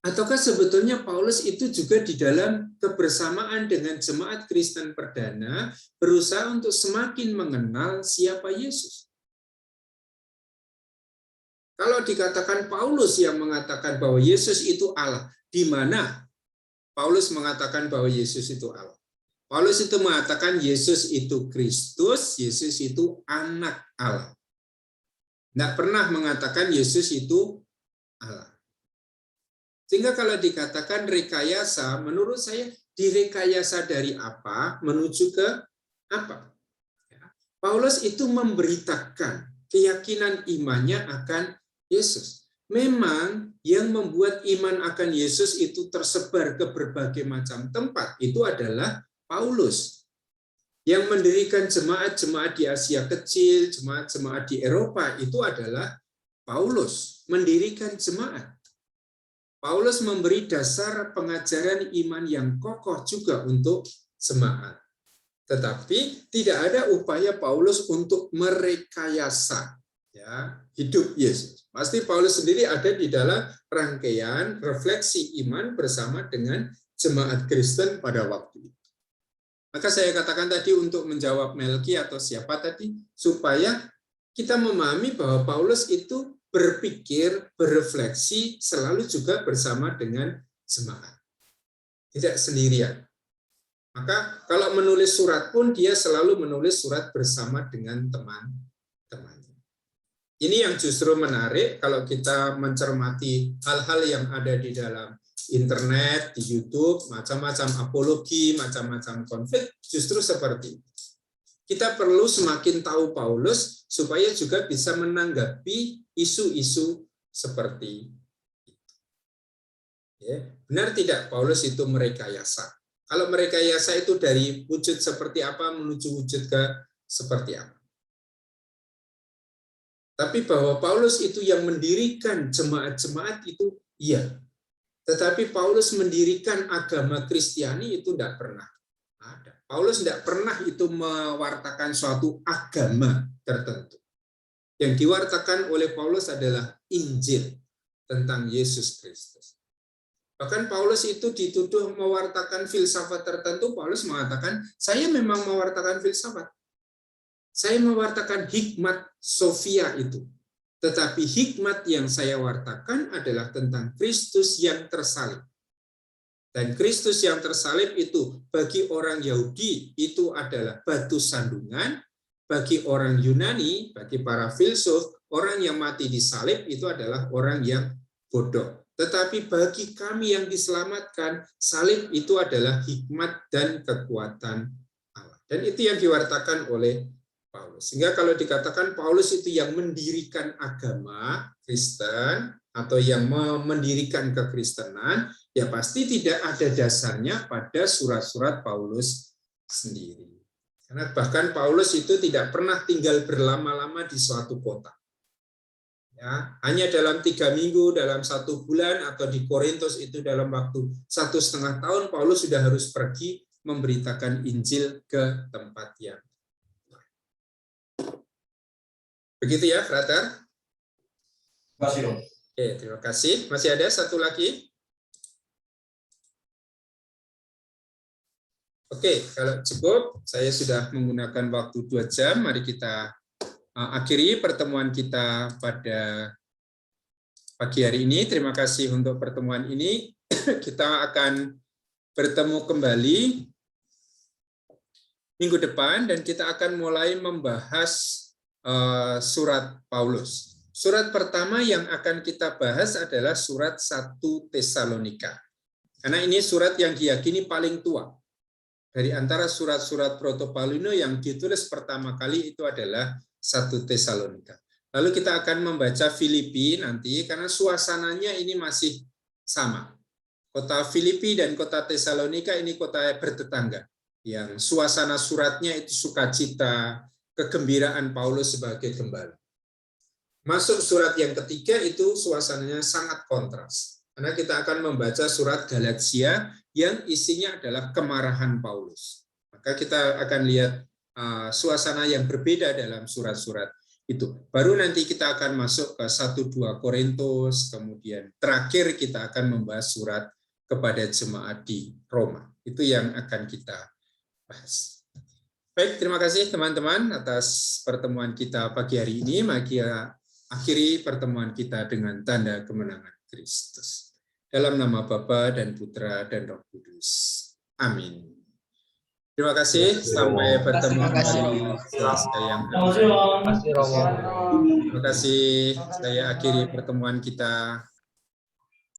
Ataukah sebetulnya Paulus itu juga di dalam kebersamaan dengan jemaat Kristen perdana berusaha untuk semakin mengenal siapa Yesus. Kalau dikatakan Paulus yang mengatakan bahwa Yesus itu Allah, di mana Paulus mengatakan bahwa Yesus itu Allah? Paulus itu mengatakan Yesus itu Kristus, Yesus itu anak Allah. Tidak pernah mengatakan Yesus itu Allah. Sehingga kalau dikatakan rekayasa, menurut saya direkayasa dari apa menuju ke apa? Paulus itu memberitakan keyakinan imannya akan Yesus. memang yang membuat iman akan Yesus itu tersebar ke berbagai macam tempat itu adalah Paulus. Yang mendirikan jemaat-jemaat di Asia Kecil, jemaat-jemaat di Eropa itu adalah Paulus, mendirikan jemaat. Paulus memberi dasar pengajaran iman yang kokoh juga untuk jemaat. Tetapi tidak ada upaya Paulus untuk merekayasa ya, hidup Yesus. Pasti Paulus sendiri ada di dalam rangkaian refleksi iman bersama dengan jemaat Kristen pada waktu itu. Maka saya katakan tadi untuk menjawab Melki atau siapa tadi, supaya kita memahami bahwa Paulus itu berpikir, berefleksi selalu juga bersama dengan jemaat. Tidak sendirian. Maka kalau menulis surat pun dia selalu menulis surat bersama dengan teman-temannya. Ini yang justru menarik kalau kita mencermati hal-hal yang ada di dalam internet, di YouTube, macam-macam apologi, macam-macam konflik, justru seperti itu. Kita perlu semakin tahu Paulus supaya juga bisa menanggapi isu-isu seperti itu. Ya, benar tidak Paulus itu merekayasa? Kalau merekayasa itu dari wujud seperti apa menuju wujud ke seperti apa? Tapi bahwa Paulus itu yang mendirikan jemaat-jemaat itu iya. Tetapi Paulus mendirikan agama Kristiani itu tidak pernah ada. Paulus tidak pernah itu mewartakan suatu agama tertentu. Yang diwartakan oleh Paulus adalah Injil tentang Yesus Kristus. Bahkan Paulus itu dituduh mewartakan filsafat tertentu. Paulus mengatakan, saya memang mewartakan filsafat. Saya mewartakan hikmat Sofia itu. Tetapi hikmat yang saya wartakan adalah tentang Kristus yang tersalib. Dan Kristus yang tersalib itu bagi orang Yahudi itu adalah batu sandungan, bagi orang Yunani, bagi para filsuf, orang yang mati di salib itu adalah orang yang bodoh. Tetapi bagi kami yang diselamatkan, salib itu adalah hikmat dan kekuatan Allah. Dan itu yang diwartakan oleh Paulus. Sehingga kalau dikatakan Paulus itu yang mendirikan agama Kristen atau yang mendirikan kekristenan, ya pasti tidak ada dasarnya pada surat-surat Paulus sendiri. Karena bahkan Paulus itu tidak pernah tinggal berlama-lama di suatu kota. Ya, hanya dalam 3 minggu, dalam 1 bulan, atau di Korintus itu dalam waktu 1,5 tahun, Paulus sudah harus pergi memberitakan Injil ke tempat yang begitu ya, Frater? Terima kasih, Om. Oke, terima kasih. Masih ada satu lagi? Oke, kalau cukup, saya sudah menggunakan waktu 2 jam. Mari kita akhiri pertemuan kita pada pagi hari ini. Terima kasih untuk pertemuan ini. Kita akan bertemu kembali minggu depan dan kita akan mulai membahas surat Paulus. Surat pertama yang akan kita bahas adalah surat 1 Tesalonika. Karena ini surat yang diyakini paling tua. Dari antara surat-surat Proto-Paulino yang ditulis pertama kali itu adalah 1 Tesalonika. Lalu kita akan membaca Filipi nanti karena suasananya ini masih sama. Kota Filipi dan kota Tesalonika ini kota bertetangga. Yang suasana suratnya itu sukacita, kegembiraan Paulus sebagai gembala. Masuk surat yang ketiga itu suasananya sangat kontras. Karena kita akan membaca surat Galatia yang isinya adalah kemarahan Paulus. Maka kita akan lihat suasana yang berbeda dalam surat-surat itu. Baru nanti kita akan masuk ke 1-2 Korintus, kemudian terakhir kita akan membahas surat kepada jemaat di Roma. Itu yang akan kita bahas. Baik, terima kasih teman-teman atas pertemuan kita pagi hari ini. Mari kita akhiri pertemuan kita dengan tanda kemenangan Kristus. Dalam nama Bapa dan Putra dan Roh Kudus. Amin. Terima kasih. Sampai pertemuan kembali. Terima kasih. Saya akhiri pertemuan kita.